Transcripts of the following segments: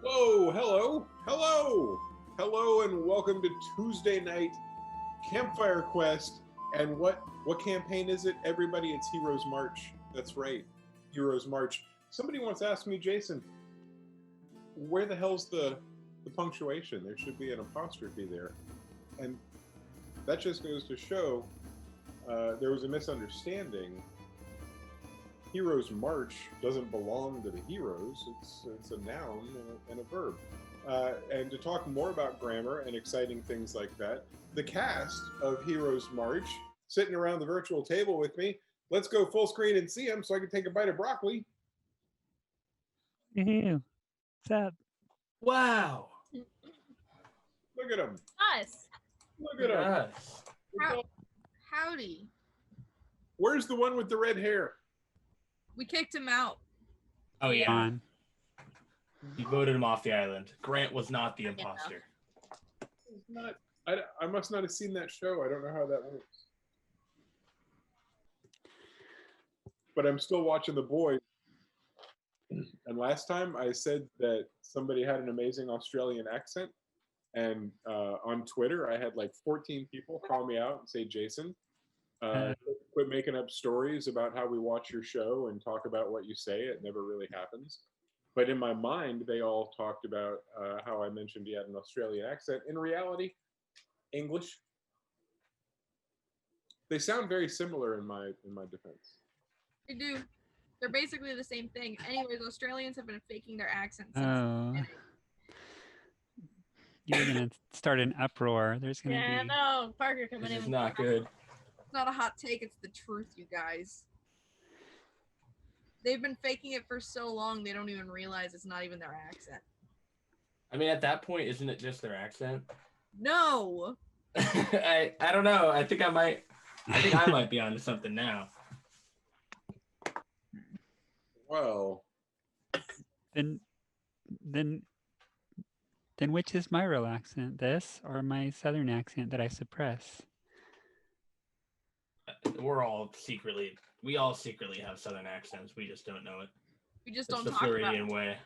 Whoa, hello, and welcome to Tuesday night Campfire Quest. And what campaign is it, everybody? It's Heroes March. That's right, Heroes March. Somebody once asked me, Jason, where the hell's the punctuation? There should be an apostrophe there, and that just goes to show there was a misunderstanding. Heroes March doesn't belong to the heroes. It's a noun and a verb. And to talk more about grammar and exciting things like that, the cast of Heroes March sitting around the virtual table with me. Let's go full screen and see them so I can take a bite of broccoli. Ew. What's up? Wow. Look at them. Us. Look at them. Howdy. Where's the one with the red hair? We kicked him out. Oh yeah. On. You voted him off the island. Grant was not the imposter. It's not. I must not have seen that show. I don't know how that works. But I'm still watching The Boys. And last time I said that somebody had an amazing Australian accent. And on Twitter, I had like 14 people call me out and say, Jason, quit making up stories about how we watch your show and talk about what you say. It never really happens. But in my mind, they all talked about how I mentioned he had an Australian accent. In reality, English. They sound very similar in my defense. They do. They're basically the same thing. Anyways, Australians have been faking their accents since Oh. You're going to start an uproar. There's going to be... no. Parker coming This in. is not good. It's not a hot take. It's the truth, you guys. They've been faking it for so long, they don't even realize it's not even their accent. I mean, at that point, isn't it just their accent? No. I don't know. I think I might be onto something now. Well, Then which is my real accent? This or my southern accent that I suppress? We all secretly have southern accents. We just don't know it. We just It's don't the talk about Floridian it. way.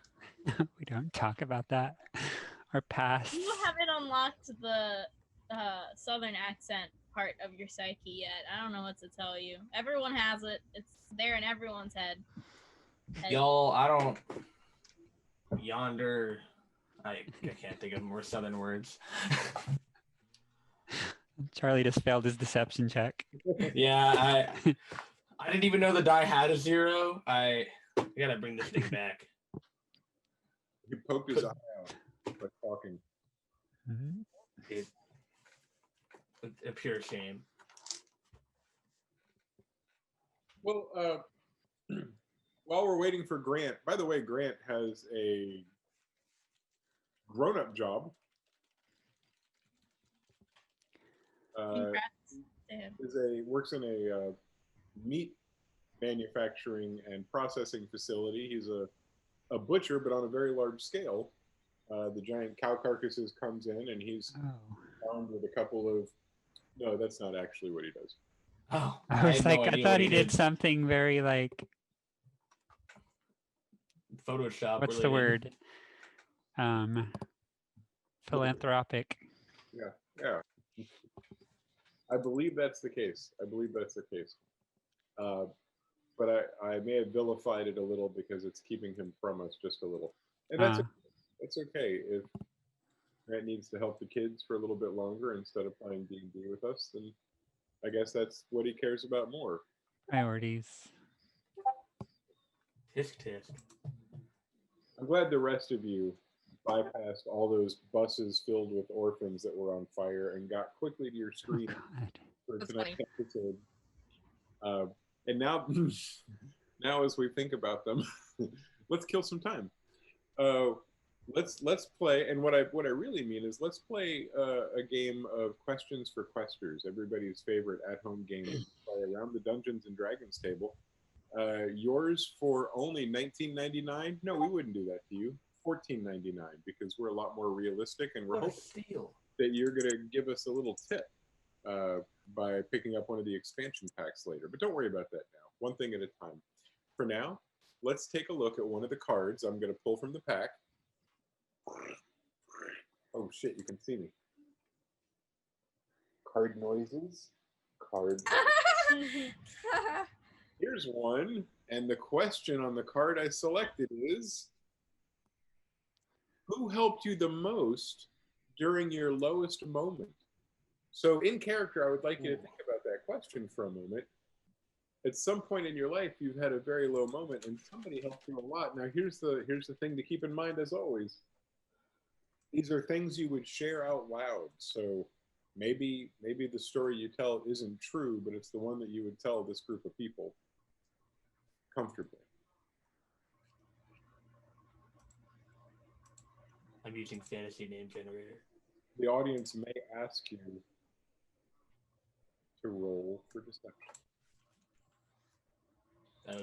We don't talk about that. Our past. You haven't unlocked the southern accent part of your psyche yet. I don't know what to tell you. Everyone has it. It's there in everyone's head. Y'all, I don't... Yonder... I can't think of more southern words. Charlie just failed his deception check. Yeah, I didn't even know the die had a 0. I gotta bring this thing back. he poked his eye out by talking. It's a pure shame. Well, while we're waiting for Grant, by the way, Grant has a grown-up job. Congrats to him. Works in a meat manufacturing and processing facility. He's a butcher, but on a very large scale. The giant cow carcasses comes in, and he's armed with a couple of... No, that's not actually what he does. Oh, I was like, I thought he did something. something very like, Photoshop. what's the related. word? Philanthropic. Yeah. I believe that's the case. But I may have vilified it a little because it's keeping him from us just a little. And that's okay. If Grant needs to help the kids for a little bit longer instead of playing D&D with us, then I guess that's what he cares about more. Priorities. Tisk tisk. I'm glad the rest of you bypassed all those buses filled with orphans that were on fire and got quickly to your screen for That's tonight's episode. And now, as we think about them, let's kill some time. Let's play, and what I really mean is let's play a game of questions for questers, everybody's favorite at-home game to play around the Dungeons and Dragons table. Yours for only $19.99? No, we wouldn't do that to you. $14.99 because we're a lot more realistic, and we're hoping that you're going to give us a little tip by picking up one of the expansion packs later. But don't worry about that now. One thing at a time. For now, let's take a look at one of the cards I'm going to pull from the pack. Oh shit! You can see me. Card noises. Card. Here's one, and the question on the card I selected is: who helped you the most during your lowest moment? So, in character, I would like you to think about that question for a moment. At some point in your life, you've had a very low moment, and somebody helped you a lot. Now, here's the thing to keep in mind, as always. These are things you would share out loud. So, maybe the story you tell isn't true, but it's the one that you would tell this group of people comfortably. I'm using fantasy name generator. The audience may ask you to roll for deception. That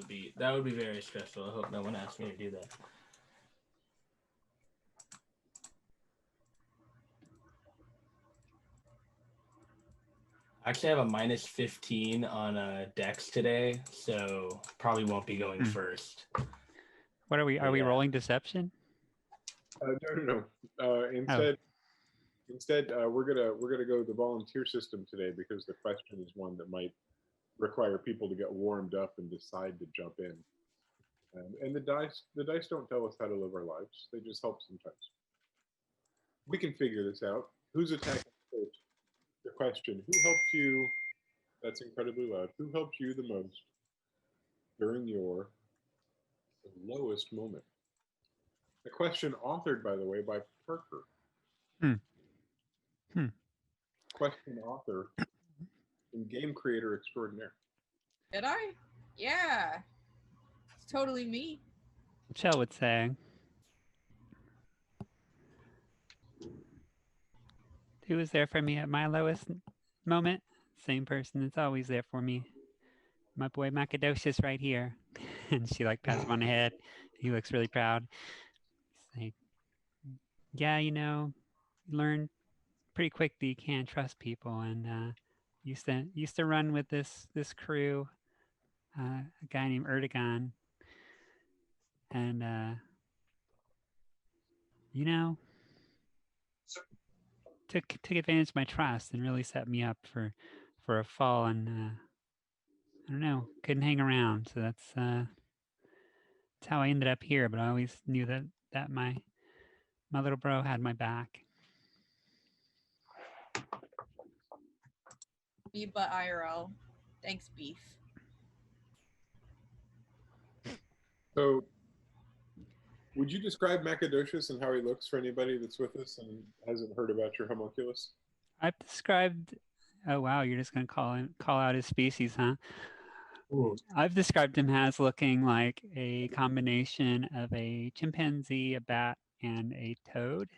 would be very stressful. I hope no one asks me to do that. I actually have a minus 15 on Dex today, so probably won't be going first. What are we? Are we rolling deception? No. Instead, we're gonna go the volunteer system today because the question is one that might require people to get warmed up and decide to jump in. And the dice don't tell us how to live our lives; they just help sometimes. We can figure this out. Who's attacking first? The question: who helped you? That's incredibly loud. Who helped you the most during your lowest moment? The question authored, by the way, by Parker. Question author and game creator extraordinaire. Did I? Yeah. It's totally me. Michelle would say. Who was there for me at my lowest moment? Same person that's always there for me. My boy Macadocious right here. And she like pats him on the head. He looks really proud. He's like, yeah, you know, learn pretty quick that you can't trust people. And used to run with this crew, a guy named Erdogan. And you know, took advantage of my trust and really set me up for a fall. And I don't know, couldn't hang around. So that's how I ended up here. But I always knew that my little bro had my back. Me but IRL. Thanks, beef. So, would you describe Macadocious and how he looks for anybody that's with us and hasn't heard about your homunculus? I've described. Oh wow, you're just gonna call out his species, huh? Ooh. I've described him as looking like a combination of a chimpanzee, a bat, and a toad.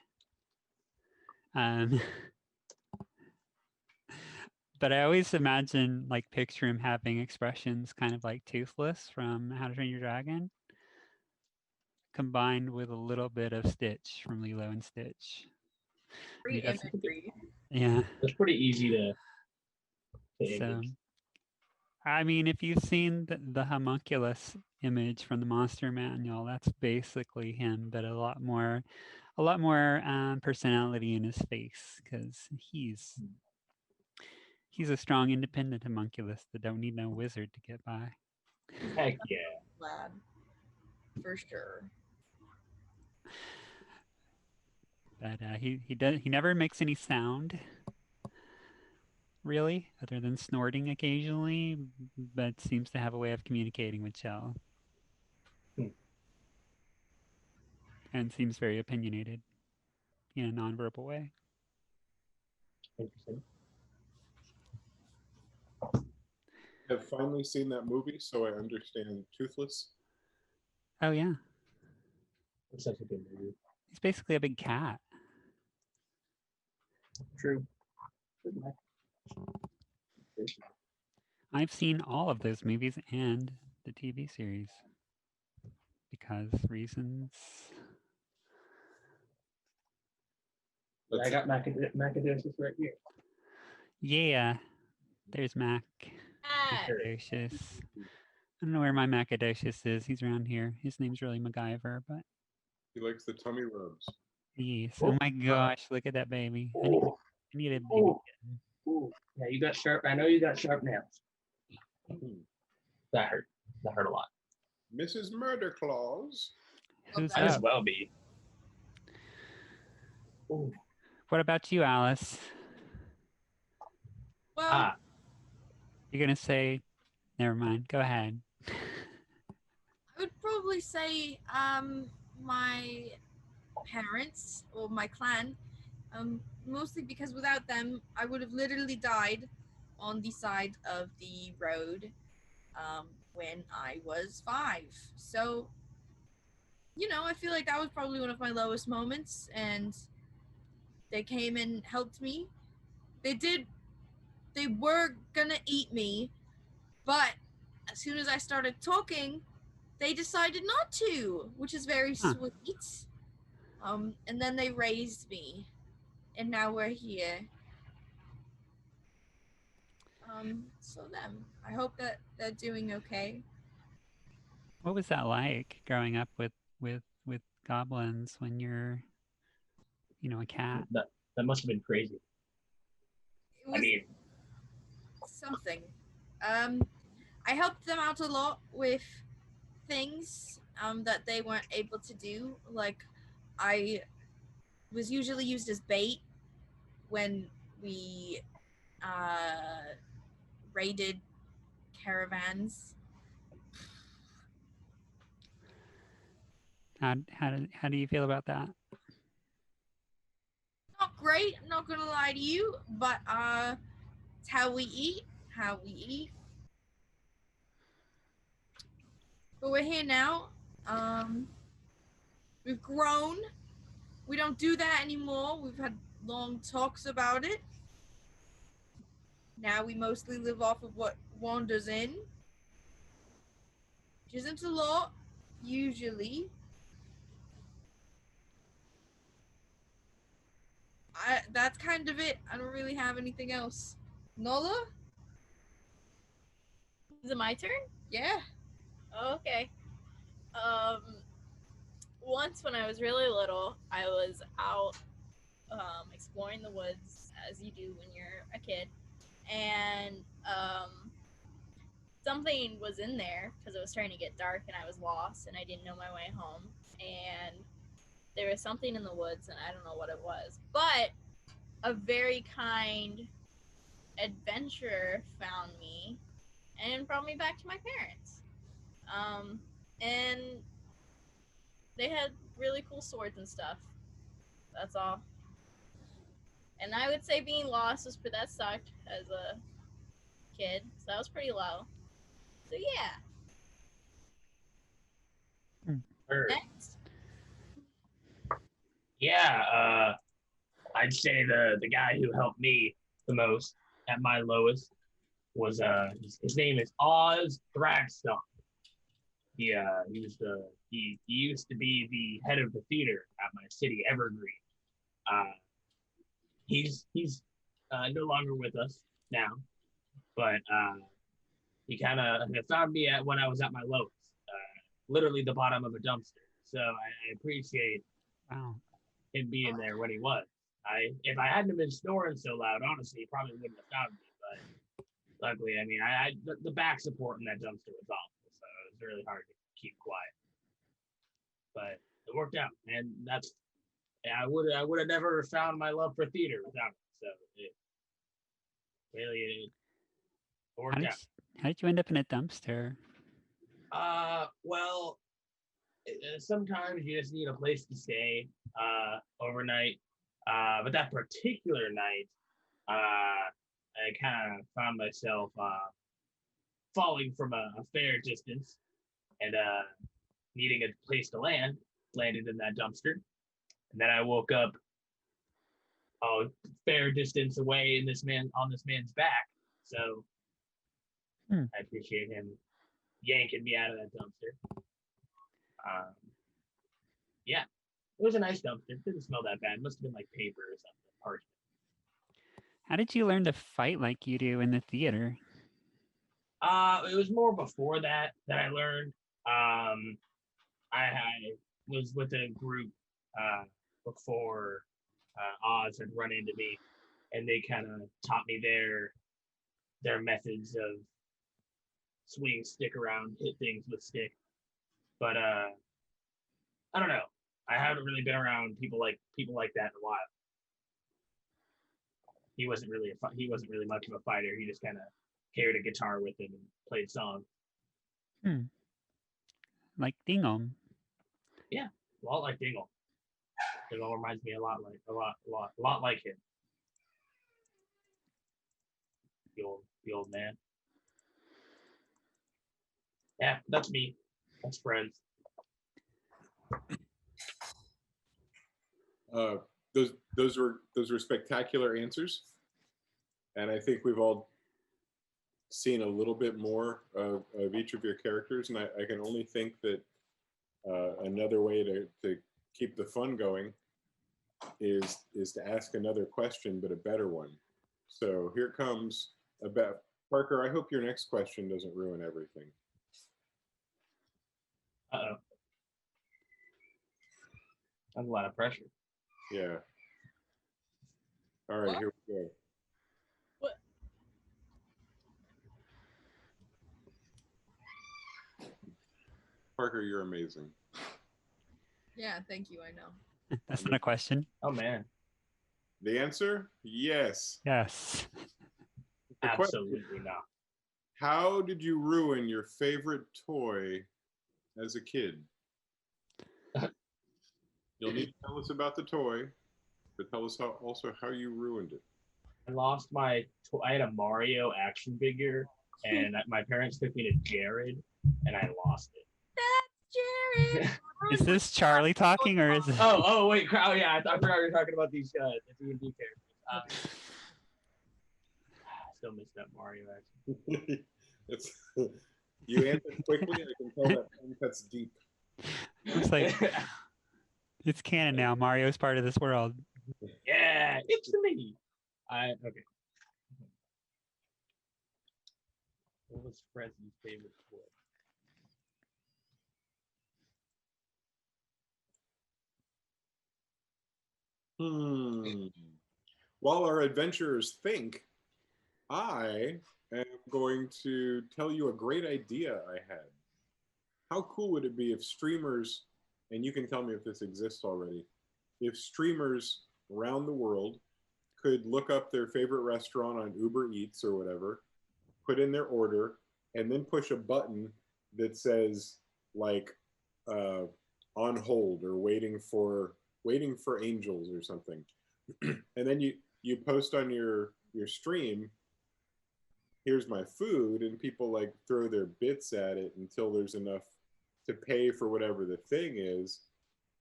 But I always imagine, like, picture him having expressions kind of like Toothless from How to Train Your Dragon, combined with a little bit of Stitch from Lilo and Stitch. Great imagery. Yeah. That's pretty easy to So, image. I mean, if you've seen the homunculus image from the Monster Manual, that's basically him, but a lot more personality in his face because he's a strong, independent homunculus that don't need no wizard to get by. Heck yeah. Lad. For sure. But he never makes any sound, really, other than snorting occasionally, but seems to have a way of communicating with Chell. And seems very opinionated in a nonverbal way. Interesting. I've finally seen that movie, so I understand Toothless. Oh yeah. It's such a good movie. He's basically a big cat. True. I've seen all of those movies and the TV series because reasons. I got Macadocious right here. Yeah, there's Macadocious. I don't know where my Macadocious is. He's around here. His name's really MacGyver, but He likes the tummy rubs. Yes. Oh, Oh my gosh, look at that baby. I need a baby Oh. kitten. Ooh, yeah, you got sharp. I know you got sharp nails. That hurt. That hurt a lot. Mrs. Murder Claus. Who's Might as up? well be. Ooh. What about you, Alice? Well, Ah, You're gonna say, never mind. Go ahead. I would probably say my parents or my clan, mostly because without them, I would have literally died on the side of the road when I was 5. So, I feel like that was probably one of my lowest moments, and they came and helped me. They were gonna eat me, but as soon as I started talking, they decided not to, which is very Huh. sweet. And then they raised me, and now we're here. So them. I hope that they're doing okay. What was that like growing up with goblins when you're, a cat? that must have been crazy. It was I mean, something. I helped them out a lot with things that they weren't able to do. Like, I was usually used as bait when we raided caravans. How do you feel about that? Not great, I'm not gonna lie to you, but it's how we eat. But we're here now. We've grown. We don't do that anymore. We've had long talks about it. Now we mostly live off of what wanders in, which isn't a lot, usually. That's kind of it. I don't really have anything else. Nola? Is it my turn? Yeah. Oh, okay. Once when I was really little, I was out exploring the woods as you do when you're a kid, and something was in there because it was starting to get dark and I was lost and I didn't know my way home, and there was something in the woods and I don't know what it was, but a very kind adventurer found me and brought me back to my parents. And they had really cool swords and stuff. That's all. And I would say being lost that sucked as a kid, so that was pretty low. So yeah. hurt. Next. Yeah. I'd say the guy who helped me the most at my lowest was his name is Oz Thragstock. He used to be the head of the theater at my city Evergreen. Uh, he's no longer with us now, but he kind of found me when I was at my lowest, literally the bottom of a dumpster. So I appreciate Wow. him being there when he was. If I hadn't been snoring so loud, honestly, he probably wouldn't have found me. But luckily, I mean, the back support in that dumpster was awful, so it was really hard to keep quiet. But it worked out, and I would have never found my love for theater without it. So it really worked out. How did you end up in a dumpster? Well, sometimes you just need a place to stay overnight. But that particular night, I kind of found myself falling from a fair distance and needing a place to land. Landed in that dumpster, and then I woke up a fair distance away on this man's back. So I appreciate him yanking me out of that dumpster. Yeah, it was a nice dumpster. It didn't smell that bad. It must have been like paper or something, parchment. How did you learn to fight like you do in the theater? It was more before that I learned. I was with a group before Oz had run into me, and they kind of taught me their methods of swing stick around, hit things with stick. But I don't know. I haven't really been around people like that in a while. He wasn't really much of a fighter. He just kind of carried a guitar with him and played songs. Like Dingle. Yeah, a lot like Dingle. Dingle reminds me a lot like him. The old man. Yeah, that's me. That's friends. Those were spectacular answers, and I think we've all seen a little bit more of each of your characters, and I can only think that another way to keep the fun going is to ask another question, but a better one. So here comes about Parker. I hope your next question doesn't ruin everything. Uh-oh. That's a lot of pressure. Yeah. All right, What? here we go. What? Parker, you're amazing. Yeah, thank you. I know. That's not a question. Oh man. The answer? Yes. Yes. The question, Absolutely not. how did you ruin your favorite toy as a kid? You'll need to tell us about the toy, but tell us also how you ruined it. I lost I had a Mario action figure, and my parents took me to Jared, and I lost it. That's Jared. Is this Charlie talking or is it? Oh wait, oh yeah, I forgot we were talking about these the D&D characters. I still missed that Mario action. You answered quickly. I can tell that one cuts deep. Looks like it's canon now. Mario's part of this world. Yeah, it's me. Okay. What was Fred's favorite toy? While our adventurers think, I am going to tell you a great idea I had. How cool would it be if streamers, and you can tell me if this exists already, if streamers around the world could look up their favorite restaurant on Uber Eats or whatever, put in their order, and then push a button that says like on hold or waiting for angels or something. And then you post on your stream, here's my food, and people like throw their bits at it until there's enough to pay for whatever the thing is,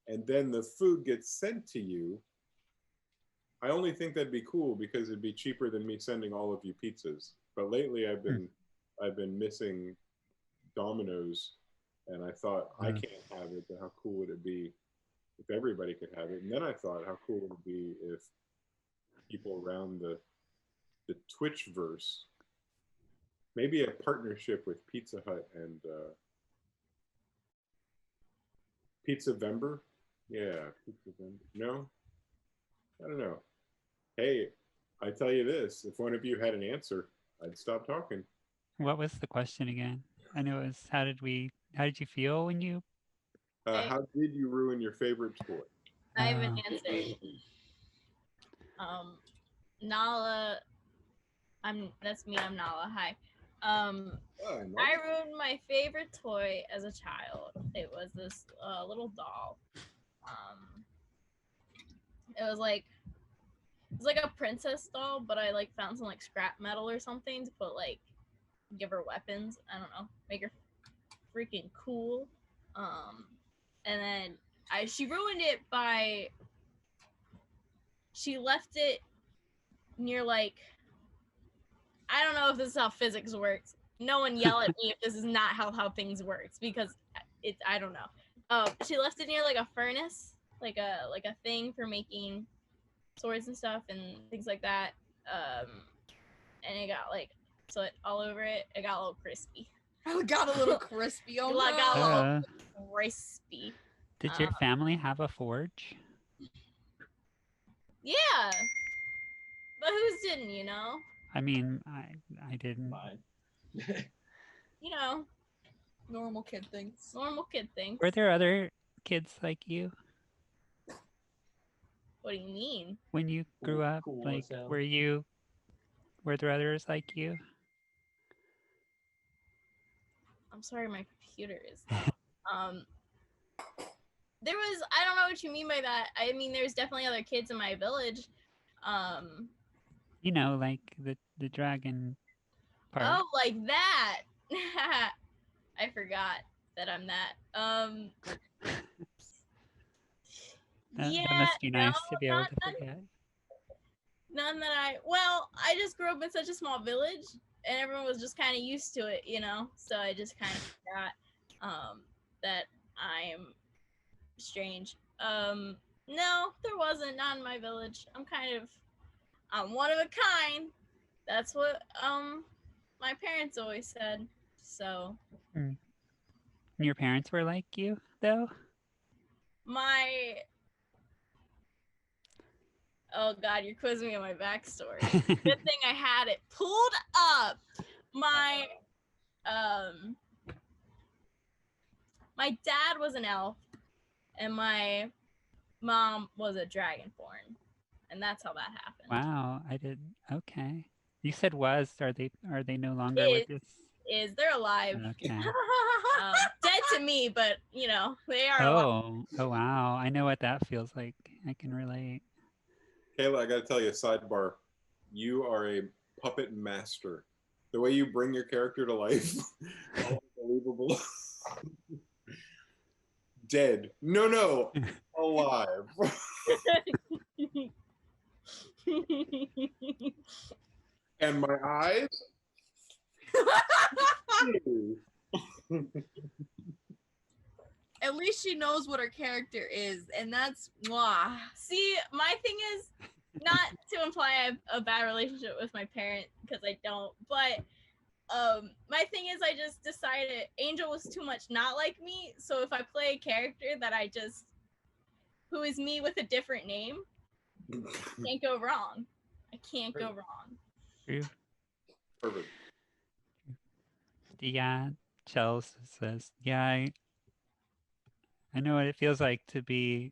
and then the food gets sent to you. I only think that'd be cool because it'd be cheaper than me sending all of you pizzas. But lately I've been missing Domino's, and I thought I can't have it, but how cool would it be if everybody could have it? And then I thought, how cool would it be if people around the Twitchverse, maybe a partnership with Pizza Hut and Pizza Vember? Yeah, Pizza Vember. No? I don't know. Hey, I tell you this, if one of you had an answer, I'd stop talking. What was the question again? I know it was how did you feel when you How did you ruin your favorite toy? I have an answer. Nala, that's me. I'm Nala. Hi. I ruined my favorite toy as a child. It was this little doll. It was like a princess doll, but I like found some like scrap metal or something to put like give her weapons. I don't know, make her freaking cool. And then she ruined it by she left it near like I don't know if this is how physics works. No one yell at me if this is not how things works because I don't know. She left it near like a furnace, like a thing for making swords and stuff and things like that. And it got like soot all over it. It got a little crispy. I got a little crispy. Oh Got a little crispy. Did your family have a forge? Yeah, but whose didn't, you know? I mean, I didn't. Mine. You know, Normal kid things. normal kid things. Were there other kids like you What do you mean? when you grew up? Cool Like, as hell. were there others like you? I'm sorry, my computer is there was, I don't know what you mean by that. I mean, there's definitely other kids in my village. You know, like the dragon part. Oh, like that. I forgot that I'm that. That Yeah, must be nice to be able not to forget. none that I just grew up in such a small village and everyone was just kind of used to it, you know? So I just kind of forgot that I'm strange. No, there wasn't, not in my village. I'm one of a kind. That's what my parents always said. So Your parents were like you, though? Oh god, you're quizzing me on my backstory. Good thing I had it pulled up. My dad was an elf and my mom was a dragonborn. And that's how that happened. Wow, I did. Okay. You said was. Are they no longer with us? They're alive. Okay. Dead to me, but you know, they are alive. Oh wow. I know what that feels like. I can relate. Kayla, I got to tell you, sidebar. You are a puppet master. The way you bring your character to life, unbelievable. Dead. No. Alive. And my eyes? At least she knows what her character is, and that's mwah. See, my thing is not to imply I have a bad relationship with my parent because I don't, but my thing is I just decided Angel was too much not like me, so if I play a character that who is me with a different name, can't go wrong. I can't go wrong. True. Perfect. Yeah. Chels says, yeah, I know what it feels like to be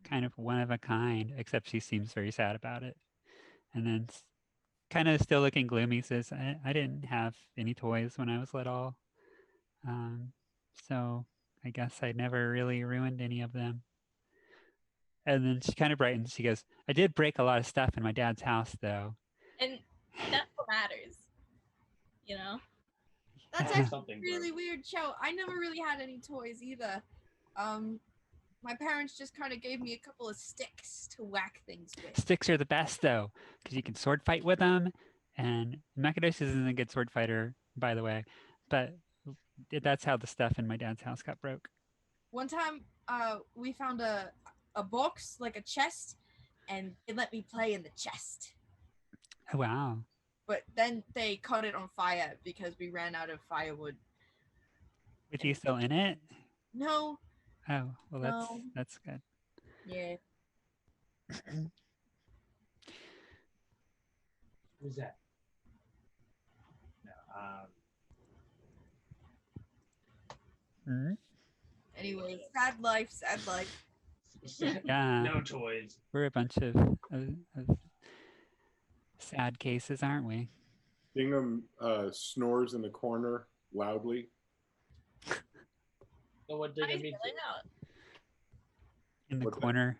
kind of one of a kind, except she seems very sad about it. And then kind of still looking gloomy says, I didn't have any toys when I was little. So I guess I never really ruined any of them. And then she kind of brightens. She goes, I did break a lot of stuff in my dad's house, though. And that's what matters. You know? That's Yeah. actually a really weird show. I never really had any toys either. My parents just kind of gave me a couple of sticks to whack things with. Sticks are the best, though, because you can sword fight with them. And Makadosh isn't a good sword fighter, by the way. But that's how the stuff in my dad's house got broke. One time, we found a box, like a chest, and they let me play in the chest. Oh, wow. But then they caught it on fire because we ran out of firewood. Was you still in it? No. Oh, well, No. that's good. Yeah. Who's that? No. Anyway, sad life, sad life. Yeah. No toys. We're a bunch of sad cases, aren't we? Bingham snores in the corner loudly. So what did I it mean? spell it out. In the What's that? corner.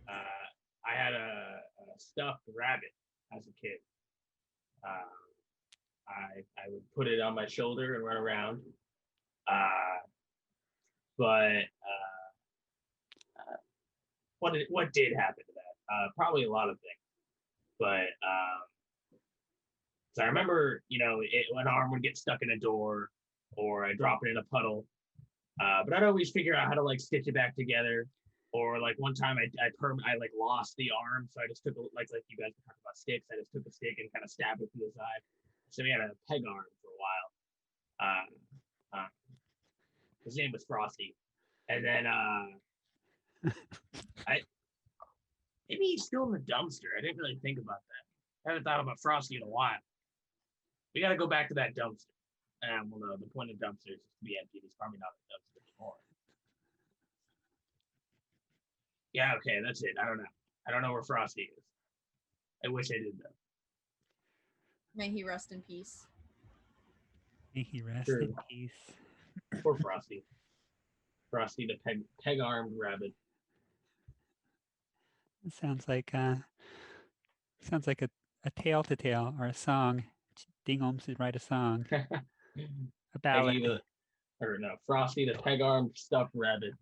I had a stuffed rabbit as a kid. I would put it on my shoulder and run around. But what did happen to that? Probably a lot of things. But so I remember, an arm would get stuck in a door, or I drop it in a puddle. But I'd always figure out how to like stitch it back together. Or like one time I like lost the arm, so I just took like you guys were talking about sticks. I just took a stick and kind of stabbed it through the side. So we had a peg arm for a while. His name was Frosty, and then Maybe he's still in the dumpster. I didn't really think about that. I haven't thought about Frosty in a while. We got to go back to that dumpster. Well, no, the point of dumpster is just to be empty. It's probably not a dumpster anymore. Yeah, okay, that's it. I don't know. I don't know where Frosty is. I wish I did though. May he rest in peace. May he rest True. in peace. Poor Frosty. Frosty the peg-armed rabbit. It sounds like a tale to tell or a song. Dingholm should write a song. A ballad. Frosty the peg-armed stuffed rabbit.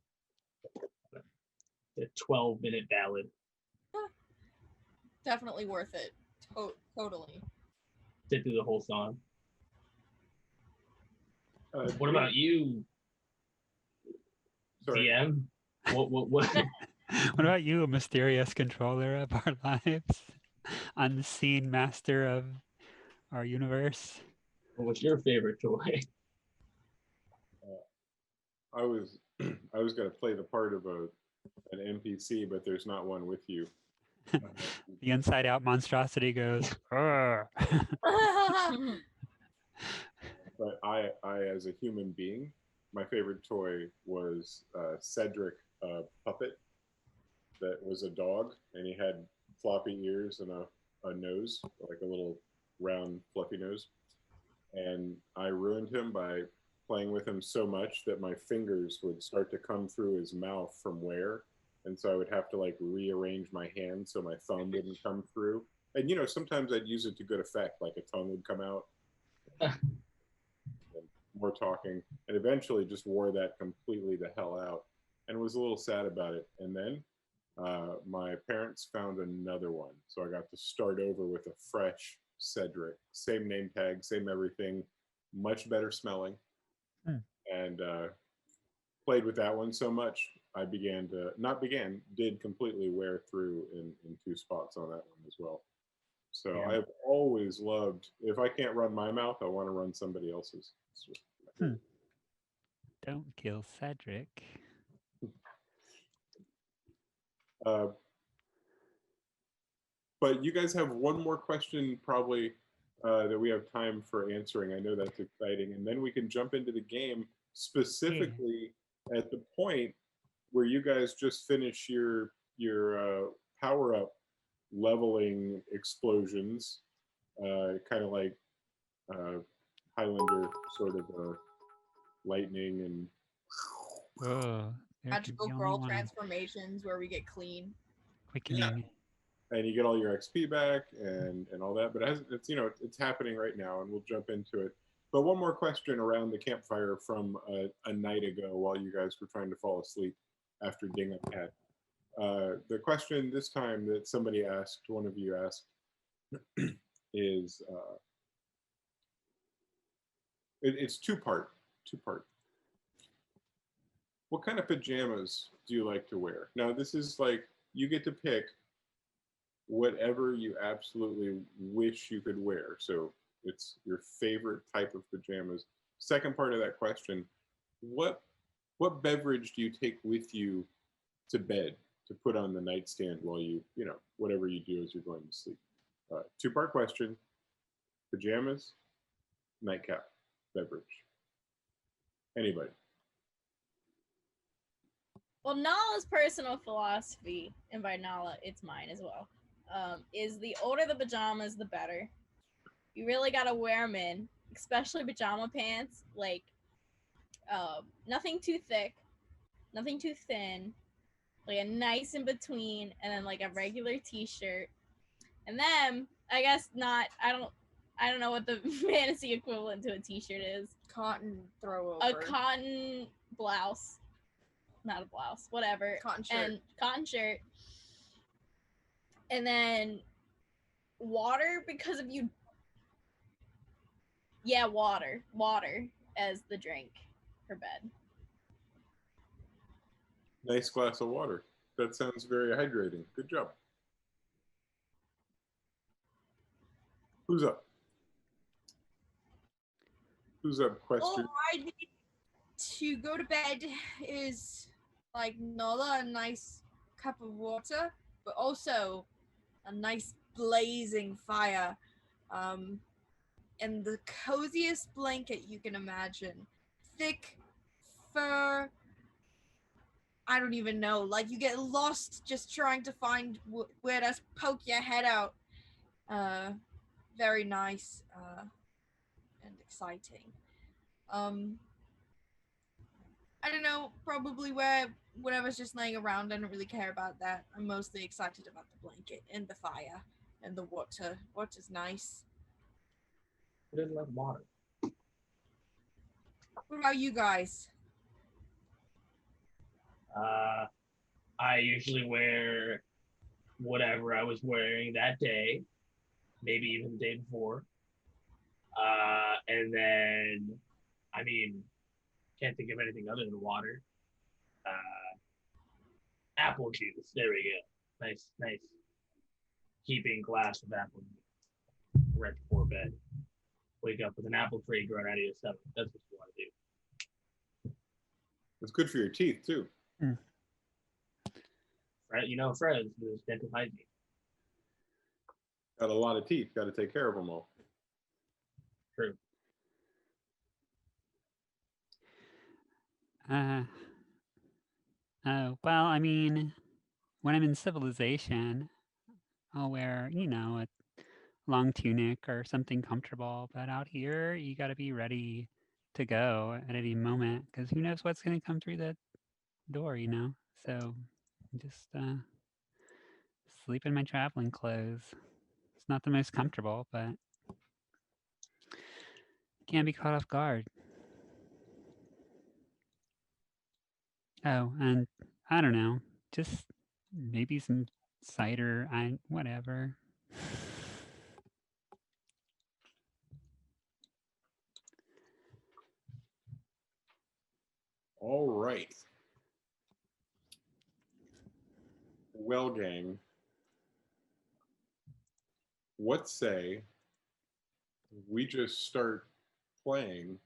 A 12-minute ballad. Definitely worth it. Totally. Sit through the whole song. What about you, Sorry. DM? What? What about you, a mysterious controller of our lives? Unseen master of our universe? What's your favorite toy? I was going to play the part of an NPC, but there's not one with you. The inside out monstrosity goes, "Arr." But I, as a human being, my favorite toy was Cedric, a puppet that was a dog, and he had floppy ears and a nose, like a little round fluffy nose. And I ruined him by playing with him so much that my fingers would start to come through his mouth from wear. And so I would have to like rearrange my hand so my thumb wouldn't come through. And sometimes I'd use it to good effect, like a tongue would come out. More talking, and eventually just wore that completely the hell out and was a little sad about it. And then my parents found another one, so I got to start over with a fresh Cedric, same name tag, same everything, much better smelling. And played with that one so much I did completely wear through in 2 spots on that one as well. So Yeah. I've always loved, if I can't run my mouth, I want to run somebody else's. Don't kill Cedric. But you guys have one more question probably that we have time for answering. I know that's exciting. And then we can jump into the game specifically at the point where you guys just finish your power-up leveling explosions, kind of like Highlander sort of lightning and Whoa. Magical girl transformations where we get clean. Quickening. and you get all your XP back and all that. But it's happening right now, and we'll jump into it. But one more question around the campfire from a night ago while you guys were trying to fall asleep after Dingham had. The question this time that somebody asked, one of you asked, is it's two-part. What kind of pajamas do you like to wear? Now, this is like, you get to pick whatever you absolutely wish you could wear. So it's your favorite type of pajamas. Second part of that question, what beverage do you take with you to bed to put on the nightstand while whatever you do as you're going to sleep? 2-part question, pajamas, nightcap, beverage. Anybody? Well, Nala's personal philosophy, and by Nala, it's mine as well, is the older the pajamas, the better. You really gotta wear them in, especially pajama pants, like nothing too thick, nothing too thin, like a nice in between, and then like a regular t-shirt. And then, I guess not, I don't know what the fantasy equivalent to a t-shirt is. Cotton throw over. A cotton blouse. Not a blouse, whatever. Cotton shirt. And cotton shirt. And then water, because if you... Yeah, water. Water as the drink for bed. Nice glass of water. That sounds very hydrating. Good job. Who's up? Who's up? Question. All I need to go to bed is like Nola a nice cup of water, but also a nice blazing fire, and the coziest blanket you can imagine. Thick fur. I don't even know. Like you get lost just trying to find where to poke your head out. Very nice and exciting. Um, I don't know. Probably where whatever's just laying around. I don't really care about that. I'm mostly excited about the blanket and the fire and the water. Water's nice. Who doesn't love water? What about you guys? I usually wear whatever I was wearing that day, maybe even the day before. And then, I mean, can't think of anything other than water. Apple juice. There we go. Nice. Keeping glass of apple juice right before bed. Wake up with an apple tree growing out of your stomach. That's what you want to do. It's good for your teeth too. Mm. Right? You know, Fred is dental hygiene. Got a lot of teeth. Got to take care of them all. True. Well, I mean, when I'm in civilization, I'll wear, a long tunic or something comfortable. But out here, you got to be ready to go at any moment because who knows what's going to come through the door, So just sleep in my traveling clothes. It's not the most comfortable, but can't be caught off guard. Oh, and I don't know, just maybe some cider, whatever. All right. Well, gang, what say we just start playing,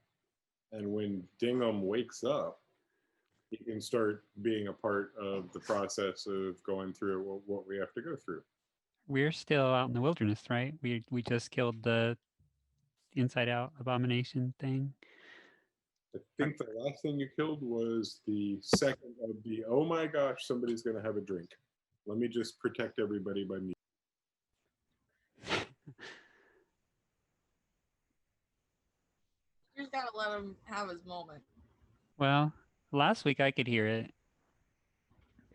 and when Dingham wakes up, he can start being a part of the process of going through what we have to go through. We're still out in the wilderness, right? We just killed the inside out abomination thing. I think the last thing you killed was the second of the, oh my gosh, somebody's going to have a drink. Let me just protect everybody by me. You just gotta let him have his moment. Well, last week I could hear it.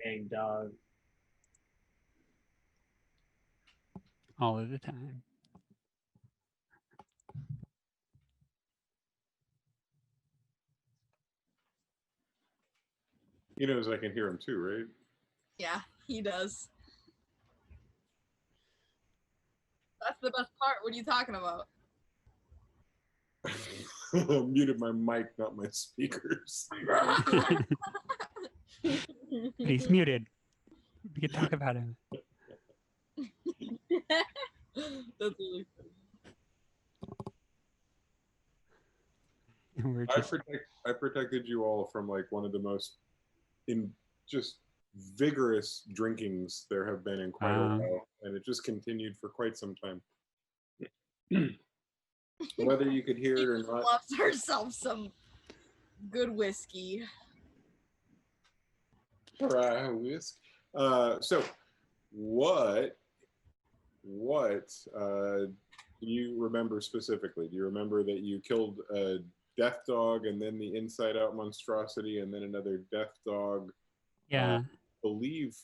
Dang dog. All of the time. He knows I can hear him too, right? Yeah, he does. That's the best part. What are you talking about? I muted my mic, not my speakers. But he's muted. We can talk about him. That's really funny. We're just... I protected you all from like one of the most just vigorous drinkings there have been in quite a while, and it just continued for quite some time. Whether you could hear it or not. Loves herself some good whiskey. Whiskey. So, what do you remember specifically? Do you remember that you killed a death dog and then the inside out monstrosity and then another death dog? Yeah. I believe,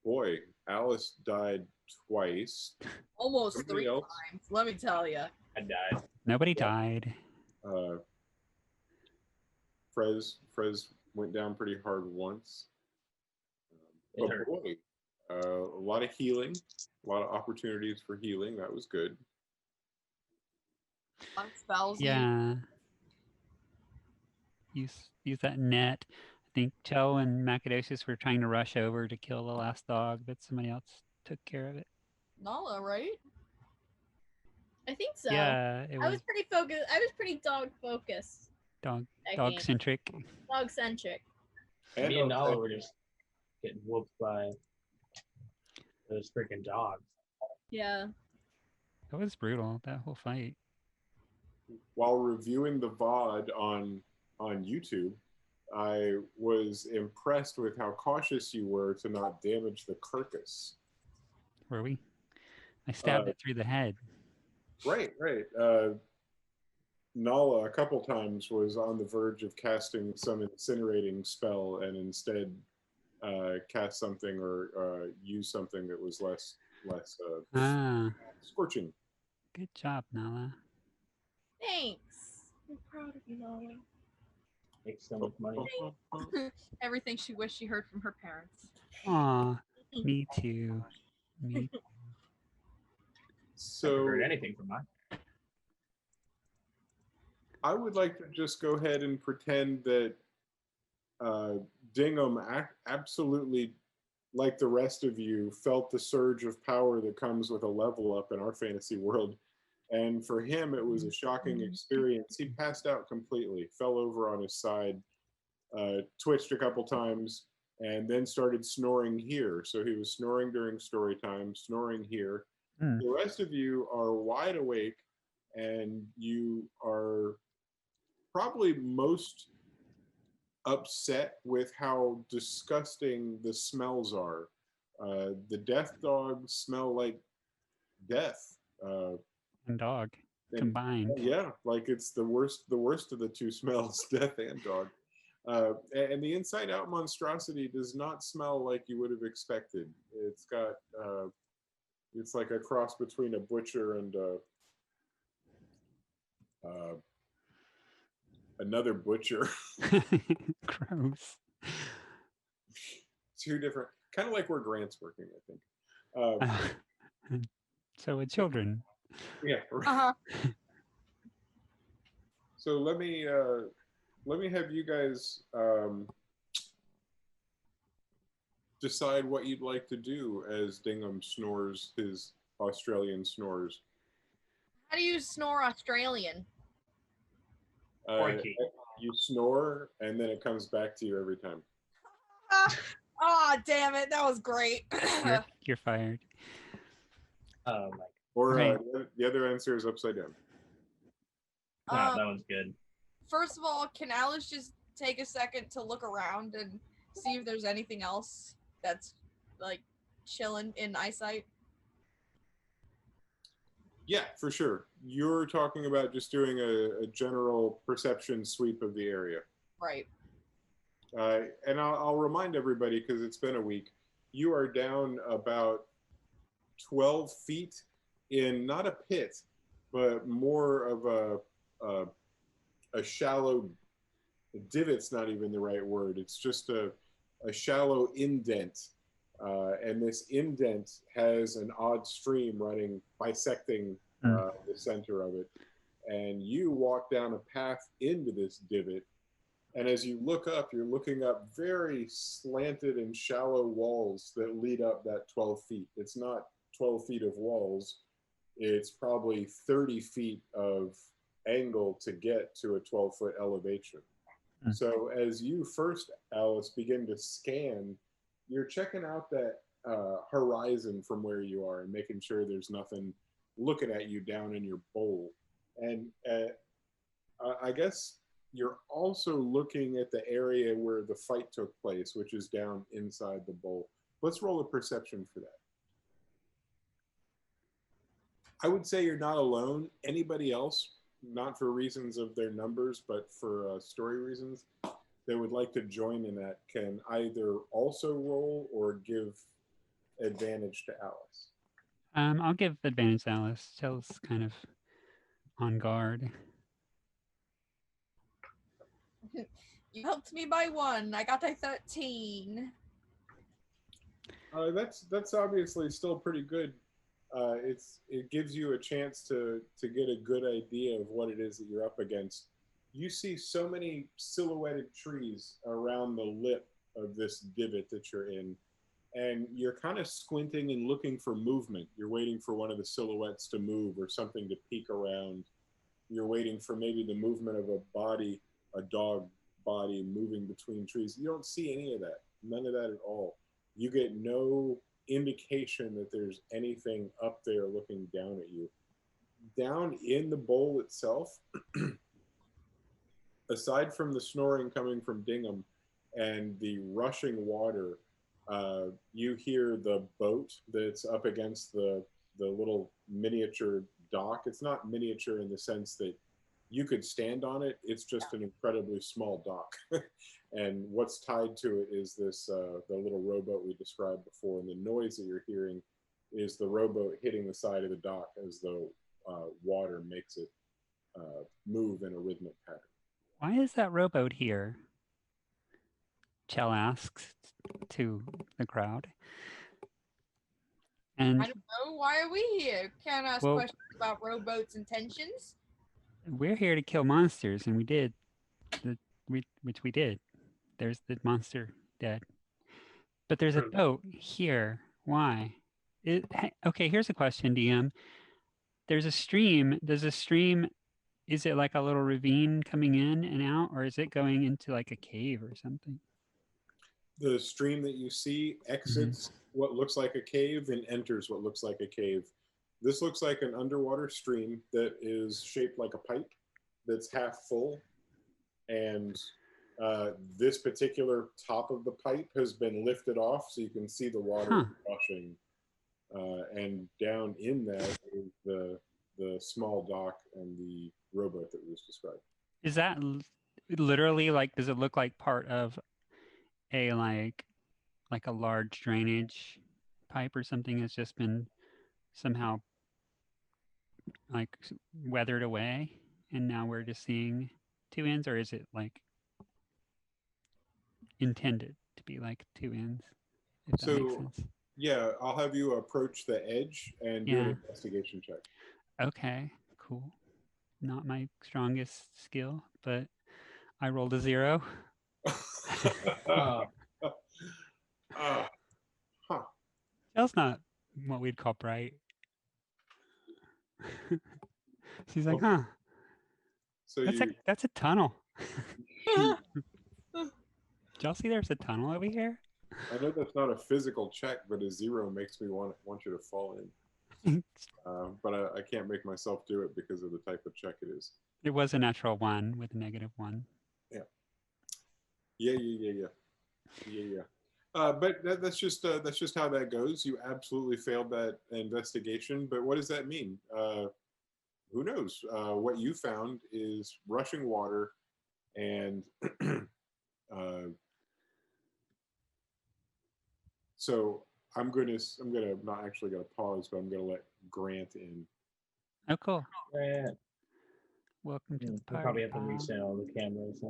boy, Alice died twice. Almost Somebody 3 else? times, let me tell you. I died. Nobody died. Frez went down pretty hard once. But boy, a lot of healing, a lot of opportunities for healing. That was good. Spells. Yeah. Use that net. I think Cho and Macadocious were trying to rush over to kill the last dog, but somebody else took care of it. Nala, right? I think so. Yeah, I was pretty focused. I was pretty dog focused. Dog centric. Dog centric. Me and Nala were just getting whooped by those freaking dogs. Yeah. That was brutal, that whole fight. While reviewing the VOD on YouTube, I was impressed with how cautious you were to not damage the carcass. Were we? I stabbed it through the head. Right. Nala a couple times was on the verge of casting some incinerating spell and instead cast something or use something that was less scorching. Good job, Nala. Thanks. I'm proud of you, Nala. Makes so much money. Everything she wished she heard from her parents. Aw, me too. Me. So Never heard anything from mine. I would like to just go ahead and pretend that Dingham absolutely, like the rest of you, felt the surge of power that comes with a level up in our fantasy world. And for him, it was a shocking experience. He passed out completely, fell over on his side, twitched a couple times, and then started snoring here. So he was snoring during story time, snoring here. The rest of you are wide awake, and you are probably most upset with how disgusting the smells are. The death dogs smell like death. And dog And, combined. yeah, like it's the worst of the two smells, death and dog. And the inside out monstrosity does not smell like you would have expected. It's got it's like a cross between a butcher and another butcher. Gross. Two different, kind of like where Grant's working, I think. So with children. Yeah. So let me have you guys decide what you'd like to do as Dingham snores his Australian snores. How do you snore Australian? You snore, and then it comes back to you every time. Damn it! That was great. You're fired. Oh my. Or Right. The other answer is upside down. That one's good. First of all, can Alice just take a second to look around and see if there's anything else that's like chilling in eyesight? Yeah, for sure. You're talking about just doing a general perception sweep of the area. Right. And I'll remind everybody, because it's been a week, you are down about 12 feet in not a pit, but more of a shallow divot's not even the right word. It's just a shallow indent. And this indent has an odd stream running, bisecting the center of it. And you walk down a path into this divot. And as you look up, you're looking up very slanted and shallow walls that lead up that 12 feet. It's not 12 feet of walls. It's probably 30 feet of angle to get to a 12-foot elevation. So as you first, Alice, begin to scan, you're checking out that horizon from where you are and making sure there's nothing looking at you down in your bowl. And I guess you're also looking at the area where the fight took place, which is down inside the bowl. Let's roll a perception for that. I would say you're not alone. Anybody else, not for reasons of their numbers, but for story reasons, that would like to join in that can either also roll or give advantage to Alice. I'll give advantage to Alice. Jill's kind of on guard. You helped me by 1. I got a 13. That's obviously still pretty good. It gives you a chance to get a good idea of what it is that you're up against. You see so many silhouetted trees around the lip of this divot that you're in, and you're kind of squinting and looking for movement. You're waiting for one of the silhouettes to move or something to peek around. You're waiting for maybe the movement of a body, a dog body moving between trees. You don't see any of that. None of that at all. You get no indication that there's anything up there looking down at you. Down in the bowl itself, aside from the snoring coming from Dingham and the rushing water, you hear the boat that's up against the little miniature dock. It's not miniature in the sense that you could stand on it. It's just an incredibly small dock. And what's tied to it is this the little rowboat we described before. And the noise that you're hearing is the rowboat hitting the side of the dock as though water makes it move in a rhythmic pattern. Why is that rowboat here? Chell asks to the crowd. And I don't know. Why are we here? Can't ask Well- questions about rowboats' intentions. we're here to kill monsters, and we did, which we did. There's the monster dead. But there's a boat here. Why? Okay, here's a question, DM. There's a stream. Does a stream, is it like a little ravine coming in and out, or is it going into like a cave or something? The stream that you see exits what looks like a cave and enters what looks like a cave. This looks like an underwater stream that is shaped like a pipe that's half full. And this particular top of the pipe has been lifted off so you can see the water rushing. And down in that is the small dock and the rowboat that was described. Is that literally like, does it look like part of a like a large drainage pipe or something that's just been somehow like weathered away and now we're just seeing two ends, or is it like intended to be like two ends, if that makes sense? Yeah, I'll have you approach the edge and do an investigation check. Okay, cool. Not my strongest skill, but I rolled a 0. That's not what we'd call bright. She's like, huh. So that's a tunnel. Did y'all see there's a tunnel over here? I know that's not a physical check, but a 0 makes me want you to fall in. But I can't make myself do it because of the type of check it is. It was a natural 1 with a -1. Yeah. But that's just how that goes. You absolutely failed that investigation. But what does that mean? Who knows? What you found is rushing water, and so I'm gonna not actually gonna pause, but I'm gonna let Grant in. Oh, cool. Grant. Welcome to the We'll party. probably have to Bob. reset all the cameras.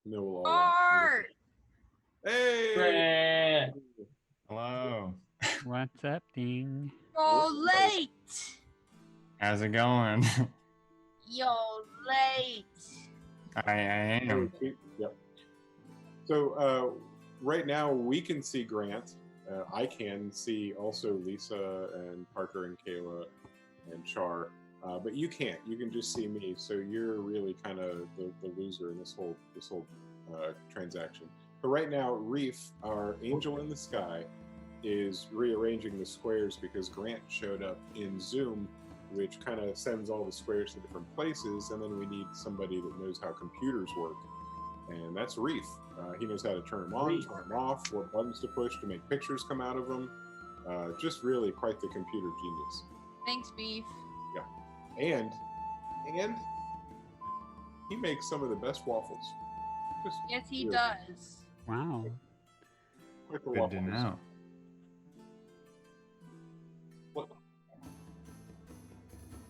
No, we'll all Art! Hey! Grant. Hello. What's up, Ding? You're late! How's it going? You're late! I am. Yep. So right now we can see Grant. I can see also Lisa and Parker and Kayla and Char, but you can't. You can just see me. So you're really kind of the loser in this whole transaction. But right now, Reef, our angel in the sky, is rearranging the squares because Grant showed up in Zoom, which kind of sends all the squares to different places, and then we need somebody that knows how computers work, and that's Reef. He knows how to turn them on, turn them off, what buttons to push to make pictures come out of them. Just really quite the computer genius. Thanks, Beef. And he makes some of the best waffles. Just Yes, he really does. Wow. quite the Good to waffles. know.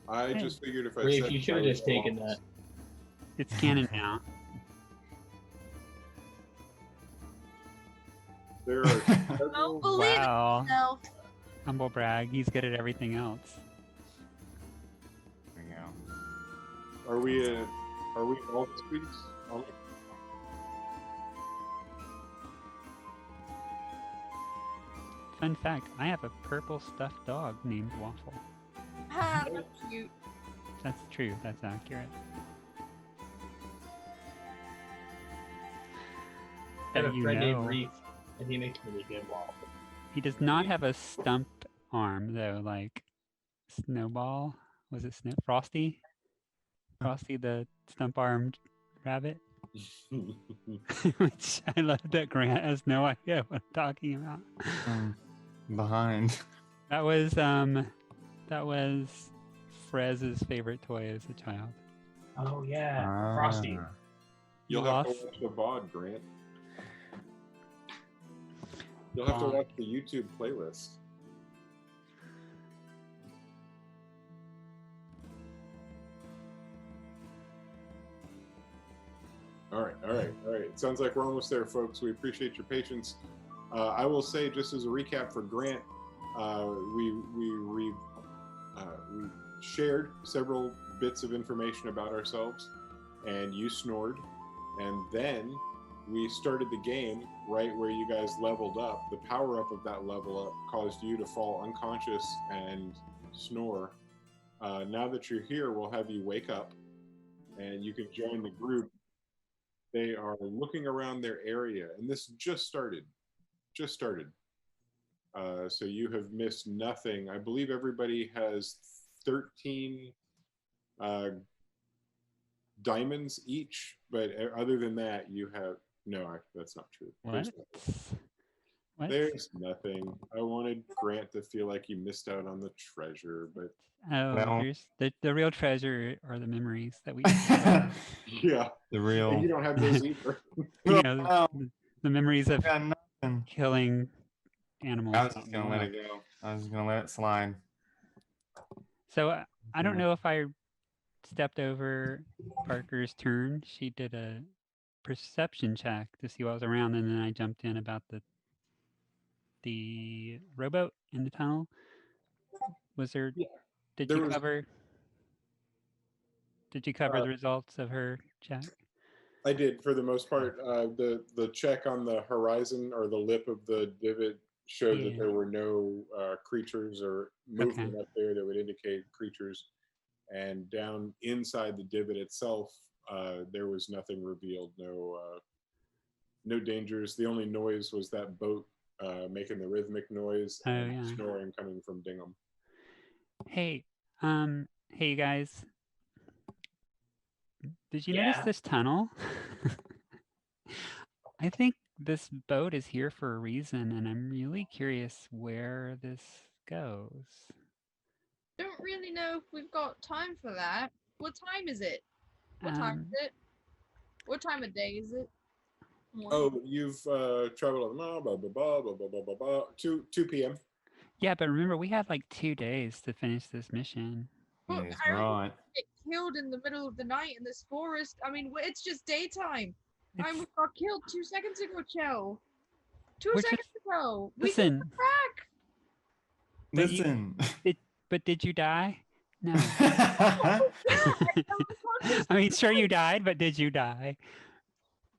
I just figured if I Reef, said you should have just taken that. It's canon now. There are several, Don't believe Wow. it yourself. Humble brag. He's good at everything else. There we go. are we all speaks? Fun fact, I have a purple stuffed dog named Waffle. Ah, that's cute. That's true. That's accurate. I have that a you friend named know. Reef, and he makes really good waffles. He does not have a stump arm though, like Snowball. Was it Frosty? Frosty the stump-armed rabbit. Which I love that Grant has no idea what I'm talking about. Behind. That was Frez's favorite toy as a child. Oh yeah, Frosty. You'll You have to lost? watch the VOD, Grant. You'll have to VOD. watch the YouTube playlist. All right. It sounds like we're almost there, folks. We appreciate your patience. I will say, just as a recap for Grant, we shared several bits of information about ourselves, and you snored, and then we started the game right where you guys leveled up. The power up of that level up caused you to fall unconscious and snore. Now that you're here, we'll have you wake up, and you can join the group. They are looking around their area, and this just started. So you have missed nothing. I believe everybody has 13 diamonds each, but other than that, you have no. That's not true. What? What? There's nothing. I wanted Grant to feel like he missed out on the treasure, but Oh, Well- here's the real treasure are the memories that we. yeah, The and real. you don't have those either. You know, Oh, the memories of got nothing. killing animals. I was out just in the gonna let wild. it go. I was just gonna let it slide. So I don't know if I stepped over Parker's turn. She did a perception check to see what was around, and then I jumped in about the rowboat in the tunnel. Was there? Yeah, Did there you was- cover? Did you cover the results of her check? I did for the most part. The check on the horizon or the lip of the divot showed that Yeah. there were no creatures or movement up there that would indicate creatures. And down inside the divot itself, there was nothing revealed. No dangers. The only noise was that boat making the rhythmic noise Oh, and yeah. snoring coming from Dingham. Hey, hey, you guys. Did you notice Yeah. this tunnel? I think this boat is here for a reason, and I'm really curious where this goes. Don't really know if we've got time for that. What time is it? What time Um, is it? What time of day is it? Oh, you've traveled on blah, blah, blah, blah, blah, blah, blah, blah, 2 p.m. Yeah, but remember, we had like 2 days to finish this mission. Well, Yes, I right. get killed in the middle of the night in this forest. I mean, it's just daytime. I It's- almost got killed 2 seconds ago, Chell. 2 We're just- seconds ago. We can Listen, come back. But you- Listen. but did you die? No. Yeah, I was unconscious. I mean, sure you died, but did you die?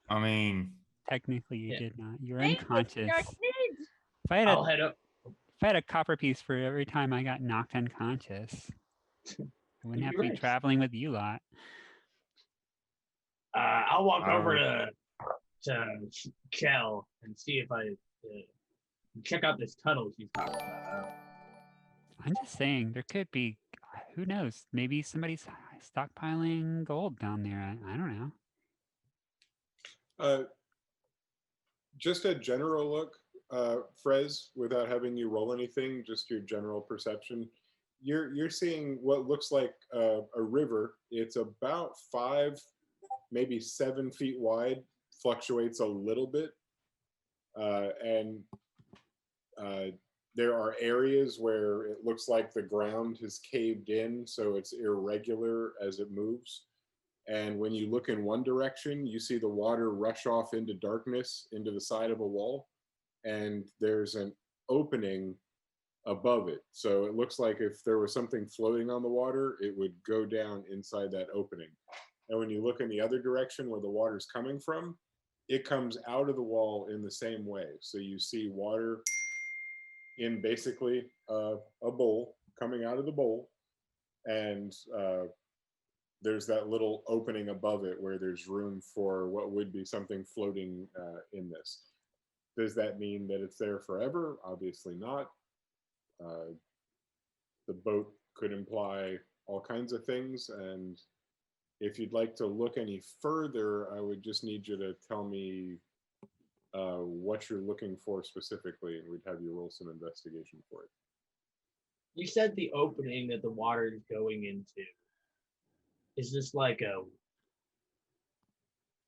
I mean, Technically, you Yeah. did not. You were Thank you, unconscious. I did. If I had I'll a, head up. if I had a copper piece for every time I got knocked unconscious, I wouldn't have to be Right. traveling with you lot. I'll walk over to Chell and see if I check out this tunnel she's talking about. I'm just saying, there could be, who knows? Maybe somebody's stockpiling gold down there. I don't know. Just a general look, Frez, without having you roll anything, just your general perception. You're seeing what looks like a river. It's about 5, maybe 7 feet wide, fluctuates a little bit, and there are areas where it looks like the ground has caved in, so it's irregular as it moves. And when you look in one direction, you see the water rush off into darkness, into the side of a wall, and there's an opening above it. So it looks like if there was something floating on the water, it would go down inside that opening. And when you look in the other direction where the water's coming from, it comes out of the wall in the same way. So you see water in basically a bowl, coming out of the bowl, and there's that little opening above it where there's room for what would be something floating in this. Does that mean that it's there forever? Obviously not. The boat could imply all kinds of things, and if you'd like to look any further, I would just need you to tell me what you're looking for specifically, and we'd have you roll some investigation for it. You said the opening that the water is going into. Is this like a?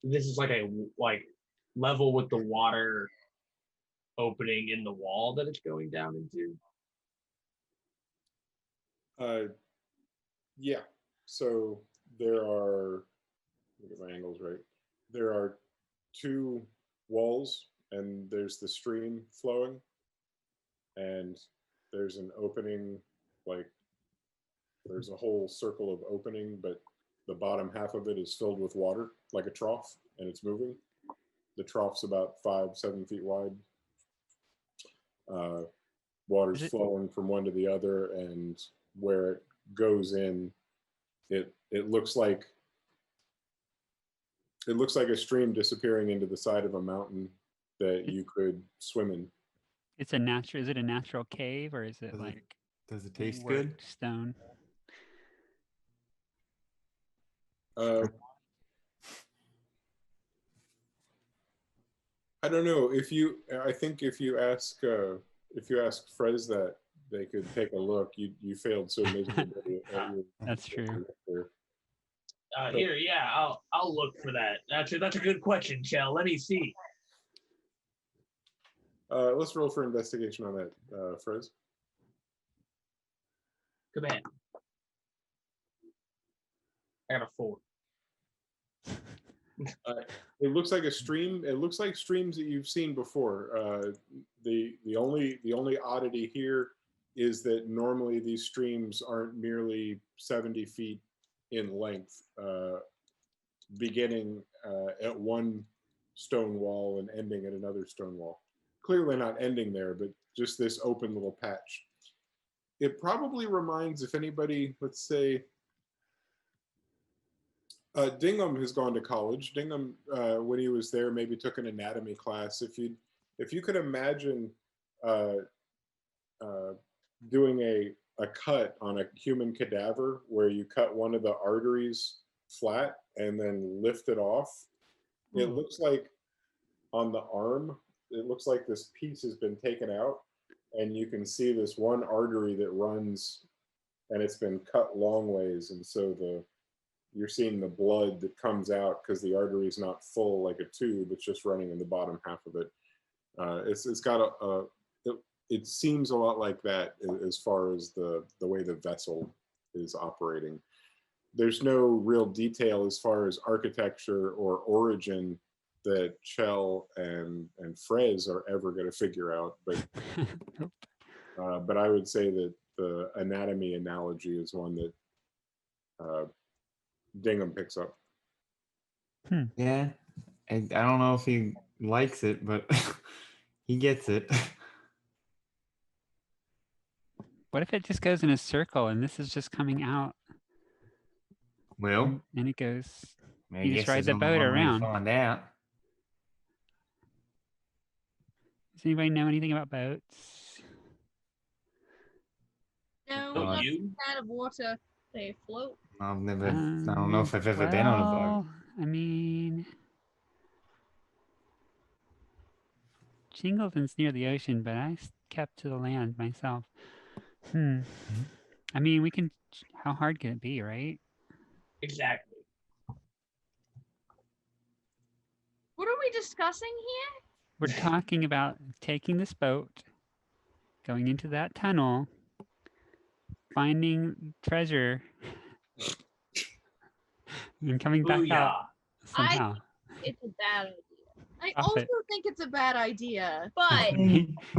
This is like a level with the water opening in the wall that it's going down into. Yeah. So there are. Let me get my angles right. There are 2 walls, and there's the stream flowing, and there's an opening, like there's a whole circle of opening, but the bottom half of it is filled with water, like a trough, and it's moving. The trough's about 5-7 feet wide. Water's flowing from one to the other, and where it goes in, it looks like a stream disappearing into the side of a mountain that you could swim in. It's a natural. Is it a natural cave, or is it Does it taste good? Stone. I don't know. I think if you ask Frez that, they could take a look. You failed so miserably. That's true. Here, yeah, I'll look for that. That's a good question, Chell. Let me see. Let's roll for investigation on that, Frez. Command. I got a 4. It looks like a stream. It looks like streams that you've seen before. The only oddity here is that normally these streams aren't merely 70 feet in length, beginning at one stone wall and ending at another stone wall. Clearly not ending there, but just this open little patch. It probably reminds, if anybody, let's say, Dingham has gone to college. Dingham, when he was there, maybe took an anatomy class. If you could imagine doing a cut on a human cadaver where you cut one of the arteries flat and then lift it off, it looks like on the arm, it looks like this piece has been taken out, and you can see this one artery that runs, and it's been cut long ways, and so you're seeing the blood that comes out because the artery is not full like a tube; it's just running in the bottom half of it. It's got it seems a lot like that as far as the way the vessel is operating. There's no real detail as far as architecture or origin that Chell and Frez are ever going to figure out, but I would say that the anatomy analogy is one that Dingham picks up. Yeah, I don't know if he likes it, but he gets it. What if it just goes in a circle and this is just coming out? Well, and it goes. I You just guess ride there's the only boat one way to around. find out. Does anybody know anything about boats? No, Oh, not you? out of water. They float. I've never. I don't know if I've ever been on a boat. Well, I mean, Jingleton's near the ocean, but I kept to the land myself. I mean, we can. How hard can it be, right? Exactly. What are we discussing here? We're talking about taking this boat, going into that tunnel, finding treasure, and coming back out somehow. It's a bad idea. I Stop also it. think it's a bad idea. But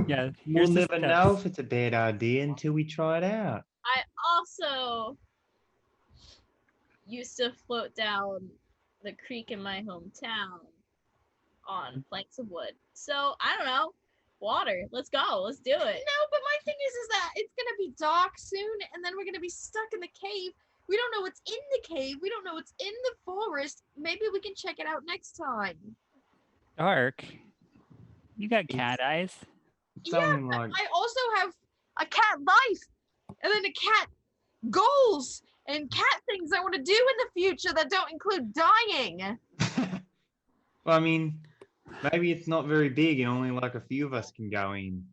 Yeah, We'll here's the never know steps. if it's a bad idea until we try it out. I also used to float down the creek in my hometown on planks of wood. So I don't know. Water. Let's go. Let's do it. No, but my thing is that it's gonna be dark soon, and then we're gonna be stuck in the cave We don't know what's in the cave. We don't know what's in the forest. Maybe we can check it out next time. Dark. You got cat eyes. Something Yeah, like I also have a cat life, and then a cat goals and cat things I want to do in the future that don't include dying. well, I mean, maybe it's not very big and only like a few of us can go in.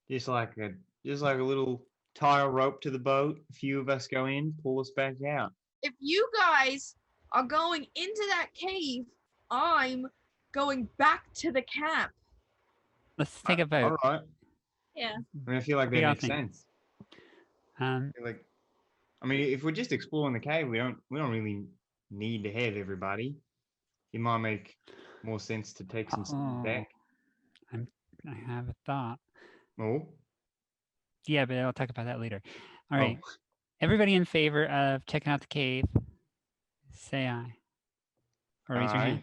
Just like a little tie a rope to the boat, a few of us go in, pull us back out. If you guys are going into that cave, I'm going back to the camp. Let's take a vote. All right. Yeah. I mean, I feel like What do that y'all makes think? sense. Um, I mean, if we're just exploring the cave, we don't really need to have everybody. It might make more sense to take some stuff back. I have a thought. Oh, Yeah, but I'll talk about that later. All right. Oh. Everybody in favor of checking out the cave, say aye. Or raise your hand.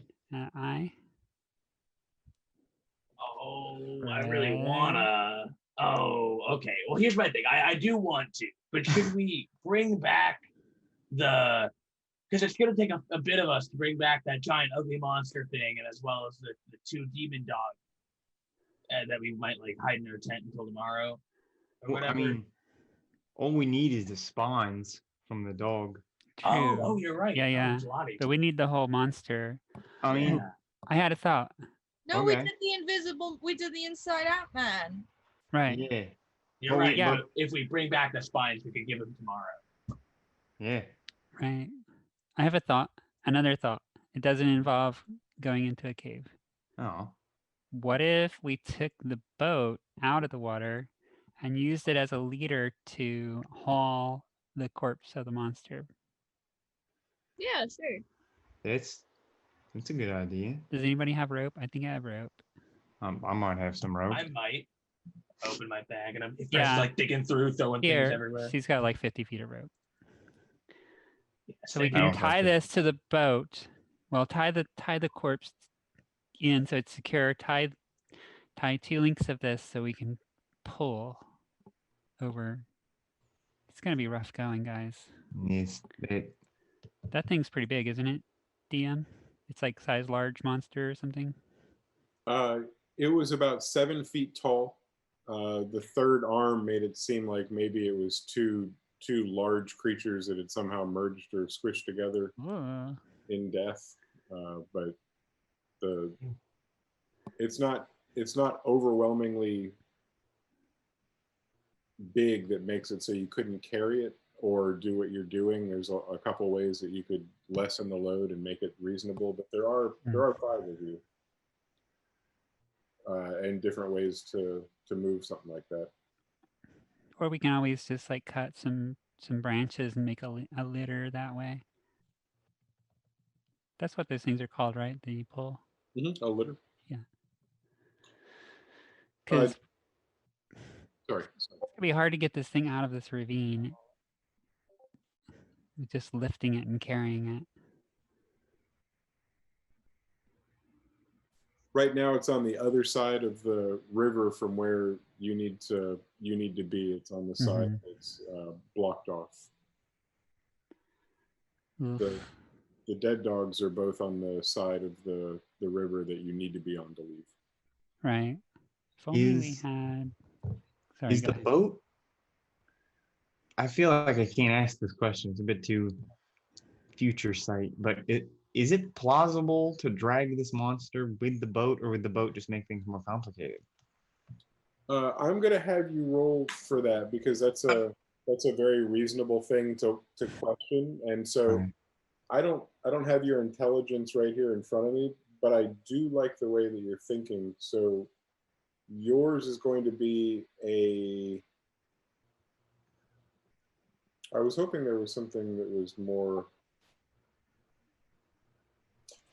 Aye. Oh, I really wanna. Oh, okay. Well, here's my thing. I do want to, but should we bring back the? Because it's gonna take a bit of us to bring back that giant ugly monster thing, and as well as the two demon dogs that we might like hide in our tent until tomorrow. Or well, I whatever. mean, all we need is the spines from the dog. True. Oh, you're right. Yeah, yeah. there's a lot of But we need the whole monster. I mean, Yeah. I had a thought. No, we Okay. did the invisible. We did the Inside Out Man. Right. yeah, You're But right. yeah. But if we bring back the spines, we could give them tomorrow. yeah. Right. I have a thought. Another thought. It doesn't involve going into a cave. Oh, What if we took the boat out of the water and used it as a leader to haul the corpse of the monster? Yeah, sure. that's a good idea. Does anybody have rope? I think I have rope. I might have some rope. I might open my bag and I'm Yeah. like digging through, throwing things Here, everywhere. she's got like 50 feet of rope. Yeah, So we same I can don't here. have tie to. this to the boat. Well, tie the corpse in so it's secure. Tie 2 links of this so we can pull over. It's gonna be rough going, guys. Yes, That thing's pretty big, isn't it, DM? It's like size large monster or something. It was about 7 feet tall. The third arm made it seem like maybe it was two large creatures that had somehow merged or squished together Whoa. in death. But it's not overwhelmingly big that makes it so you couldn't carry it or do what you're doing. There's a couple ways that you could lessen the load and make it reasonable, but there are 5 of you, and different ways to move something like that. Or we can always just like cut some branches and make a litter that way. That's what those things are called, right? That you pull. A litter. Yeah. Because Sorry. it's gonna be hard to get this thing out of this ravine with just lifting it and carrying it. Right now, it's on the other side of the river from where you need to be. It's on the side that's blocked off. Oof. The dead dogs are both on the side of the river that you need to be on to leave. Right. If only we Is- had. Sorry, is go the ahead. boat? I feel like I can't ask this question. It's a bit too future sight, but is it plausible to drag this monster with the boat, or would the boat just make things more complicated? I'm gonna have you roll for that because that's a very reasonable thing to question. And so Alright. I don't have your intelligence right here in front of me, but I do like the way that you're thinking. So yours is going to be I was hoping there was something that was more.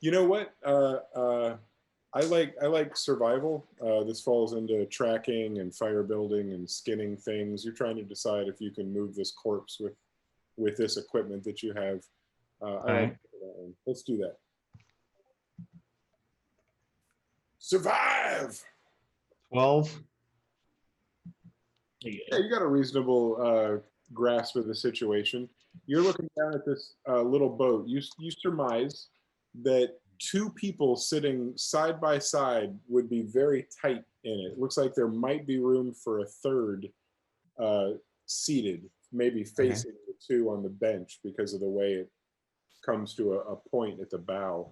You know what? I like survival. This falls into tracking and fire building and skinning things. You're trying to decide if you can move this corpse with this equipment that you have. I like that one. Let's do that. Survive. 12. Yeah, you got a reasonable grasp of the situation. You're looking down at this little boat. You surmise that two people sitting side by side would be very tight in it. It looks like there might be room for a third seated, maybe facing the two on the bench because of the way it comes to a point at the bow.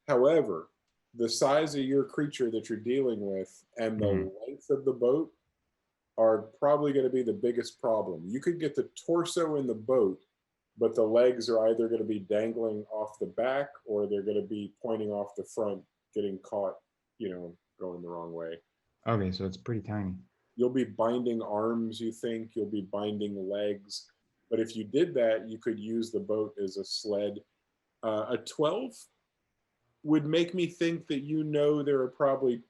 However, the size of your creature that you're dealing with and the length of the boat are probably going to be the biggest problem. You could get the torso in the boat, but the legs are either going to be dangling off the back or they're going to be pointing off the front, getting caught, going the wrong way. Okay, so it's pretty tiny. You'll be binding arms, you think, you'll be binding legs. But if you did that, you could use the boat as a sled. A 12 would make me think that there are probably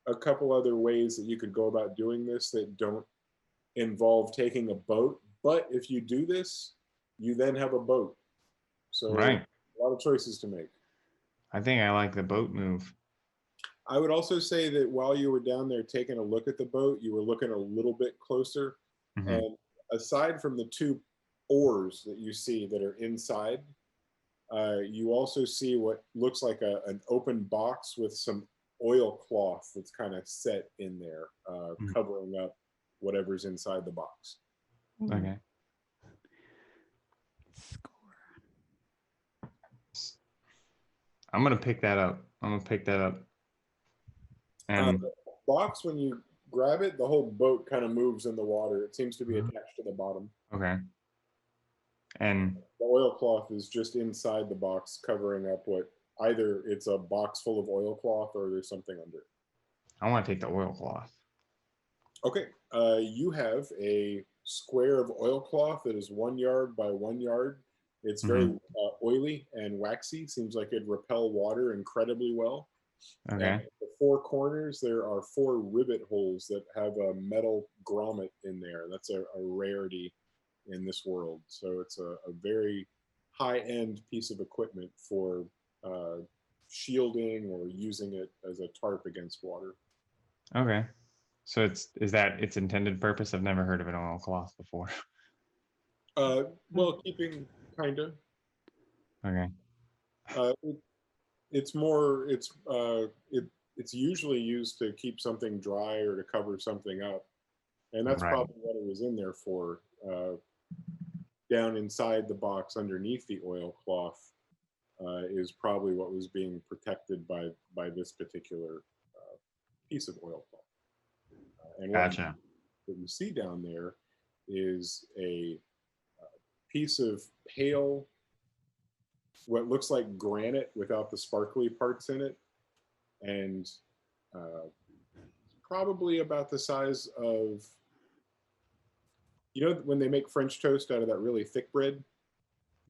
a couple other ways that you could go about doing this that don't involve taking a boat. But if you do this, you then have a boat. So Right. a lot of choices to make. I think I like the boat move. I would also say that while you were down there taking a look at the boat, you were looking a little bit closer. Mhm. And aside from the two oars that you see that are inside, you also see what looks like an open box with some oilcloth that's kind of set in there, covering up whatever's inside the box. Okay. I'm gonna pick that up. And The box, when you grab it, the whole boat kind of moves in the water. It seems to be attached to the bottom. okay. And The oilcloth is just inside the box, covering up what either it's a box full of oilcloth or there's something under it. I want to take the oilcloth. Okay, you have a square of oilcloth that is 1 yard by 1 yard. It's very oily and waxy. Seems like it'd repel water incredibly well. Okay. And at the four corners, there are 4 rivet holes that have a metal grommet in there. That's a rarity in this world. So it's a very high-end piece of equipment for shielding or using it as a tarp against water. Okay. So is that its intended purpose? I've never heard of an oilcloth before. Well, keeping kind of. Okay. It's usually used to keep something dry or to cover something up, and that's Right. probably what it was in there for. Down inside the box, underneath the oilcloth, is probably what was being protected by this particular piece of oilcloth. And Gotcha. what you see down there is a piece of pale, what looks like granite without the sparkly parts in it, and probably about the size of, when they make French toast out of that really thick bread,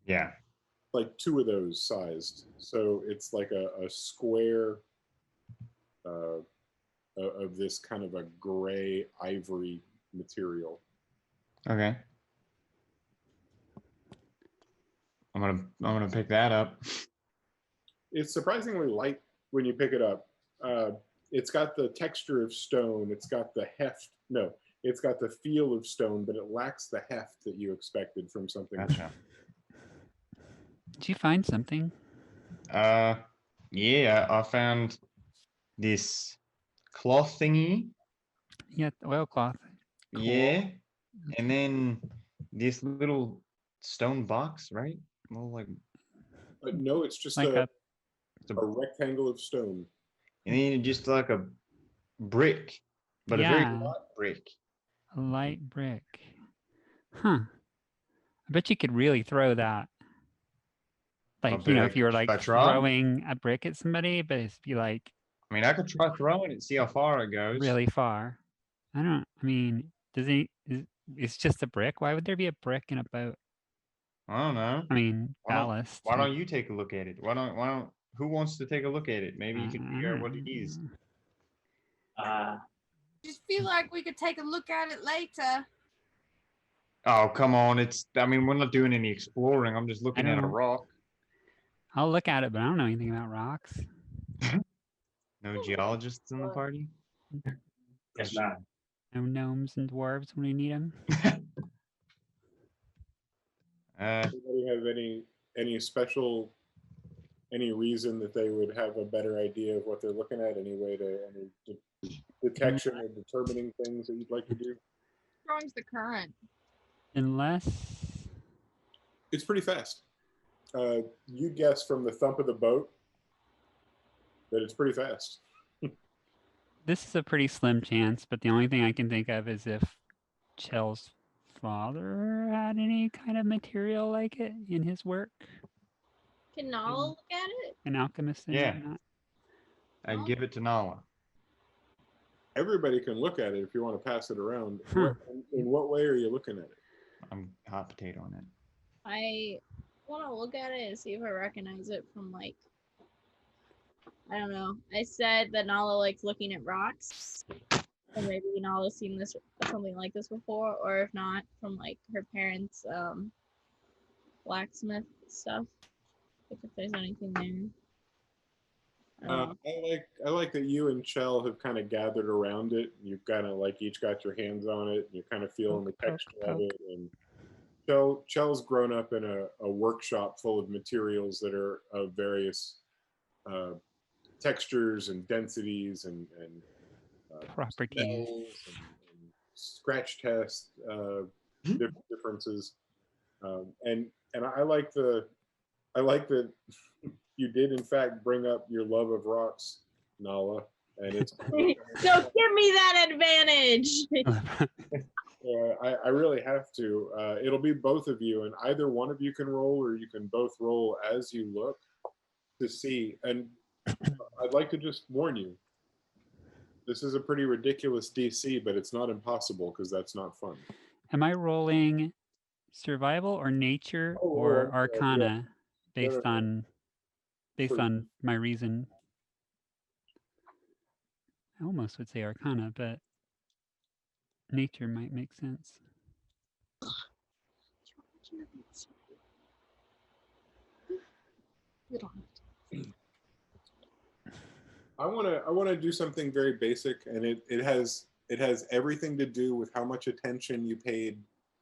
Yeah. like 2 of those sized. So it's like a square of this kind of a gray ivory material. Okay. I'm gonna pick that up. It's surprisingly light when you pick it up. It's got the texture of stone. It's got the heft. No, it's got the feel of stone, but it lacks the heft that you expected from something. Gotcha. Did you find something? Yeah, I found this cloth thingy. Yeah, the oilcloth. Cool. Yeah. And then this little stone box, right? Well, like, No, it's just Like a rectangle of stone. and then just like a brick, but a very Yeah. light brick. A light brick. Huh. I bet you could really throw that. Like, bet I if you were could. like Should I try? throwing a brick at somebody, but it'd be like I mean, I could try throwing it and see how far it goes. really far. It's just a brick. Why would there be a brick in a boat? I don't know. Ballast. Why don't you take a look at it? Why don't who wants to take a look at it? Maybe you can figure out what it is. Just feel like we could take a look at it later. Oh, come on. We're not doing any exploring. I'm just looking at a rock. I'll look at it, but I don't know anything about rocks. No geologists in the party? Guess not. No gnomes and dwarves when we need them. Anybody have any special, any reason that they would have a better idea of what they're looking at? Any way to detection or determining things that you'd like to do? Strong's the current. Unless It's pretty fast. You guess from the thump of the boat that it's pretty fast. this is a pretty slim chance, but the only thing I can think of is if Chell's father had any kind of material like it in his work, Can Nala look at it? an alchemist and Yeah. whatnot. I give it to Nala. Everybody can look at it if you want to pass it around. Hmm. In what way are you looking at it? I'm hot potato on it. I want to look at it and see if I recognize it from like, I don't know. I said that Nala likes looking at rocks. Or maybe Nala's seen this something like this before, or if not, from like her parents' blacksmith stuff. If there's anything there. I like that you and Chell have kind of gathered around it. You've kind of like each got your hands on it. And you're kind of feeling the texture of it. And Chell's grown up in a workshop full of materials that are of various textures and densities and Properties. smells and scratch test differences. And I like that you did in fact bring up your love of rocks, Nala, and it's So give me that advantage. I really have to. It'll be both of you, and either one of you can roll, or you can both roll as you look to see. And I'd like to just warn you, this is a pretty ridiculous DC, but it's not impossible because that's not fun. Am I rolling survival or nature or arcana based on my reason? I almost would say arcana, but nature might make sense. I want to do something very basic, and it has everything to do with how much attention you paid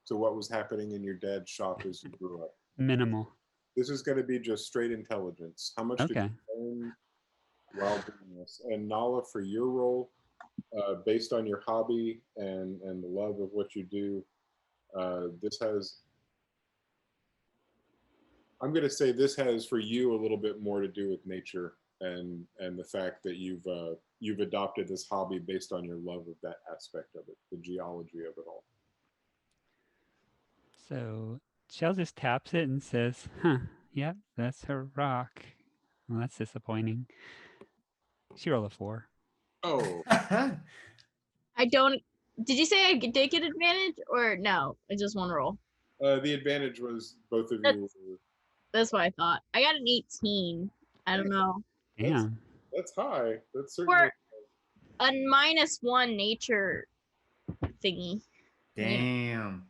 to what was happening in your dad's shop as you grew up. Minimal. This is going to be just straight intelligence. How much did you learn while doing this? And Nala, for your role, based on your hobby and the love of what you do, this has, I'm going to say this has for you a little bit more to do with nature and the fact that you've adopted this hobby based on your love of that aspect of it, the geology of it all. So Shell just taps it and says, "Huh, yep, that's her rock." Well, that's disappointing. She rolled a 4. Oh. I don't. Did you say I did get advantage or no? It's just one roll. The advantage was both of you. That's what I thought. I got an 18. I don't know. Damn. That's high. That's certainly Or a -1 nature thingy. Damn.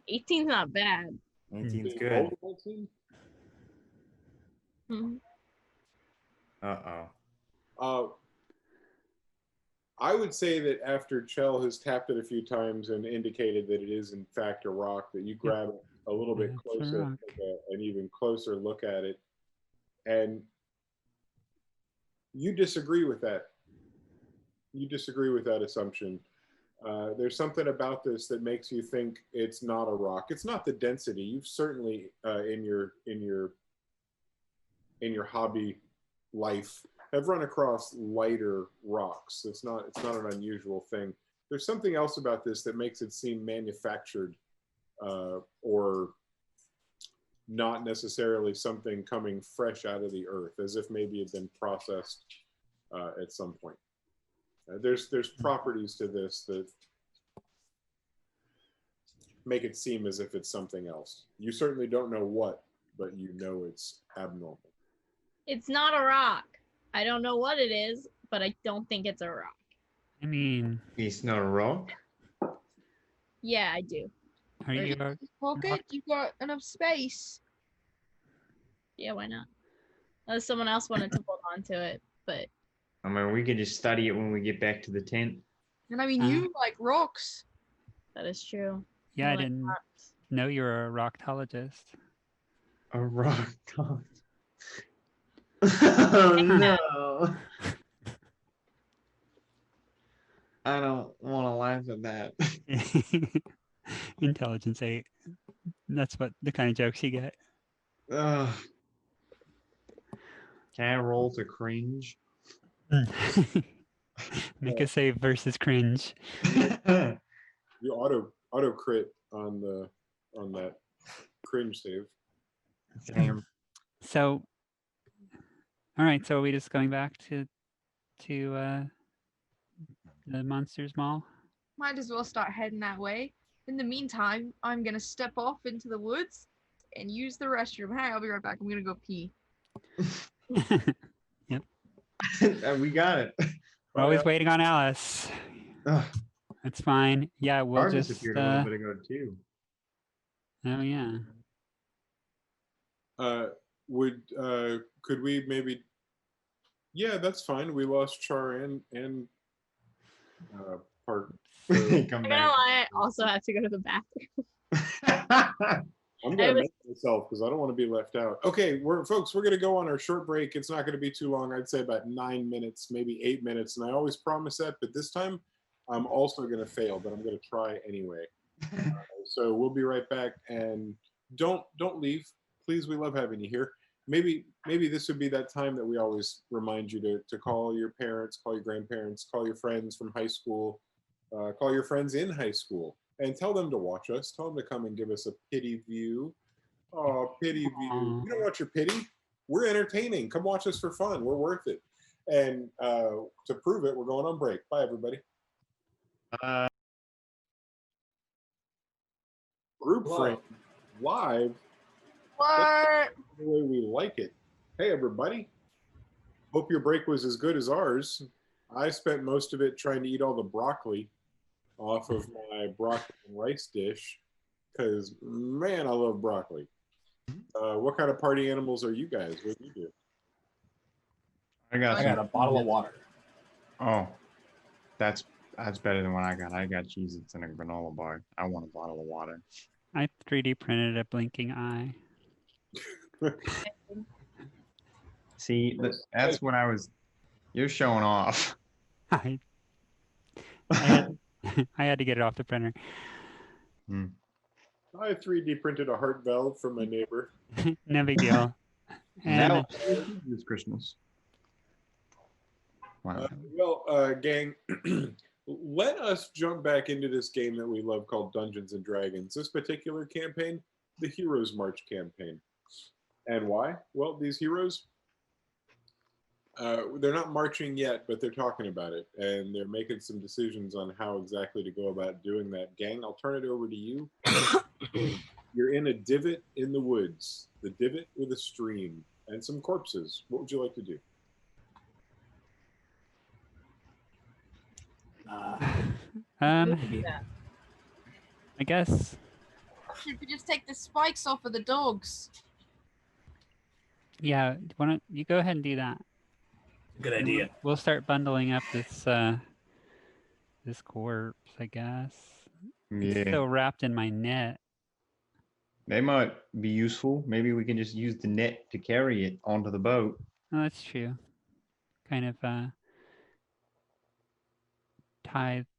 18's not bad. 18's Did you good. roll the 19? Mhm. Uh-oh. I would say that after Chell has tapped it a few times and indicated that it is in fact a rock, that you grab it a little bit It's a closer, rock. take an even closer look at it, and you disagree with that. You disagree with that assumption. There's something about this that makes you think it's not a rock. It's not the density. You've certainly in your hobby life have run across lighter rocks. It's not an unusual thing. There's something else about this that makes it seem manufactured or not necessarily something coming fresh out of the earth, as if maybe it had been processed at some point. There's properties to this that make it seem as if it's something else. You certainly don't know what, but you know it's abnormal. It's not a rock. I don't know what it is, but I don't think it's a rock. I mean, It's not a rock. Yeah, I do. are you? Pocket, you've got enough space. Yeah, why not? Unless someone else wanted to hold on to it, but I mean, we could just study it when we get back to the tent. And I mean, you like rocks. that is true. Yeah, I like didn't rocks. know you were a rocktologist. A rock dog. Oh no. I don't want to laugh at that. Intelligence 8. That's what the kind of jokes you get. Ugh. Can I roll to cringe? Make a save versus cringe. You auto crit on that cringe save. Damn. So, all right. So are we just going back to the Monsters Mall? Might as well start heading that way. In the meantime, I'm gonna step off into the woods and use the restroom. Hey, I'll be right back. I'm gonna go pee. Yep. We got it. We're always waiting on Alice. Ugh. That's fine. Yeah, we'll Car just. disappeared a little bit ago too. Oh yeah. Could we maybe? Yeah, that's fine. We lost Char and Park. So Come I'm gonna back. lie, I also have to go to the bathroom. I'm gonna make myself because I don't want to be left out. Okay, we're gonna go on our short break. It's not gonna be too long. I'd say about 9 minutes, maybe 8 minutes, and I always promise that. But this time, I'm also gonna fail, but I'm gonna try anyway. So we'll be right back, and don't leave, please. We love having you here. Maybe this would be that time that we always remind you to call your parents, call your grandparents, call your friends from high school, call your friends in high school, and tell them to watch us. Tell them to come and give us a pity view. Oh, pity view. We don't want your pity. We're entertaining. Come watch us for fun. We're worth it. And to prove it, we're going on break. Bye, everybody. Group frame live. What? The way we like it. Hey, everybody. Hope your break was as good as ours. I spent most of it trying to eat all the broccoli off of my broccoli and rice dish because, man, I love broccoli. What kind of party animals are you guys? What do you do? I got a bottle of water. Oh, that's better than what I got. I got Cheez-Its and a granola bar. I want a bottle of water. I 3D printed a blinking eye. See, that's what I was. You're showing off. I had to get it off the printer. I 3D printed a heart valve from my neighbor. No big deal. And Now this Christmas. Wow. Well, gang, let us jump back into this game that we love called Dungeons and Dragons. This particular campaign, the Heroes March campaign. And why? Well, these heroes, they're not marching yet, but they're talking about it. And they're making some decisions on how exactly to go about doing that. Gang, I'll turn it over to you. You're in a divot in the woods. The divot with a stream and some corpses. What would you like to do? I guess. You could just take the spikes off of the dogs. Yeah, why don't you go ahead and do that? Good idea. We'll start bundling up this this corpse, I guess. It's Yeah, still wrapped in my net. they might be useful. Maybe we can just use the net to carry it onto the boat. Oh, that's true. Kind of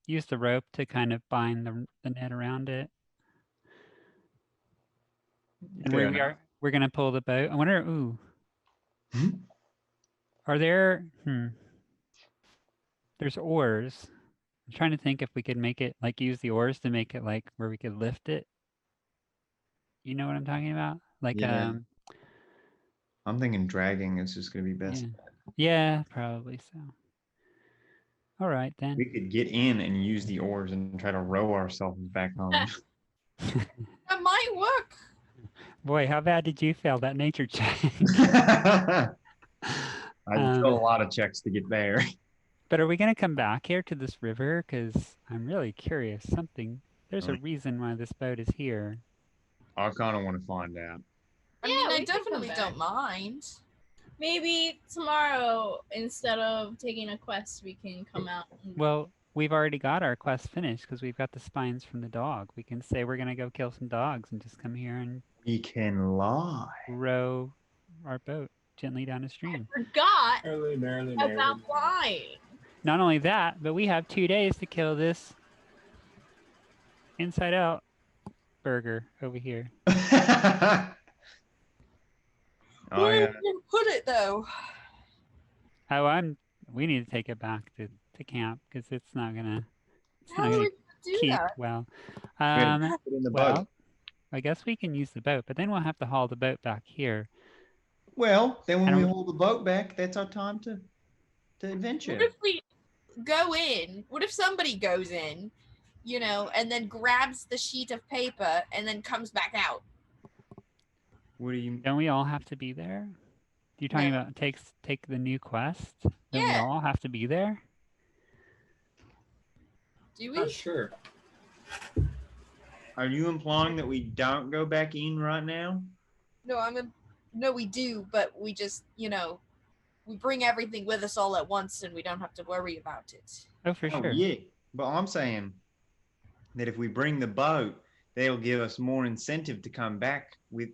use the rope to kind of bind the net around it. And we're gonna pull the boat. I wonder. Ooh. Are there? There's oars. I'm trying to think if we could make it like use the oars to make it like where we could lift it. You know what I'm talking about? Like Yeah. I'm thinking dragging is just gonna be best. Yeah, probably so. All right then. We could get in and use the oars and try to row ourselves back home. That might work. Boy, how bad did you fail that nature check? I failed a lot of checks to get there. But are we going to come back here to this river? Because I'm really curious. There's a reason why this boat is here. I kind of want to find out. I Yeah, mean, we I can come definitely back. don't mind. Maybe tomorrow, instead of taking a quest, we can come out. And Well, we've already got our quest finished because we've got the spines from the dog. We can say we're gonna go kill some dogs and just come here and We can lie. row our boat gently down a stream. Forgot Merrily, merrily, about merrily. flying. Not only that, but we have 2 days to kill this inside out burger over here. Oh Where yeah. did you put it though? Oh, we need to take it back to camp because it's not gonna How are we gonna do keep that? well. Gotta put it in the Well, boat. I guess we can use the boat, but then we'll have to haul the boat back here. Well, then when And we I'm- haul the boat back, that's our time to What adventure. if we go in? What if somebody goes in, you know, and then grabs the sheet of paper and then comes back out? What do you? Don't we all have to be there? You're talking No. about take the new quest? Don't we Yeah. all have to be there? Do we? Not sure. Are you implying that we don't go back in right now? No, we do, but we just, you know, we bring everything with us all at once and we don't have to worry about it. Oh, for Oh sure. yeah, but I'm saying that if we bring the boat, they'll give us more incentive to come back with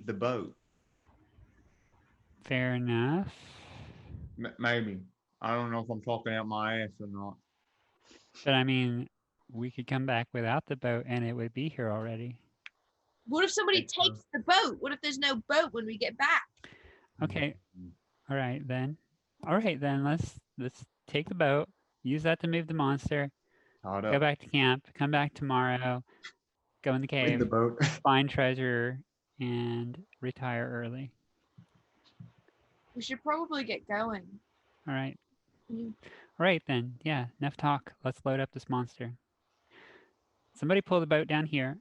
the boat. Fair enough. Maybe. I don't know if I'm talking out my ass or not. But I mean, we could come back without the boat and it would be here already. What if somebody That's true. takes the boat? What if there's no boat when we get back? Okay. All right then. Let's take the boat, use that to move the monster, Caught go up back to camp, come back tomorrow, go in the with cave, the boat. find treasure, and retire early. We should probably get going. All right. Mm. All right then. Yeah, enough talk. Let's load up this monster. Somebody pull the boat down here.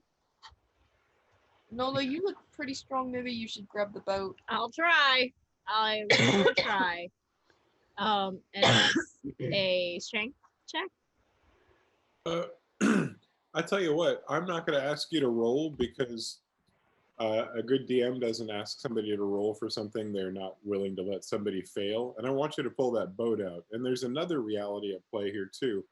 Nolo, you look pretty strong. Maybe you should grab the boat. I'll try. I will try. And it's a strength check. I tell you what, I'm not going to ask you to roll because a good DM doesn't ask somebody to roll for something they're not willing to let somebody fail. And I want you to pull that boat out. And there's another reality at play here too.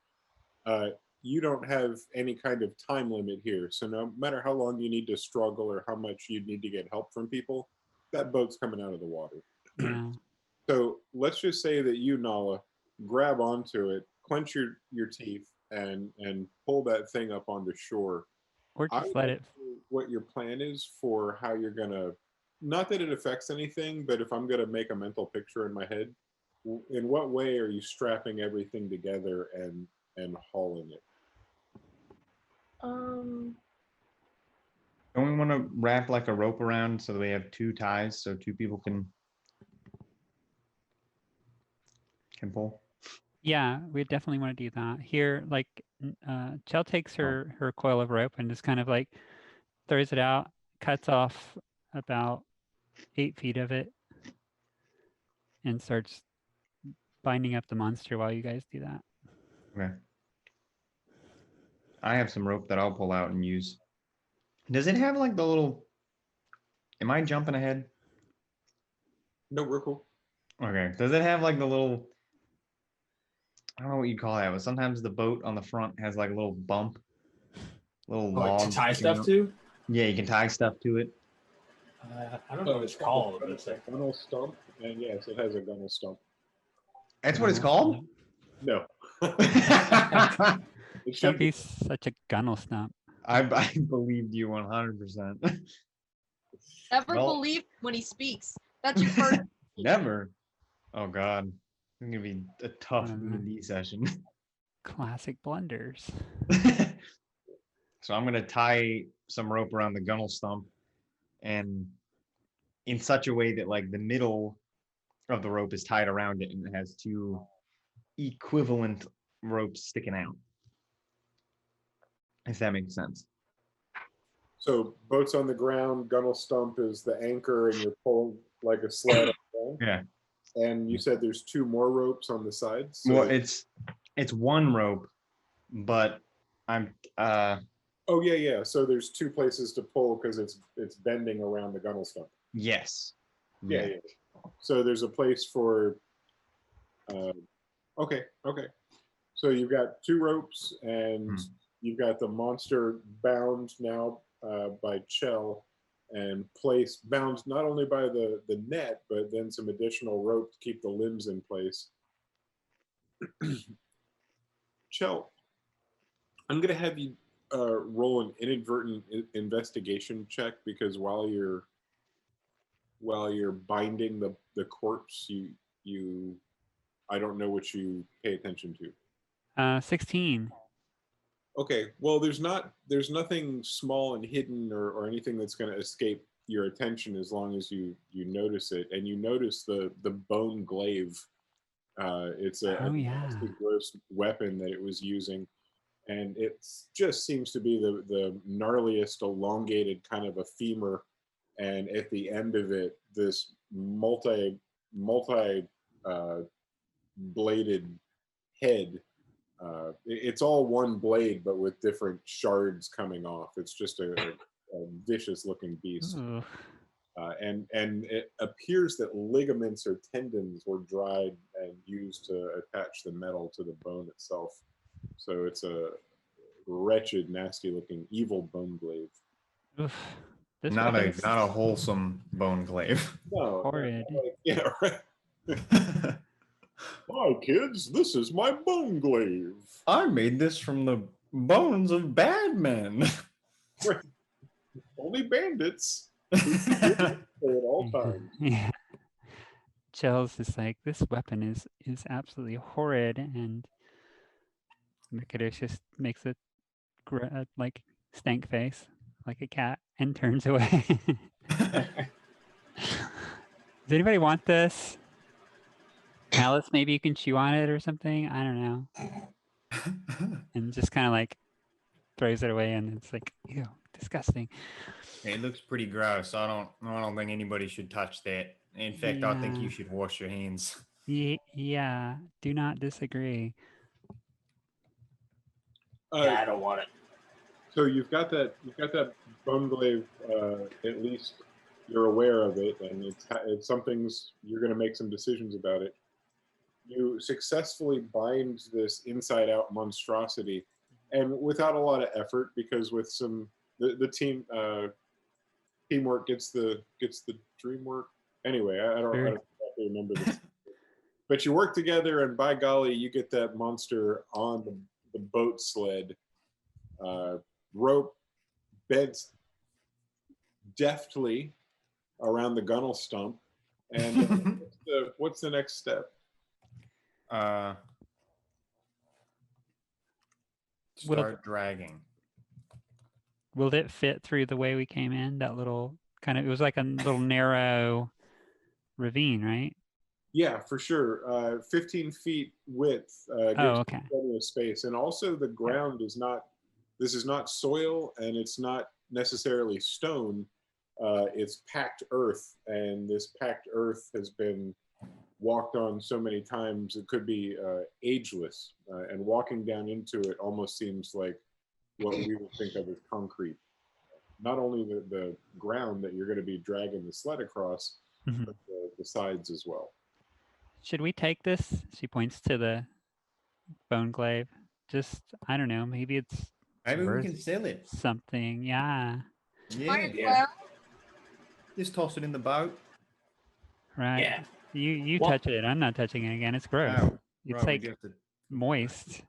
You don't have any kind of time limit here. So no matter how long you need to struggle or how much you need to get help from people, that boat's coming out of the water. Yeah. So let's just say that you, Nala, grab onto it, clench your teeth, and pull that thing up onto shore. Or I just would let like it. to know what your plan is for how you're gonna. Not that it affects anything, but if I'm gonna make a mental picture in my head, in what way are you strapping everything together and hauling it? Don't we want to wrap like a rope around so that we have 2 ties so 2 people can pull? Yeah, we definitely want to do that. Here, like, Chell takes her coil of rope and just kind of like throws it out, cuts off about 8 feet of it, and starts binding up the monster while you guys do that. Okay. I have some rope that I'll pull out and use. Does it have like the little? Am I jumping ahead? No, we're cool. Okay. Does it have like the little? I don't know what you call that, but sometimes the boat on the front has like a little bump, little Like log. to tie sticking stuff out. to? Yeah, you can tie stuff to it. I don't know what it's called. But It's a gunnel stump, and yes, it has a gunnel stump. That's what it's called. No. It should Don't be. be such a gunnel stump. I believed you 100%. Never Well- believe when he speaks. That's your first. Never. Oh God, it's gonna be a tough I don't know. D&D session. Classic blunders. So I'm gonna tie some rope around the gunnel stump, and in such a way that like the middle of the rope is tied around it, and it has 2 equivalent ropes sticking out. If that makes sense. So boat's on the ground, gunnel stump is the anchor, and you're pulling like a sled. along. Yeah. And you said there's 2 more ropes on the sides. So Well, it's 1 rope, but I'm oh yeah. So there's 2 places to pull because it's bending around the gunnel stump. yes. Yeah. So there's a place for. Okay. So you've got 2 ropes, and you've got the monster bound now by Chell, and bound not only by the net, but then some additional rope to keep the limbs in place. Chell, I'm going to have you roll an inadvertent investigation check, because while you're binding the corpse, you I don't know what you pay attention to. 16. Okay, well, there's nothing small and hidden or anything that's going to escape your attention as long as you notice it, and you notice the bone glaive. It's a nasty, gross weapon that it was using, and it just seems to be the gnarliest, elongated kind of a femur, and at the end of it, this multi bladed head. It's all one blade, but with different shards coming off. It's just a vicious looking beast. And it appears that ligaments or tendons were dried and used to attach the metal to the bone itself. So it's a wretched, nasty looking evil bone glaive. Oof. Not a wholesome bone glaive. No, horrid. Yeah, right. Hi kids, this is my bone glaive. I made this from the bones of bad men. Only bandits. At all times. Yeah. Chell's just like, this weapon is absolutely horrid, and Mikados just makes a like stank face, like a cat, and turns away. Does anybody want this? Alice, maybe you can chew on it or something. I don't know. And just kind of like throws it away, and it's like, ew, disgusting. It looks pretty gross. I don't think anybody should touch that. In fact, I think you should wash your hands. Yeah, do not disagree. Yeah, I don't want it. So you've got that bone glaive. At least you're aware of it, and it's something you're going to make some decisions about it. You successfully bind this inside-out monstrosity, and without a lot of effort, because with the teamwork gets the dream work. Anyway, I don't exactly remember this. But you work together, and by golly, you get that monster on the boat sled. Rope bent deftly around the gunnel stump. And what's the next step? Start dragging. Will it fit through the way we came in? That little kind of, it was like a little narrow ravine, right? Yeah, for sure. 15 feet width gives plenty of space. And also the ground is this is not soil, and it's not necessarily stone. It's packed earth, and this packed earth has been walked on so many times it could be ageless. And walking down into it almost seems like what we would think of as concrete. Not only the ground that you're going to be dragging the sled across, but the sides as well. Should we take this? She points to the bone glaive. Just, I don't know, maybe it's Maybe we can sell it. Something, yeah. Yeah. Just toss it in the boat. Right. Yeah. You touch it. I'm not touching it again. It's gross. Oh, it's like moist.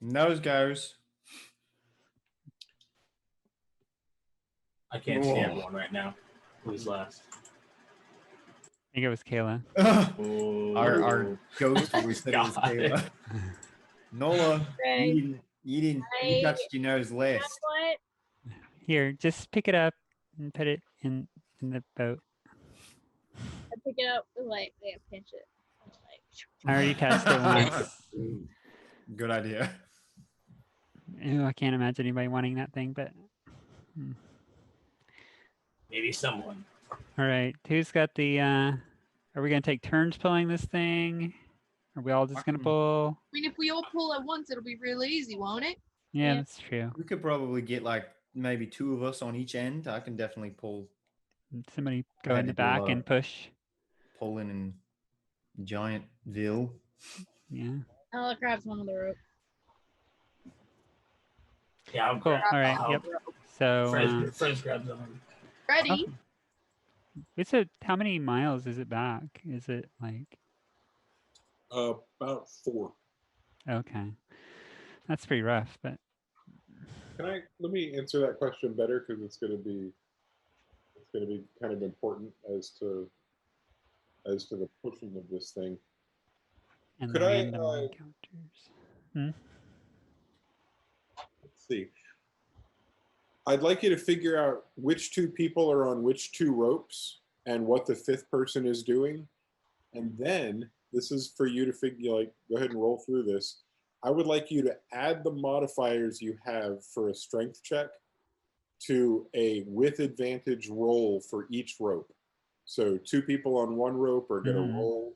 Nose goes. I can't see everyone right now. Who's last? I think it was Kayla. Our ghost voice said it was Kayla. Nola, you touched your nose last. You know what? Here, just pick it up and put it in the boat. I pick it up and pinch it. I already touched it once. Good idea. Ew, I can't imagine anybody wanting that thing, but Maybe someone. All right, who's got the? Are we gonna take turns pulling this thing? Are we all just gonna pull? I mean, if we all pull at once, it'll be really easy, won't it? Yeah, that's true. We could probably get like maybe 2 of us on each end. I can definitely pull. Somebody go in the back and push. Pulling in Giantville. Yeah. Ella grabs one of the rope. Yeah, I'll Cool. grab. All right. I'll- Yep. So Fred's grabs on. Ready? it's a. How many miles is it back? Is it like? About 4. Okay. That's pretty rough, but Let me answer that question better because it's going to be kind of important as to the pushing of this thing. and Could the I, random encounters. Let's see. I'd like you to figure out which 2 people are on which 2 ropes and what the 5th person is doing. And then this is for you to figure, like, go ahead and roll through this. I would like you to add the modifiers you have for a strength check to a with advantage roll for each rope. So 2 people on one rope are going to roll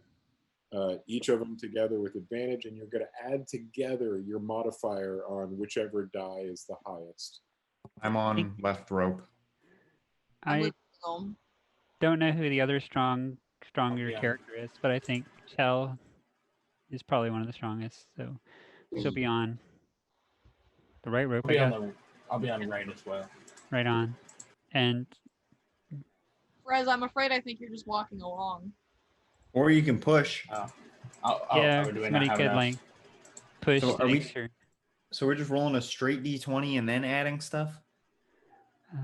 each of them together with advantage, and you're going to add together your modifier on whichever die is the highest. I'm on left rope. I'm I with Tom. don't know who the other stronger Yeah. character is, but I think Chell is probably one of the strongest. So she'll be on the right rope, I guess. I'll be on the right as well. Right on. And Whereas I'm afraid I think you're just walking along. Or you can push. yeah, do we not somebody have could enough? like push So to are make we- sure. So we're just rolling a straight D20 and then adding stuff? Uh,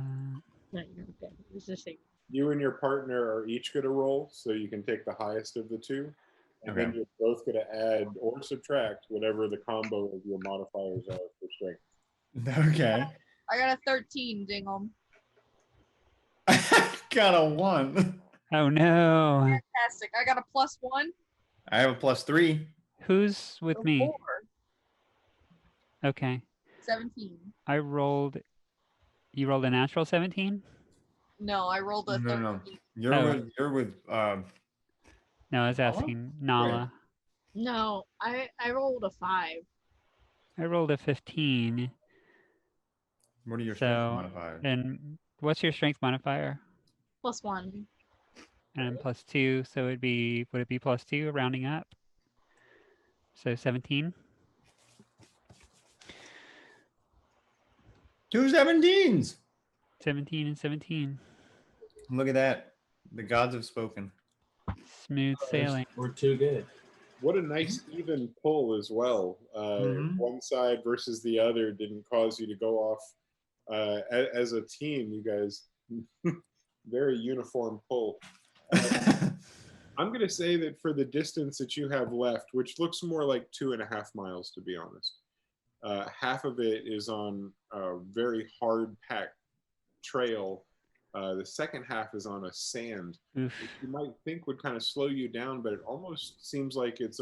No, you're okay. It's just a You and your partner are each going to roll, so you can take the highest of the 2. And then Okay. you're both going to add or subtract whatever the combo of your modifiers are for strength. Okay. I got a 13, Dingham. Got a 1. oh no. Fantastic. I got a +1. I have a +3. Who's with so me? 4. Okay. 17. You rolled a natural 17? No, I rolled a 13. No. You're Oh. with No, I was Nala? asking Nala. No, I rolled a 5. I rolled a 15. what are your So, strength modifiers? And what's your strength modifier? +1. And I'm +2, so would it be +2 rounding up? So 17. 2 17s. 17 and 17. Look at that. The gods have spoken. Smooth sailing. We're too good. What a nice even pull as well. Mhm. One side versus the other didn't cause you to go off. As a team, you guys, very uniform pull. I'm going to say that for the distance that you have left, which looks more like 2.5 miles, to be honest, half of it is on a very hard packed trail. The second half is on a sand, Oof. which you might think would kind of slow you down, but it almost seems like it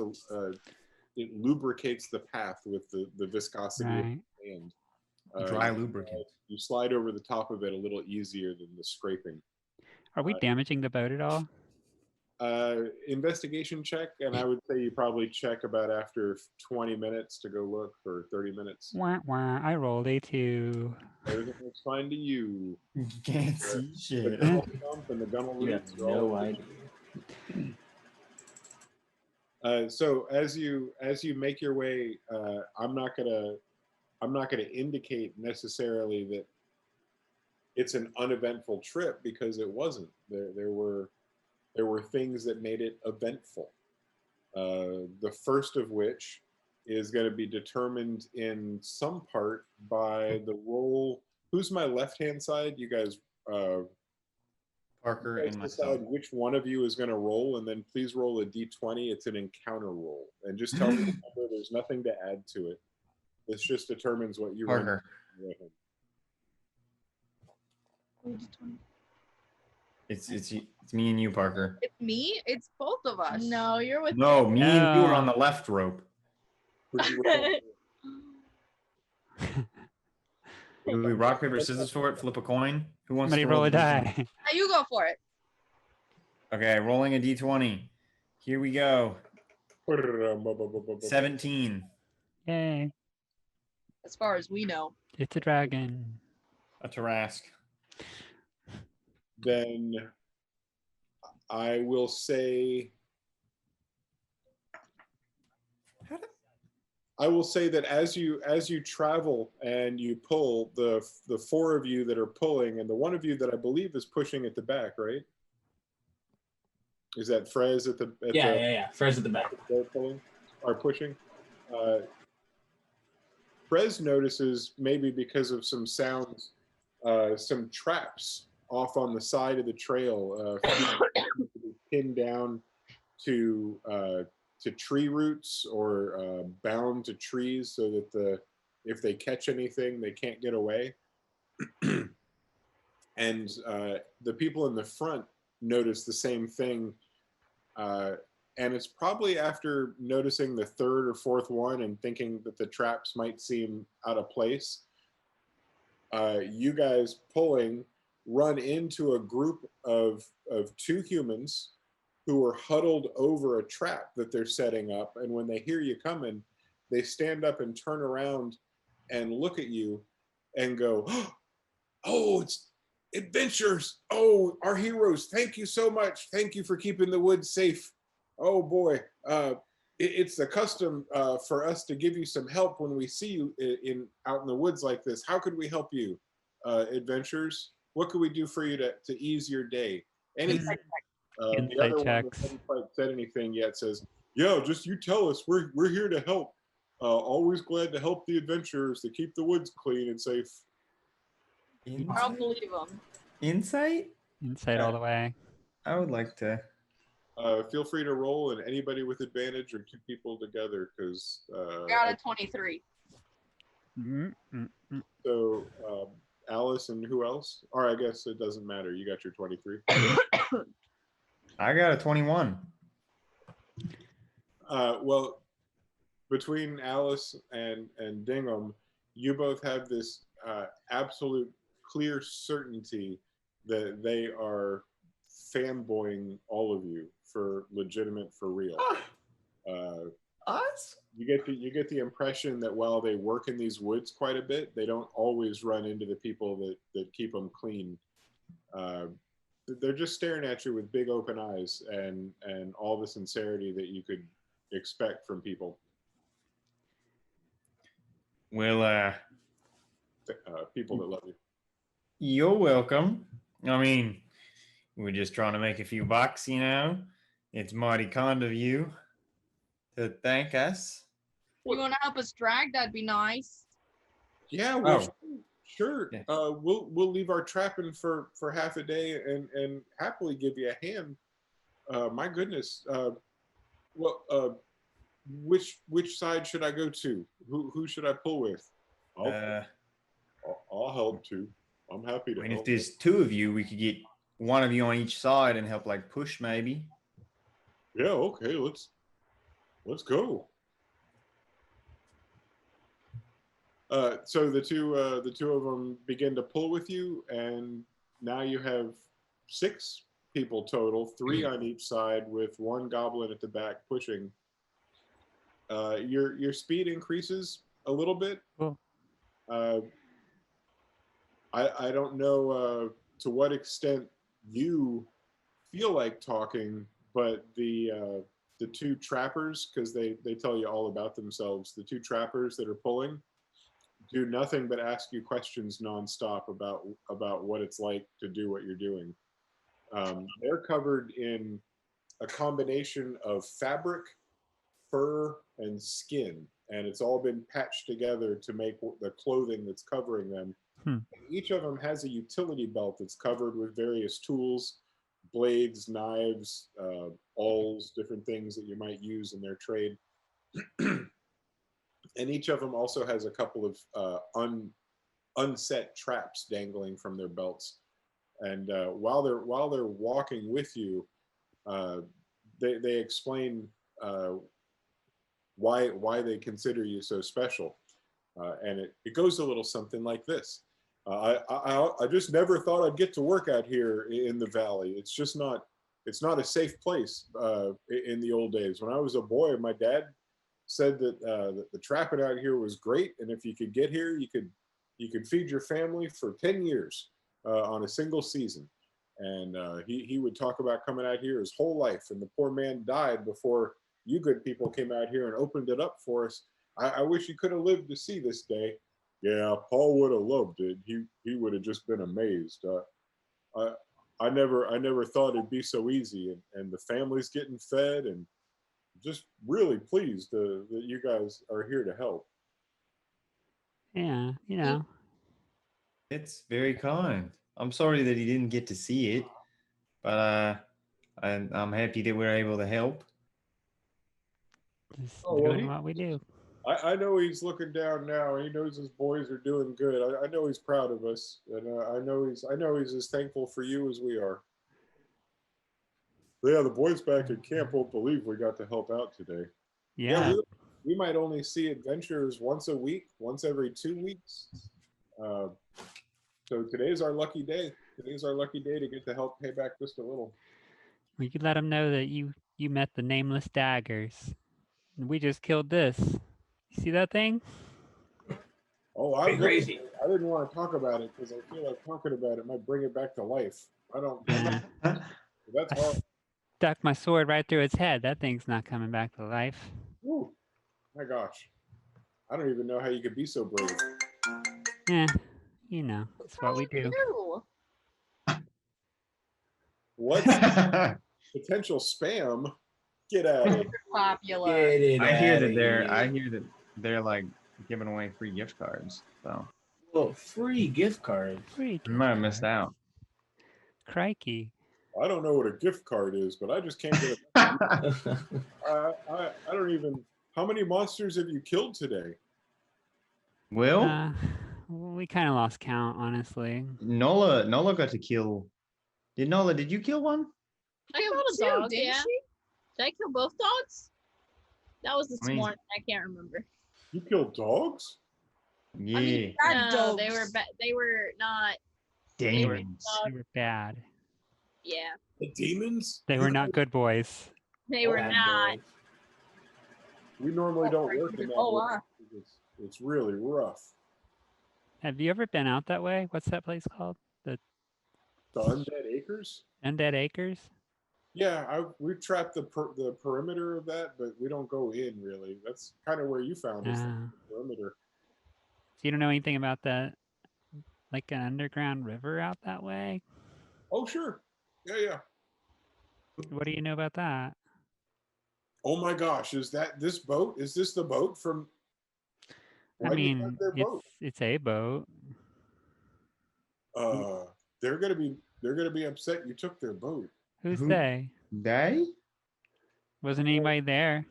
lubricates the path with the viscosity of Right. the sand. Dry lubricant. You slide over the top of it a little easier than the scraping. Are we damaging the boat at all? Investigation check, and I would say you probably check about after 20 minutes to go look, or 30 minutes. Wah, wah. I rolled a 2. Everything looks fine to you. You can't see The shit. gunnel pump and the gunnel You roots have are all no in. idea. So as you make your way, I'm not gonna indicate necessarily that it's an uneventful trip, because it wasn't. There were things that made it eventful. The first of which is going to be determined in some part by the roll. Who's my left-hand side? You guys. Parker and Decide myself. which one of you is going to roll, and then please roll a d20. It's an encounter roll, and just tell me the number. There's nothing to add to it. This just determines what you run Parker. with him. It's me and you, Parker. It's me? It's both of us. No, you're with No, me and you are No. on the left rope. Who'd you roll? Do we rock, paper, scissors for it? Flip a coin? Who wants Somebody to roll a the D20? die. Now you go for it. Okay, rolling a D20. Here we go. 17. Yay. As far as we know. It's a dragon. A Tarask. Then I will say I will say that as you travel and you pull, the four of you that are pulling, and the one of you that I believe is pushing at the back, right? Is that Frez at the Yeah. Frez at the back. They're pulling, are pushing. Frez notices, maybe because of some sounds, some traps off on the side of the trail, pinned down to tree roots or bound to trees, so that if they catch anything, they can't get away. And the people in the front notice the same thing. And it's probably after noticing the third or fourth one and thinking that the traps might seem out of place, you guys pulling run into a group of two humans who are huddled over a trap that they're setting up. And when they hear you coming, they stand up and turn around and look at you and go, "Oh, it's adventures. Oh, our heroes. Thank you so much. Thank you for keeping the woods safe. Oh boy, it's the custom for us to give you some help when we see you out in the woods like this. How could we help you, adventurers? What could we do for you to ease your day? Anything." The other one that hasn't quite said anything yet says, "Yeah, just you tell us. We're here to help. Always glad to help the adventurers to keep the woods clean and safe." I don't believe them. Insight? Insight all the way. I would like to. Feel free to roll, and anybody with advantage or two people together, because Got a 23. So Alice and who else? Or I guess it doesn't matter. You got your 23. I got a 21. Well, between Alice and Dingham, you both have this absolute clear certainty that they are fanboying all of you for legitimate, for real. Us? You get the impression that while they work in these woods quite a bit, they don't always run into the people that keep them clean. They're just staring at you with big open eyes and all the sincerity that you could expect from people. Well, People that love you. you're welcome. I mean, we're just trying to make a few bucks, you know? It's mighty kind of you to thank us. You want to help us drag? That'd be nice. Yeah, well, sure. Yeah. We'll leave our trapping for half a day and happily give you a hand. My goodness. Which side should I go to? Who should I pull with? I'll help too. I'm happy to I mean, if help. there's two of you, we could get one of you on each side and help like push maybe. Yeah, okay, let's go. So the two of them begin to pull with you, and now you have 6 people total, 3 on each side, with 1 goblin at the back pushing. Your speed increases a little bit. Cool. I don't know to what extent you feel like talking, but the 2 trappers, because they tell you all about themselves, the 2 trappers that are pulling do nothing but ask you questions nonstop about what it's like to do what you're doing. They're covered in a combination of fabric, fur, and skin, and it's all been patched together to make the clothing that's covering them. Each of them has a utility belt that's covered with various tools, blades, knives, awls, different things that you might use in their trade. And each of them also has a couple of unset traps dangling from their belts. And while they're walking with you, they explain why they consider you so special. And it goes a little something like this. I just never thought I'd get to work out here in the valley. It's not a safe place in the old days. When I was a boy, my dad said that the trapping out here was great, and if you could get here, you could feed your family for 10 years on a single season. And he would talk about coming out here his whole life, and the poor man died before you good people came out here and opened it up for us. I wish he could have lived to see this day. Yeah, Paul would have loved it. He would have just been amazed. I never thought it'd be so easy, and the family's getting fed, and just really pleased that you guys are here to help. Yeah, you know. It's very kind. I'm sorry that he didn't get to see it, but I'm happy that we're able to help. Just Oh, well, doing what we do. I know he's looking down now. He knows his boys are doing good. I know he's proud of us, and I know he's as thankful for you as we are. Yeah, the boys back at camp won't believe we got to help out today. Yeah. We might only see adventurers once a week, once every 2 weeks. So today's our lucky day. Today's our lucky day to get to help pay back just a little. We could let them know that you met the nameless daggers. We just killed this. You see that thing? Oh, Crazy. I didn't want to talk about it because I feel like talking about it might bring it back to life. I don't. Yeah. That's I hard. stuck my sword right through its head. That thing's not coming back to life. Whew. My gosh, I don't even know how you could be so brave. Yeah, you know, it's what we do. What's potential spam? Get out of here. Popular. I hear that they're like giving away free gift cards. So Well, free gift cards. Free you might have missed out. Crikey. I don't know what a gift card is, but I just can't get it. I don't even. How many monsters have you killed today? Well, We kind of lost count, honestly. Nola got to kill. Did you kill one? I killed a dog, yeah. Did I kill both dogs? That was this morning. I can't remember. You killed dogs? Yeah. I mean, bad No, dogs. they were not. Demons. They were bad. Yeah, The demons? They were not good boys. they were Bad not. boys. We normally don't work in that way. wow. It's really rough. Have you ever been out that way? What's that place called? The Undead Acres? Undead Acres? Yeah, we've trapped the perimeter of that, but we don't go in really. That's kind of where you found us, the perimeter. So you don't know anything about that, like an underground river out that way? Oh, sure. Yeah. What do you know about that? Oh my gosh, is this boat? Is this the boat from? I mean, it's a boat. They're gonna be upset you took their boat. Who's they? They? Wasn't anybody there?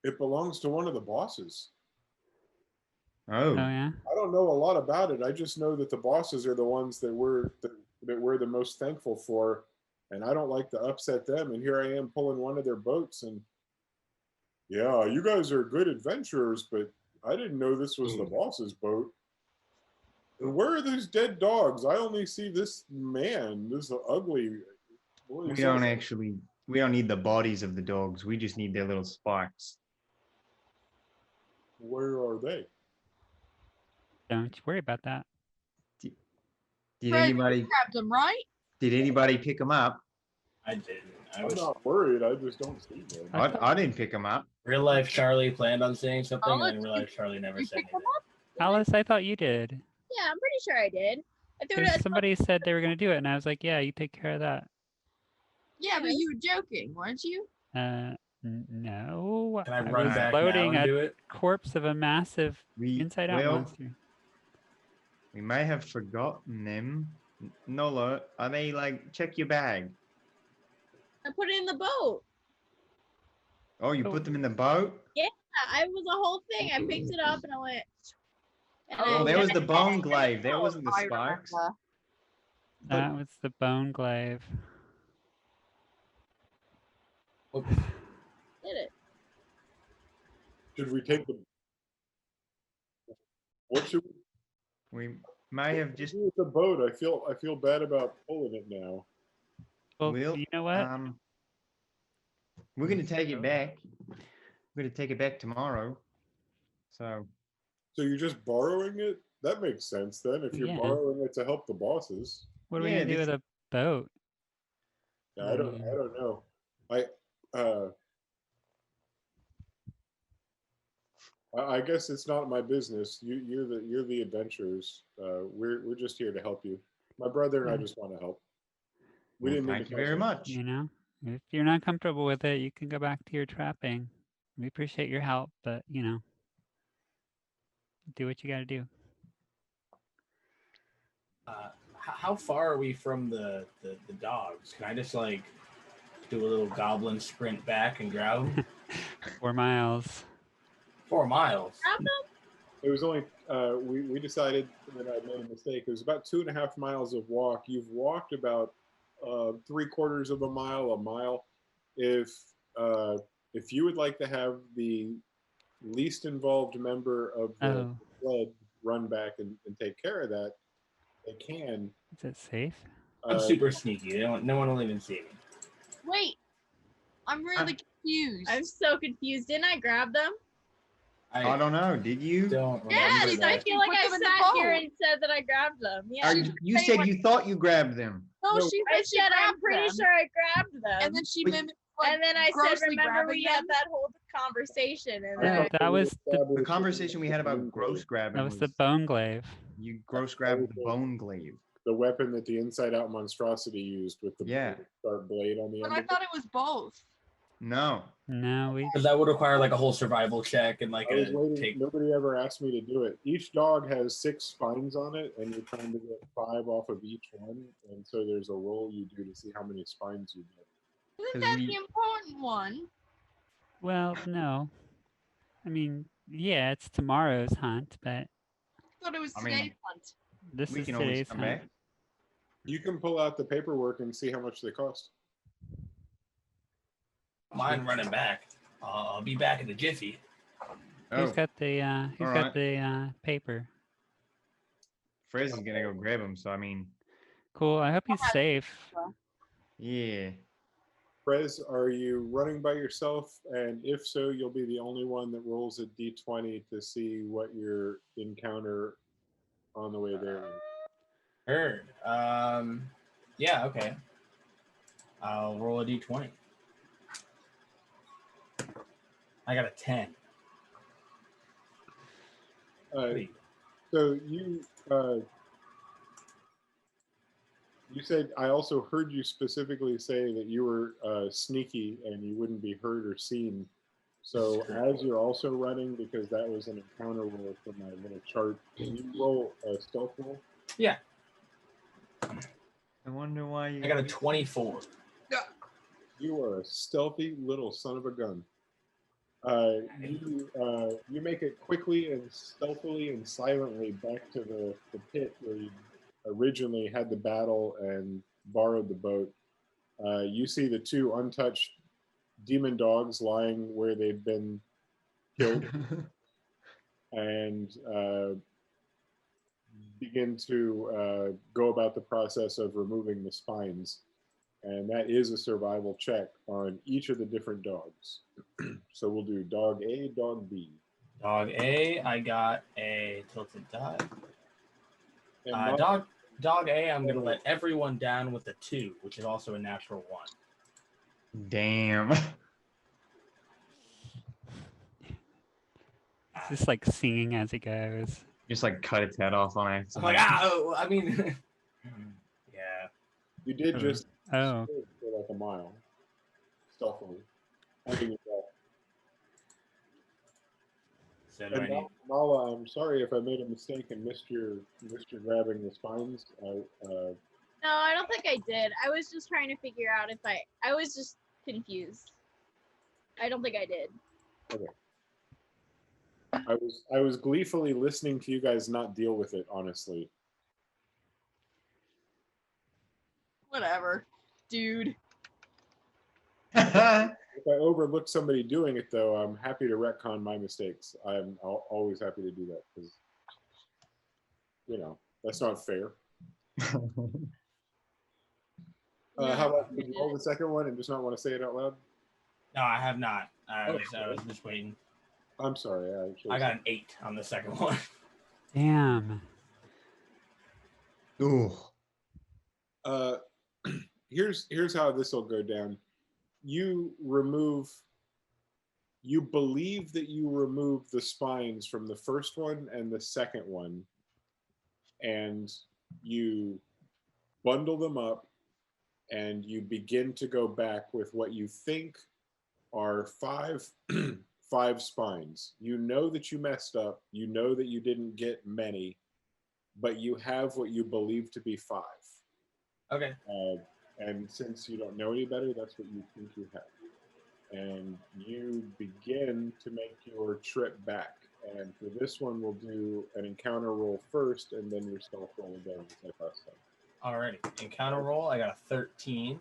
It belongs to one of the bosses. Oh. Yeah. I don't know a lot about it. I just know that the bosses are the ones that we're the most thankful for, and I don't like to upset them. And here I am pulling one of their boats, and yeah, you guys are good adventurers, but I didn't know this was the boss's boat. And where are these dead dogs? I only see this man, this ugly. We don't need the bodies of the dogs. We just need their little spikes. Where are they? Don't you worry about that. Did anybody grabbed them, right? Did anybody pick them up? I didn't. I'm not worried. I just don't see them. I didn't pick them up. Real life Charlie planned on saying something, and in real life Charlie never said anything. Alice, I thought you did. Yeah, I'm pretty sure I did. I threw it 'Cause at somebody said they were going to do it, and I was like, yeah, you take care of that. Yeah, but you were joking, weren't you? No. Can I run was back now loading and a do it? corpse of a massive inside-out monster. We may have forgotten them. Nola, are they like, check your bag? I put it in the boat. Oh, you put them in the boat? Yeah, I was a whole thing. I picked it up and I went. Oh, there was the bone glaive. There wasn't the I spikes. remember. That was the bone glaive. Did it? Should we take the? What should we may have just with the boat? I feel bad about pulling it now. Well, you know what? We're gonna take it back. We're gonna take it back tomorrow. So you're just borrowing it? That makes sense then. If you're borrowing it to help the bosses. What are we gonna do with a boat? I don't know. I guess it's not my business. You're the adventurers. We're just here to help you. My brother and I Yeah. just want to help. We Well, didn't mean thank to you cause very any- much. You know, if you're not comfortable with it, you can go back to your trapping. We appreciate your help, but do what you got to do. How far are we from the dogs? Can I just like do a little goblin sprint back and grab 'em? 4 miles. 4 miles. Grab them? It was only we decided that I made a mistake. It was about 2.5 miles of walk. You've walked about 3/4 of a mile, a mile. If if you would like to have the least involved member of the Oh, sled run back and take care of that, they can. is it safe? I'm super sneaky. No one will even see me. Wait, I'm really confused. I'm so confused. Didn't I grab them? I don't know. Did you? don't remember Yes, I that. feel like Put I them in the sat here boat. and said that I grabbed them. Yeah. Are you say said what- you thought you grabbed them. No, No. she I said she said I'm grabbed pretty them, sure I grabbed them. and then she Wait. mimicked. Like, And then I said, grossly remember grabbing we had them? that whole conversation, and I then No, thought that we was the established The conversation we had about bone gross glaive, grabbing that was the bone glaive. you gross grabbed the bone glaive. the weapon that the Inside Out monstrosity used with the Yeah. sharp blade on the But end. I of it. thought it was both. No. No, we Because that would require like a whole survival check and like I was a waiting. take. Nobody ever asked me to do it. Each dog has 6 spines on it, and you're trying to get 5 off of each one. And so there's a roll you do to see how many spines you get. Isn't 'Cause that we- the important one? well, no. I mean, yeah, it's tomorrow's hunt, but I thought it was I mean, today's hunt. this We is can always today's come hunt. back. You can pull out the paperwork and see how much they cost. Mine running back. I'll be back in a jiffy. Who's Oh, got the alright. paper? Frez is gonna go grab him. So I mean, Cool. I hope he's safe. yeah. Prez, are you running by yourself? And if so, you'll be the only one that rolls a d20 to see what your encounter on the way there is. Heard. Yeah. Okay. I'll roll a d20. I got a 10. Sweet. So you said, I also heard you specifically say that you were sneaky and you wouldn't be heard or seen. So as you're also running, because that was an encounter roll for my little chart, can you roll a stealth roll? Yeah. I wonder why you. I got a 24. You are a stealthy little son of a gun. You make it quickly and stealthily and silently back to the pit where you originally had the battle and borrowed the boat. You see the 2 untouched demon dogs lying where they've been killed and begin to go about the process of removing the spines. And that is a survival check on each of the different dogs. So we'll do dog A, dog B. Dog A, I got a tilted die. And Dog A, I'm gonna let everyone down with a 2, which is also a natural 1. Damn. He's just like singing as he goes. Just like cut its head off on I'm accident. like, I mean, yeah. you did just Oh, sprint for like a mile, stealthily. Holding it back. So do I And need? Mala, I'm sorry if I made a mistake and missed your grabbing the spines. no, I don't think I did. I was just trying to figure out if I was just confused. I don't think I did. I was gleefully listening to you guys not deal with it, honestly. Whatever, dude. If I overlook somebody doing it, though, I'm happy to retcon my mistakes. I'm always happy to do that because, that's not fair. How about did you roll the second one and just not want to say it out loud? No, I have not. I was Okay. just waiting. I'm sorry. I got an 8 on the second one. damn. Ooh. Here's how this will go down. You remove You believe that you removed the spines from the first one and the second one, and you bundle them up, and you begin to go back with what you think are five five spines. You know that you messed up. You know that you didn't get many, but you have what you believe to be five. Okay. And since you don't know any better, that's what you think you have. And you begin to make your trip back. And for this one, we'll do an encounter roll first, and then your stealth roll again, just like last time. Alrighty. Encounter roll, I got a 13.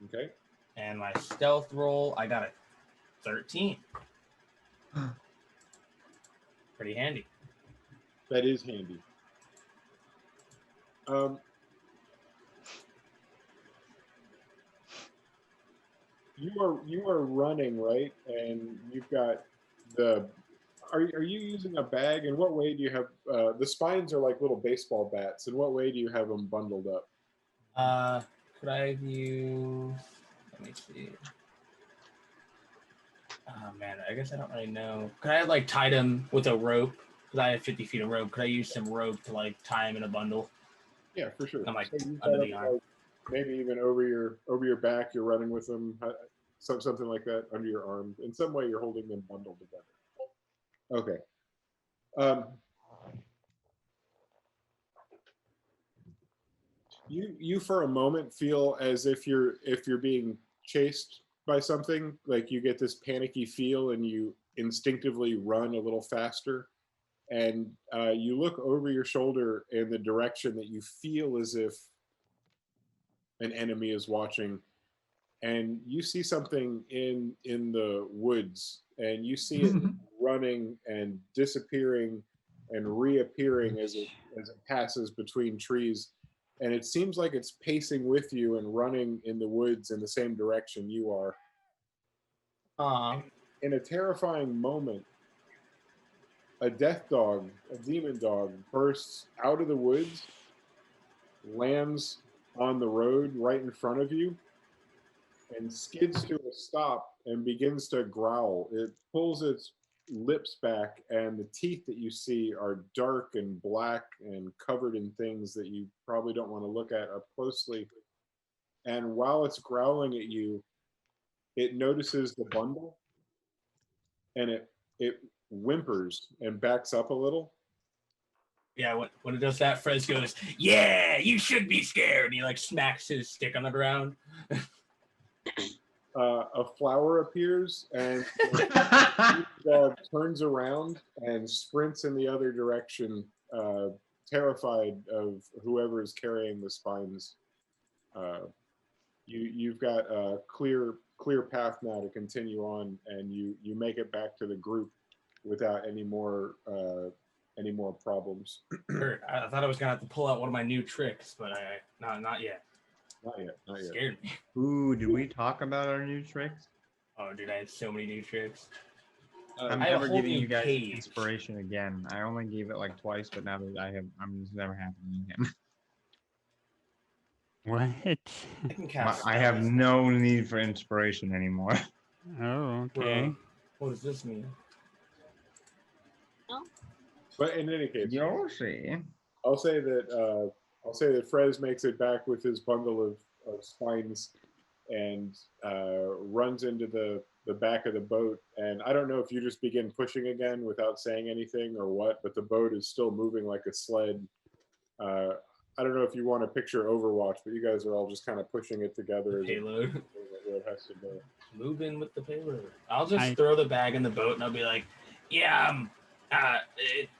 Okay. And my stealth roll, I got a 13. Pretty handy. That is handy. You are running, right? And you've got the. Are you using a bag? In what way do you have the spines are like little baseball bats? In what way do you have them bundled up? Could I use? Let me see. Oh man, I guess I don't really know. Could I have like tied him with a rope? Because I have 50 feet of rope. Could I use some rope to like tie him in a bundle? Yeah, for sure. I'm like So you've under got the them, arm. like, maybe even over your back. You're running with them, something like that under your arm. In some way, you're holding them bundled together. Okay. You for a moment feel as if you're being chased by something. Like you get this panicky feel, and you instinctively run a little faster. And you look over your shoulder in the direction that you feel as if an enemy is watching, and you see something in the woods, and you see it running and disappearing and reappearing as it passes between trees, and it seems like it's pacing with you and running in the woods in the same direction you are. In a terrifying moment, a death dog, a demon dog, bursts out of the woods, lands on the road right in front of you, and skids to a stop and begins to growl. It pulls its lips back, and the teeth that you see are dark and black and covered in things that you probably don't want to look at up closely. And while it's growling at you, it notices the bundle, and it whimpers and backs up a little. Yeah, when it does that, Frez goes, "Yeah, you should be scared." And he like smacks his stick on the ground. A flower appears, and the dog turns around and sprints in the other direction, terrified of whoever is carrying the spines. You've got a clear path now to continue on, and you make it back to the group without any more problems. I thought I was gonna have to pull out one of my new tricks, but not yet. Not yet. Scared me. Ooh, did we talk about our new tricks? Oh, dude, I have so many new tricks. I'm I have a never whole giving new you guys cage. inspiration again. I only gave it like twice, but now that I'm just never happening again. What? I can cast I have spells. no need for inspiration anymore. Oh, okay. Bruh, what does this mean? But in any case, You'll see. I'll say that Frez makes it back with his bundle of spines, and runs into the back of the boat. And I don't know if you just begin pushing again without saying anything or what, but the boat is still moving like a sled. I don't know if you want to picture Overwatch, but you guys are all just kind of pushing it together. Payload. Where it has to go. Move in with the payload. I'll just I- throw the bag in the boat, and I'll be like, "Yeah,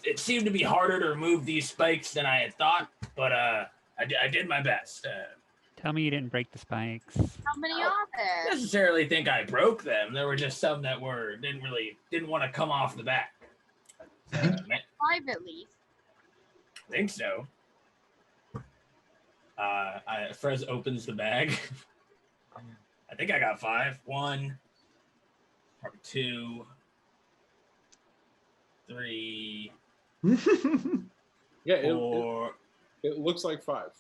it seemed to be harder to remove these spikes than I had thought, but I did my best." Tell me you didn't break the spikes. How many are I there? don't necessarily think I broke them. There were just some that didn't want to come off the back. Man, 5 at least. I think so. Frez opens the bag. I think I got 5. 1, probably 2, 3, Yeah, 4. it looks like 5.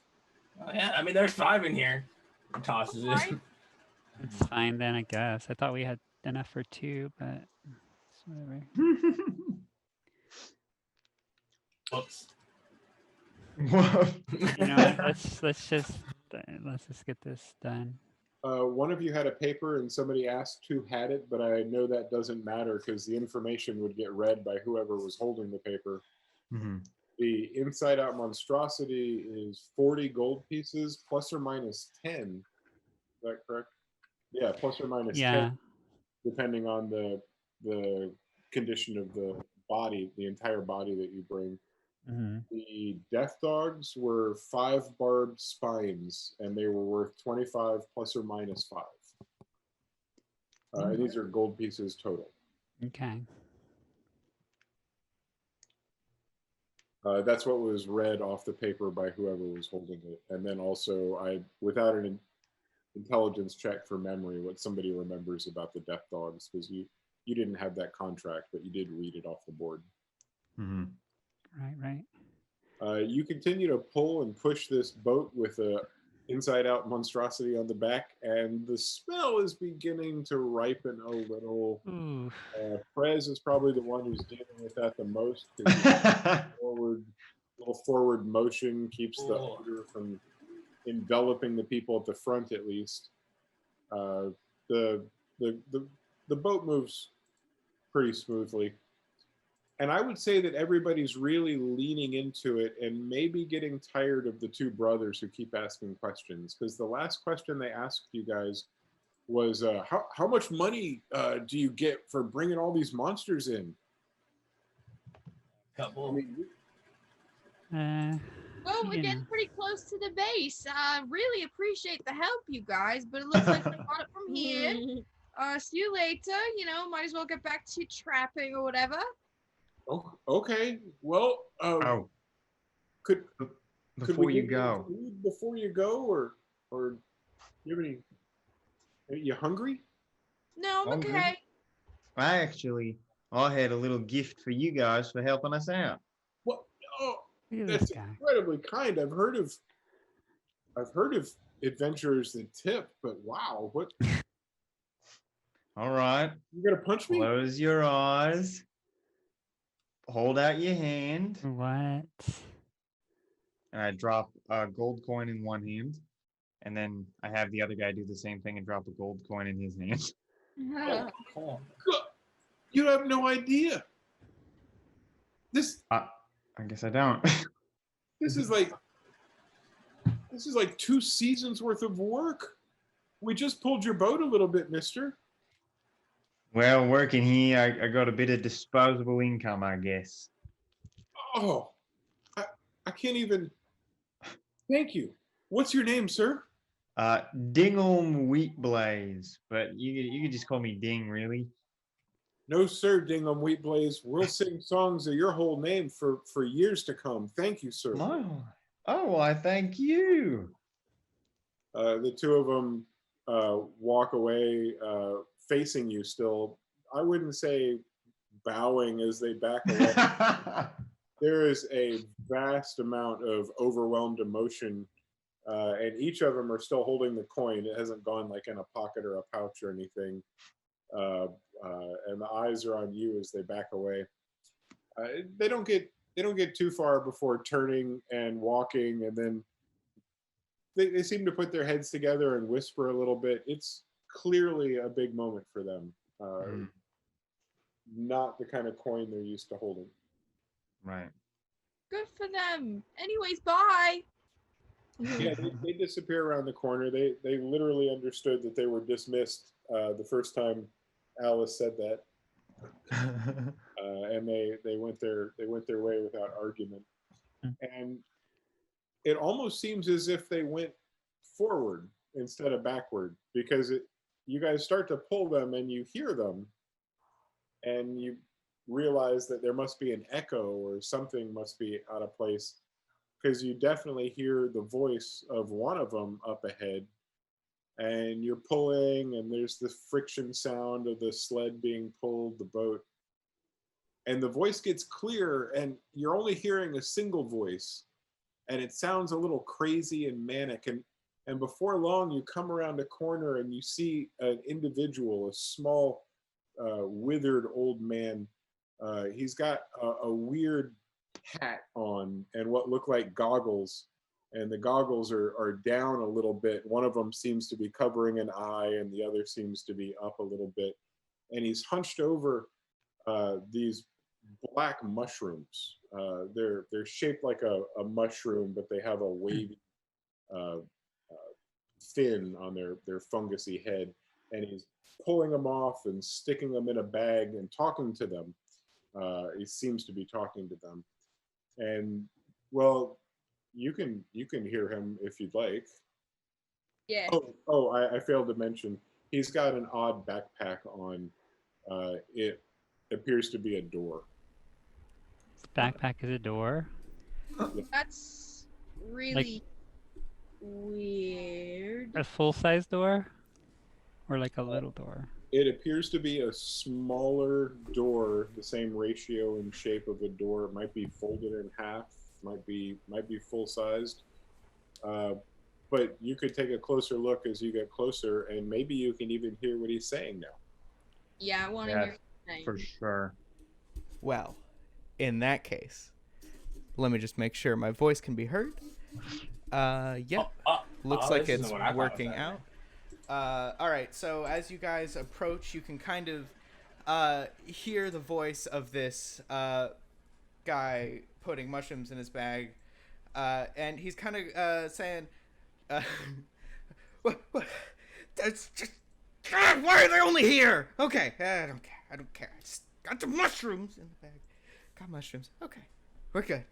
Oh, yeah, I mean, there's 5 in here. He tosses it. Right. It's fine then, I guess. I thought we had enough for 2, but it's whatever. Oops. You know what? Let's just get this done. One of you had a paper and somebody asked who had it, but I know that doesn't matter because the information would get read by whoever was holding the paper. Mm-hmm. The inside out monstrosity is 40 gold pieces plus or minus 10. Is that correct? Yeah, plus or minus 10, depending on the condition of the body, the entire body that you bring. Mm-hmm. The death dogs were 5 barbed spines, and they were worth 25 plus or minus 5. And these are gold pieces total. Okay. That's what was read off the paper by whoever was holding it. And then also, without an intelligence check for memory, what somebody remembers about the death dogs, because you didn't have that contract, but you did read it off the board. Mm-hmm. Right. You continue to pull and push this boat with a inside-out monstrosity on the back, and the smell is beginning to ripen a little. Prez is probably the one who's dealing with that the most. Little forward motion keeps the odor from enveloping the people at the front, at least. The boat moves pretty smoothly. And I would say that everybody's really leaning into it and maybe getting tired of the 2 brothers who keep asking questions. Because the last question they asked you guys was, how much money do you get for bringing all these monsters in? Couple. I mean, Well, we're getting pretty close to the base. I really appreciate the help, you guys, but it looks like we got it from here. See you later. Might as well get back to trapping or whatever. Oh, okay. Well, could before we you get go, food before you go, or you have any? Are you hungry? No, I'm Hungry? okay. I had a little gift for you guys for helping us out. What? Oh, This that's guy. incredibly kind. I've heard of adventurers that tip, but wow, what? All right. You gonna punch me? Close your eyes. Hold out your hand. What? And I drop a gold coin in one hand. And then I have the other guy do the same thing and drop a gold coin in his hand. Oh, you have no idea. This I guess I don't. this is like 2 seasons worth of work. We just pulled your boat a little bit, mister. Well, working here, I got a bit of disposable income, I guess. Oh, I can't even. Thank you. What's your name, sir? Dingham Wheatblaze, but you could just call me Ding, really. No, sir, Dingham Wheatblaze. We'll sing songs of your whole name for years to come. Thank you, sir. Oh, I thank you. The 2 of them walk away, facing you still. I wouldn't say bowing as they back away. There is a vast amount of overwhelmed emotion, and each of them are still holding the coin. It hasn't gone like in a pocket or a pouch or anything. And the eyes are on you as they back away. They don't get too far before turning and walking, and then they seem to put their heads together and whisper a little bit. It's clearly a big moment for them. Not the kind of coin they're used to holding. Right. Good for them. Anyways, bye. Yeah, they disappear around the corner. They literally understood that they were dismissed the first time Alice said that, and they went their way without argument. And it almost seems as if they went forward instead of backward, because you guys start to pull them and you hear them, and you realize that there must be an echo or something must be out of place, because you definitely hear the voice of one of them up ahead, and you're pulling, and there's the friction sound of the sled being pulled, the boat, and the voice gets clearer, and you're only hearing a single voice, and it sounds a little crazy and manic, and before long you come around a corner and you see an individual, a small withered old man. He's got a weird hat on and what look like goggles, and the goggles are down a little bit. One of them seems to be covering an eye, and the other seems to be up a little bit. And he's hunched over these black mushrooms. They're shaped like a mushroom, but they have a wavy fin on their fungusy head, and he's pulling them off and sticking them in a bag and talking to them. He seems to be talking to them, and well, you can hear him if you'd like. Yeah. I failed to mention he's got an odd backpack on. It appears to be a door. His backpack is a door. That's really weird. A full-size door, or like a little door. It appears to be a smaller door, the same ratio and shape of a door. It might be folded in half, might be full-sized. But you could take a closer look as you get closer, and maybe you can even hear what he's saying now. Yeah, I want to Yeah, hear what you're For saying. sure. Well, in that case, let me just make sure my voice can be heard. Yeah, looks like this isn't it's what I thought working was out. All right, so as you guys approach, you can kind of hear the voice of this guy putting mushrooms in his bag, and he's kind of saying, what? That's just, why are they only here? Okay, I don't care. I just got the mushrooms in the bag. Got mushrooms. Okay, we're good.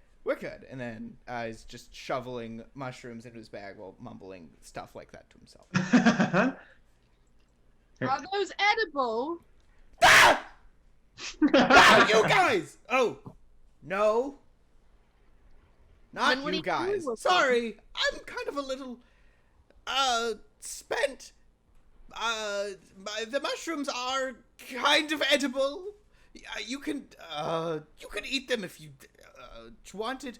And then he's just shoveling mushrooms into his bag while mumbling stuff like that to himself. Are those edible? Ah! Ah, you guys! Oh, no. Not Then what you are you doing guys. with Sorry, I'm kind of a little, spent. The mushrooms are kind of edible. You can eat them if you wanted.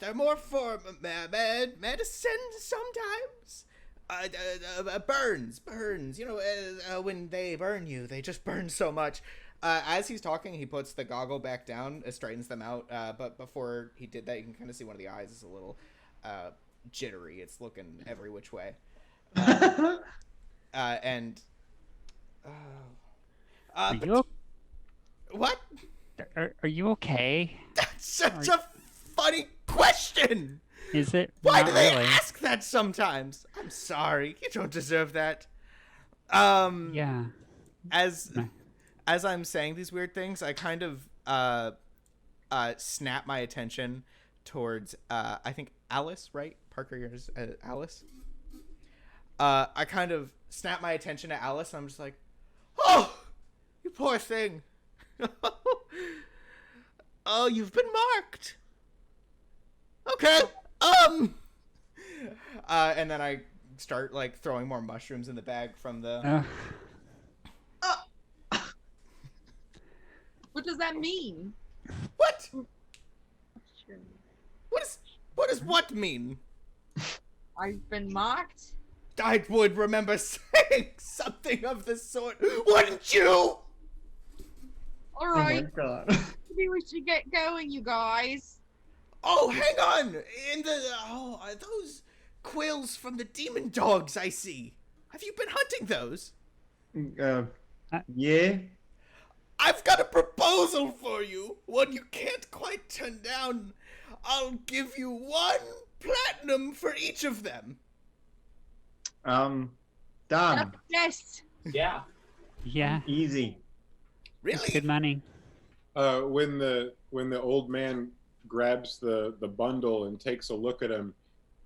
They're more for medicine sometimes. Burns. You know, when they burn you, they just burn so much. As he's talking, he puts the goggle back down, straightens them out. But before he did that, you can kind of see one of the eyes is a little jittery. It's looking every which way. What? Are you okay? That's such a funny question. Is it? Why Not do they really. ask that sometimes? I'm sorry. You don't deserve that. Yeah. As I'm saying these weird things, I kind of snap my attention towards I think Alice, right? Parker, yours, Alice. I kind of snap my attention to Alice, and I'm just like, "Oh, you poor thing. Oh, you've been marked. Okay. And then I start like throwing more mushrooms in the bag from the. What does that mean? What? What does what mean? I've been mocked? I would remember saying something of the sort, wouldn't you? Alright, Oh my god. maybe we should get going, you guys. Oh, hang on! In the are those quills from the demon dogs I see? Have you been hunting those? Yeah. I've got a proposal for you, one you can't quite turn down. I'll give you 1 platinum for each of them. Done. Yes. Yeah. Yeah. Easy. Really? Good money. When the old man grabs the bundle and takes a look at him,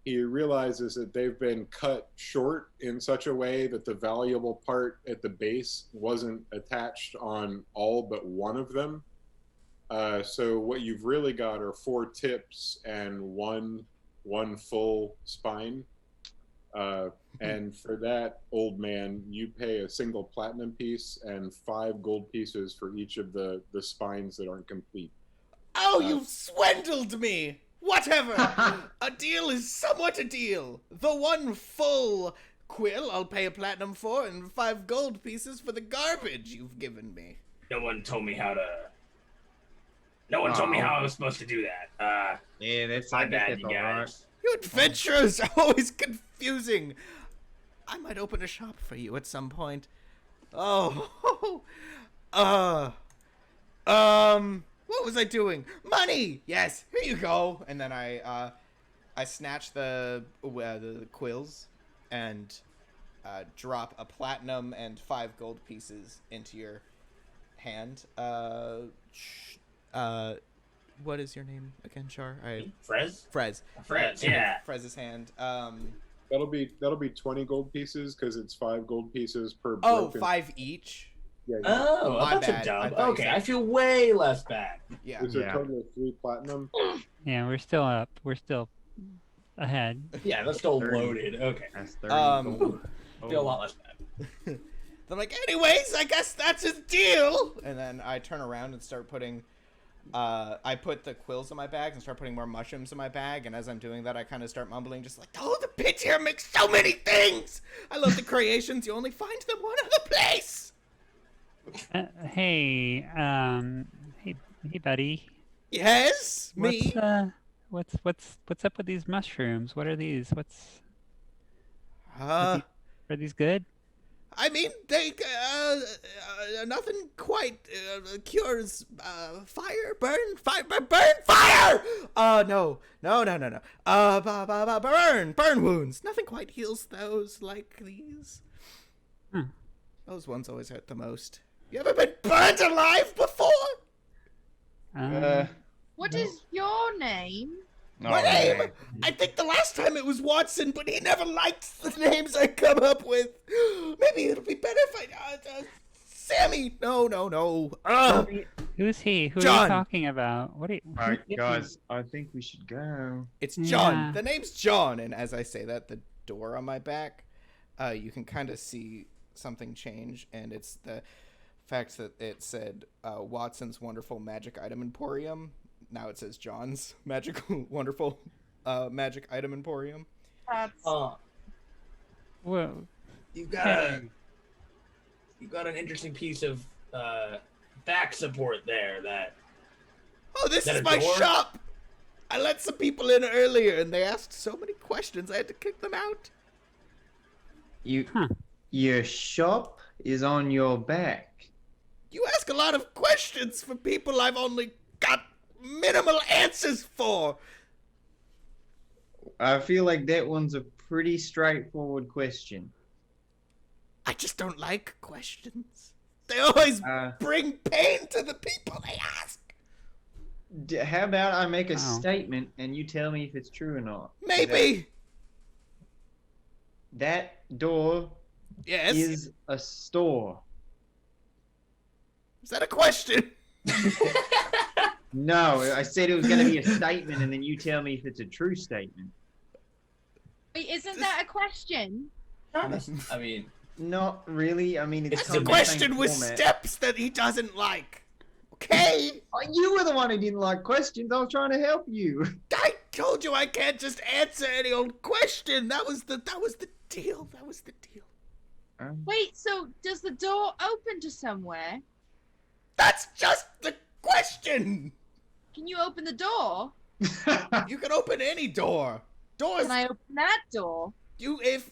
he realizes that they've been cut short in such a way that the valuable part at the base wasn't attached on all but one of them. So what you've really got are 4 tips and one full spine. And for that, old man, you pay a single platinum piece and 5 gold pieces for each of the spines that aren't complete. Oh, you've swindled me! Whatever! A deal is somewhat a deal. The 1 full quill I'll pay a platinum for, and 5 gold pieces for the garbage you've given me. No one told me how I was supposed to do that. Yeah, that's My I guess bad, that's you all right. guys. You adventurers are always confusing. I might open a shop for you at some point. Oh, what was I doing? Money. Yes, here you go. And then I snatch the quills and drop a platinum and 5 gold pieces into your hand. What is your name again, Char? Frez? Frez. Frez, yeah. Frez's hand. That'll be 20 gold pieces because it's 5 gold pieces per. Oh, broken... 5 each. Yeah. Oh, My that's a bad. I dub. thought you Okay, said- I feel way less bad. Yeah. There's a total of 3 platinum. Yeah, we're still up. We're still ahead. Yeah, that's still 30. loaded. Okay. That's 30 Um, gold. Feel a lot less bad. I'm like, anyways, I guess that's his deal. And then I turn around and start putting, I put the quills in my bag and start putting more mushrooms in my bag. And as I'm doing that, I kind of start mumbling, just like, oh, the pit here makes so many things. I love the creations. You only find them one other place. Hey, buddy. Yes, me. What's up with these mushrooms? What are these? Uh, Are these good? I mean, they, nothing quite cures fire, burn fire. No. Burn wounds. Nothing quite heals those like these. Those ones always hurt the most. You ever been burnt alive before? What is your name? My name? I think the last time it was Watson, but he never liked the names I come up with. Maybe it'll be better if I... Sammy! No. Who's he? Who are John. you talking about? What are you... All right, guys, I think we should go. It's John. Yeah. The name's John. And as I say that, the door on my back, you can kind of see something change. And it's the fact that it said Watson's Wonderful Magic Item Emporium. Now it says John's Wonderful Magic Item Emporium. That's Whoa. You've got an interesting piece of back support there. Oh, this Is that is a my door? shop! I let some people in earlier and they asked so many questions I had to kick them out. Your shop is on your back. You ask a lot of questions for people I've only got minimal answers for. I feel like that one's a pretty straightforward question. I just don't like questions. They always Uh, bring pain to the people they ask. How about I make a Wow. statement and you tell me if it's true or not? Maybe. That door Yes. is a store. Is that a question? No, I said it was going to be a statement and then you tell me if it's a true statement. Wait, isn't that a question? I mean, Not really. I mean, it's It's That's a a kind of the same question with format. steps that he doesn't like. Okay? Oh, you were the one who didn't like questions. I was trying to help you. I told you I can't just answer any old question. That was the deal. That was the deal. Wait, so does the door open to somewhere? That's just the question. Can you open the door? You can open any door. Doors. Can I open that door? If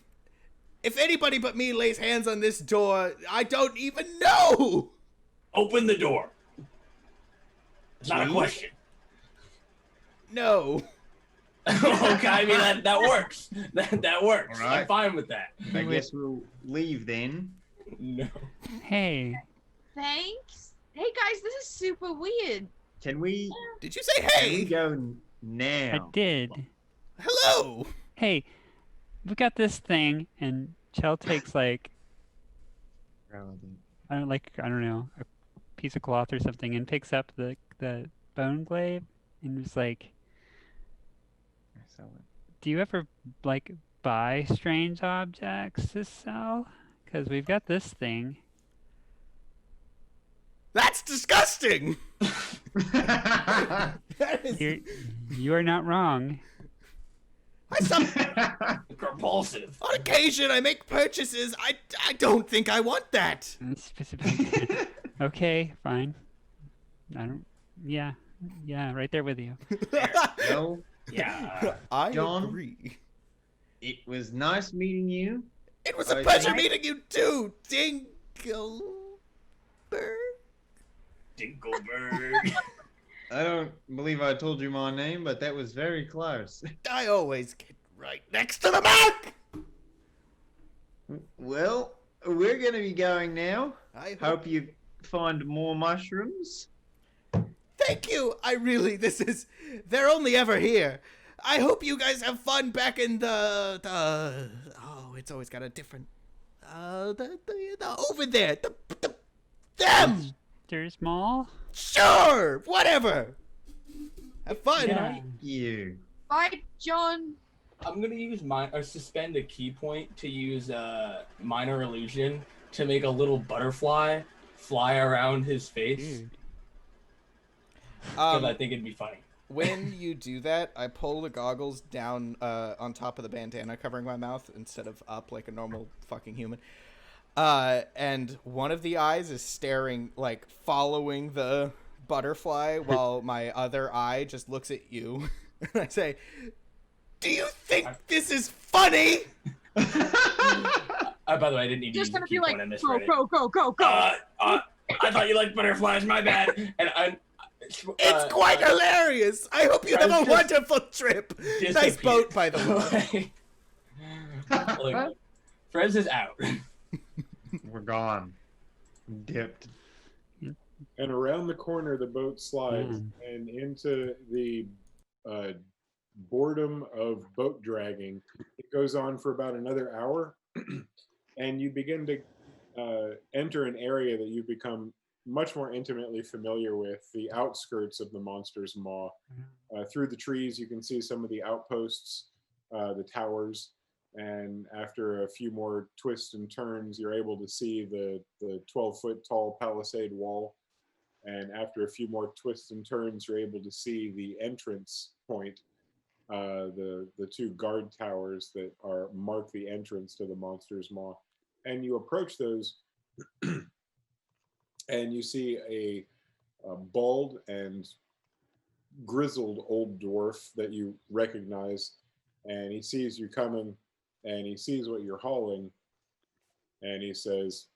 anybody but me lays hands on this door, I don't even know. open the door. It's not a Please? question. No. Okay, I mean that works. That works. All right. I'm fine with that. I guess we'll leave then. No. Hey, Thanks. Hey guys, this is super weird. Can we, Did you say can we hey? go now? I did. Hello. Hey, we got this thing, and Chell takes like I don't know, a piece of cloth or something, and picks up the bone glaive, and was like, "Do you ever like buy strange objects to sell? Because we've got this thing." That's disgusting. That is... You are not wrong. Compulsive. On occasion, I make purchases. I don't think I want that. Specific. Okay, fine. I don't. Yeah, right there with you. Well, Yeah. I John? agree. it was nice meeting you. It was a I pleasure think- meeting you too, Dingleberg. Dinkelberg. I don't believe I told you my name, but that was very close. I always get right next to the mark. Well, we're going to be going now. I Hope you find more mushrooms. Thank you. They're only ever here. I hope you guys have fun back in the it's always got a different, over there. Them. There's Mall. Sure. Whatever. Have fun. Yeah. Thank you. Bye, John. I'm gonna use suspend a key point to use minor illusion to make a little butterfly fly around his face Dude. because I think it'd be funny. When you do that, I pull the goggles down on top of the bandana covering my mouth instead of up like a normal fucking human. And one of the eyes is staring, like, following the butterfly while my other eye just looks at you. And I say, do you think this is funny? By the way, I didn't need to use Just the gonna key be like, point. I misread go, it. go, go, go, go. I thought you liked butterflies. My bad. And It's quite hilarious. I hope you have a wonderful trip. Nice boat, by the way. Look, Frez is out. We're gone. Dipped. And around the corner, the boat slides and into the boredom of boat dragging. It goes on for about another hour, and you begin to enter an area that you've become much more intimately familiar with, the outskirts of the Monster's Maw. Through the trees, you can see some of the outposts, the towers, and after a few more twists and turns, you're able to see the 12-foot tall palisade wall. And after a few more twists and turns, you're able to see the entrance point, the two guard towers that mark the entrance to the Monster's Maw. And you approach those, and you see a bald and grizzled old dwarf that you recognize. And he sees you coming, and he sees what you're hauling, and he says,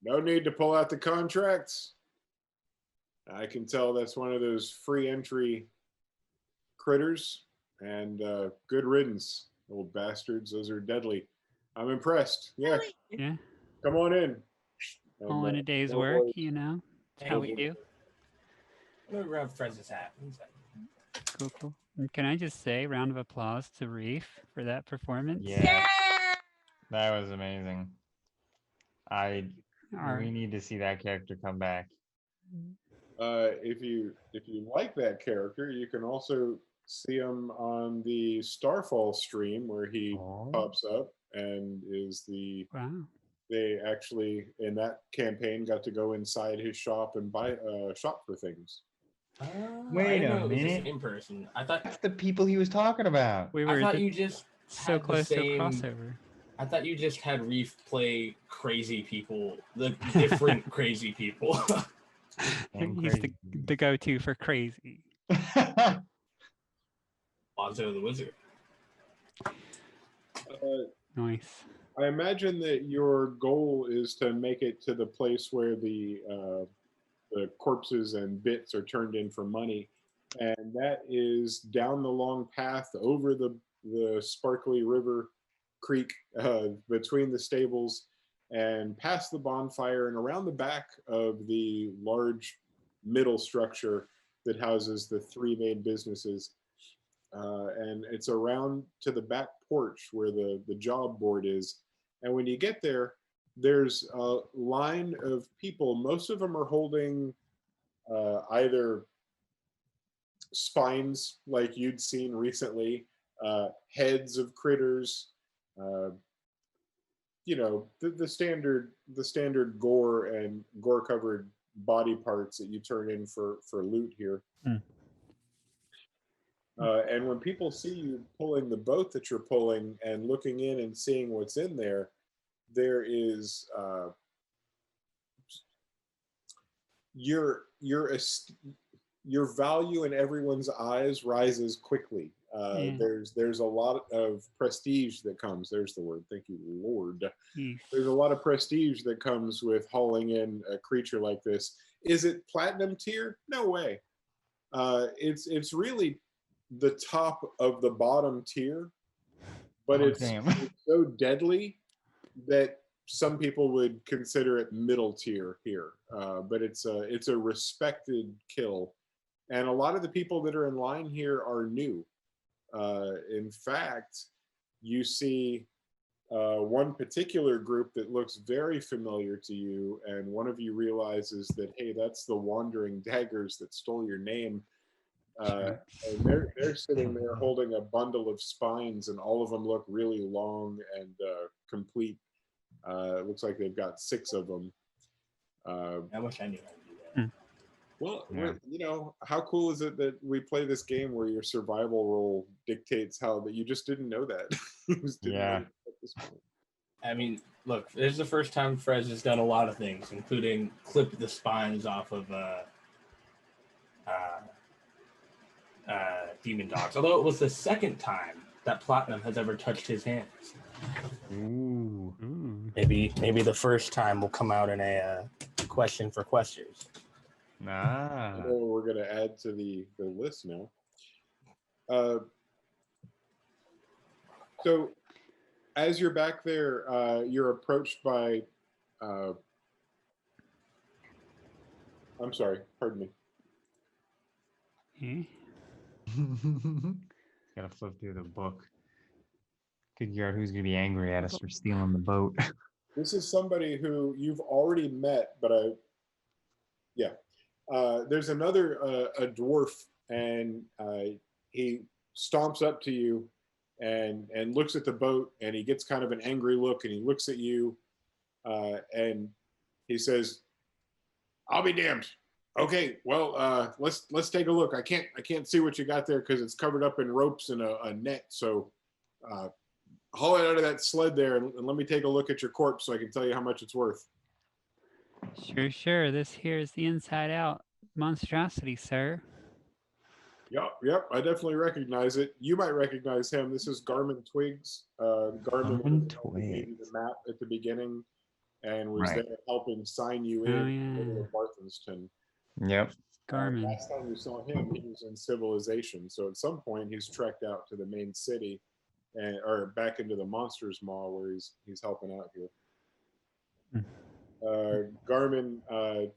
"No need to pull out the contracts. I can tell that's one of those free entry critters, and good riddance, old bastards. Those are deadly. I'm impressed. Yeah, Yeah. come on in." All in a day's work, you know. That's how we do. I'm gonna grab Frez's hat. Cool. And can I just say, round of applause to Reef for that performance? Yeah. That was amazing. Our- We need to see that character come back. If you like that character, you can also see him on the Starfall stream where he pops up and is the. Wow. They actually in that campaign got to go inside his shop and shop for things. Wait a It was minute. in person. I thought That's the people he was talking about. We were you just so had the close to a same- crossover. I thought you just had Reef play crazy people, the different crazy people. He's the go-to for crazy. Lonzo the Wizard. Nice. I imagine that your goal is to make it to the place where the corpses and bits are turned in for money, and that is down the long path over the sparkly river creek between the stables and past the bonfire and around the back of the large middle structure that houses the three main businesses. And it's around to the back porch where the job board is. And when you get there, there's a line of people. Most of them are holding either spines like you'd seen recently, heads of critters, the standard gore and gore covered body parts that you turn in for loot here. And when people see you pulling the boat that you're pulling and looking in and seeing what's in there, there is your value in everyone's eyes rises quickly. Yeah. There's a lot of prestige that comes. There's the word. Thank you, Lord. Yeesh. There's a lot of prestige that comes with hauling in a creature like this. Is it platinum tier? No way. It's really the top of the bottom tier, but it's so deadly that some people would consider it middle tier here. But it's a respected kill, and a lot of the people that are in line here are new. In fact, you see one particular group that looks very familiar to you, and one of you realizes that, hey, that's the Wandering Daggers that stole your name. And they're sitting there holding a bundle of spines, and all of them look really long and complete. It looks like they've got 6 of them. I wish I knew how to do that. Well, Yeah. you know, how cool is it that we play this game where your survival role dictates how that you just didn't know that? You just didn't know that at this point. I mean, look, this is the first time Frez has done a lot of things, including clip the spines off of demon dogs. Although it was the second time that Platinum has ever touched his hands. Ooh. Maybe the first time will come out in a question for questers. Ah. Well, we're going to add to the list now. So, as you're back there, you're approached by. I'm sorry, pardon me. Gotta flip through the book. Figure out who's gonna be angry at us for stealing the boat. This is somebody who you've already met, but there's another a dwarf, and he stomps up to you and looks at the boat, and he gets kind of an angry look, and he looks at you, and he says, "I'll be damned. Okay, well, let's take a look. I can't see what you got there because it's covered up in ropes and a net. So haul it out of that sled there and let me take a look at your corpse so I can tell you how much it's worth." Sure. This here is the inside out monstrosity, sir. Yep. I definitely recognize it. You might recognize him. This is Garmin Twigs. Garmin gave you the map at the beginning and was there helping sign you in Barthenston. Yep. Garmin. Last time you saw him, he was in Civilization. So at some point, he's trekked out to the main city, or back into the Monsters Maw, where he's helping out here. Garmin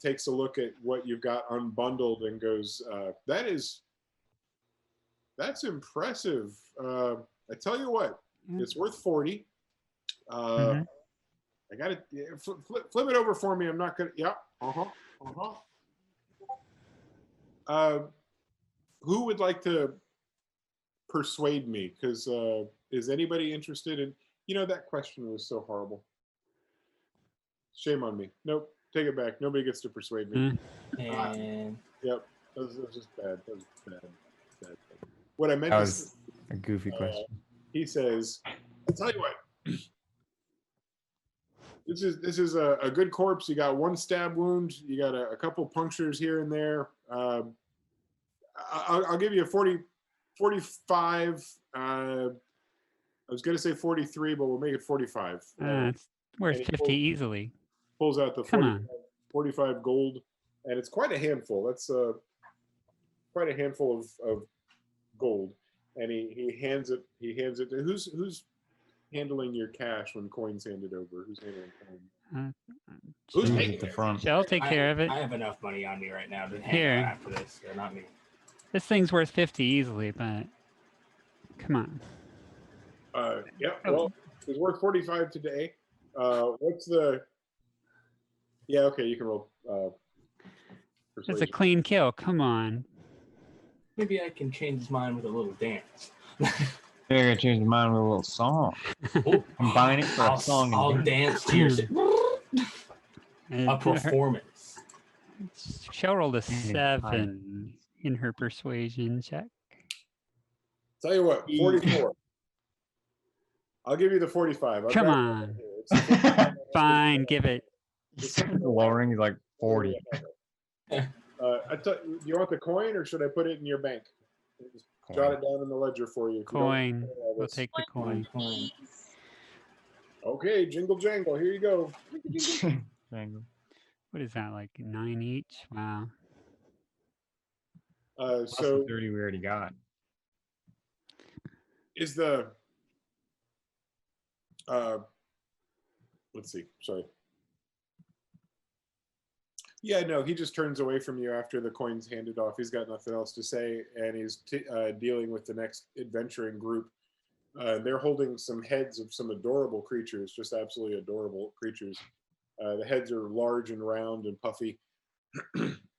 takes a look at what you've got unbundled and goes, "That's impressive. I tell you what, it's worth 40. I got it. Flip it over for me. I'm not gonna. Yep. Who would like to persuade me? Because is anybody interested in? You know, that question was so horrible. Shame on me. Nope. Take it back. Nobody gets to persuade me. And Yep. That was just bad. That was bad. What I meant That was a goofy question. He says, "I'll tell you what. This is a good corpse. You got 1 stab wound. You got a couple punctures here and there. I'll give you a 45. I was going to say 43, but we'll make it 45. It's worth 50 easily. Pulls out the 45 gold, and it's quite a handful. That's quite a handful of gold. And he hands it to who's handling your cash when coins handed over? Who's handling coins? Who's taking the front? I'll take care of it. I have enough money on me right now to hang Here. out after this. So not me. This thing's worth 50 easily, but come on. Well, it's worth 45 today. What's the? Yeah, okay, you can roll. It's Persuasion. a clean kill. Come on. Maybe I can change his mind with a little dance. Maybe I gotta change my mind with a little song. Combine it for a song. I'll dance to your a performance. She'll roll a 7 in her persuasion check. Tell you what, 44. I'll give you the 45. I've Come got it on. right here. It's the 45. Fine, give it. He's lowering. He's like 40. Do you want the coin or should I put it in your bank? Just jot it down in the ledger for you. If you don't Coin. know all We'll this. take the coin. Okay, jingle jangle. Here you go. What is that, like 9 each? Wow. Plus So the 30 we already got. is the let's see. Sorry. Yeah, no, he just turns away from you after the coin's handed off. He's got nothing else to say, and he's dealing with the next adventuring group. They're holding some heads of some adorable creatures, just absolutely adorable creatures. The heads are large and round and puffy,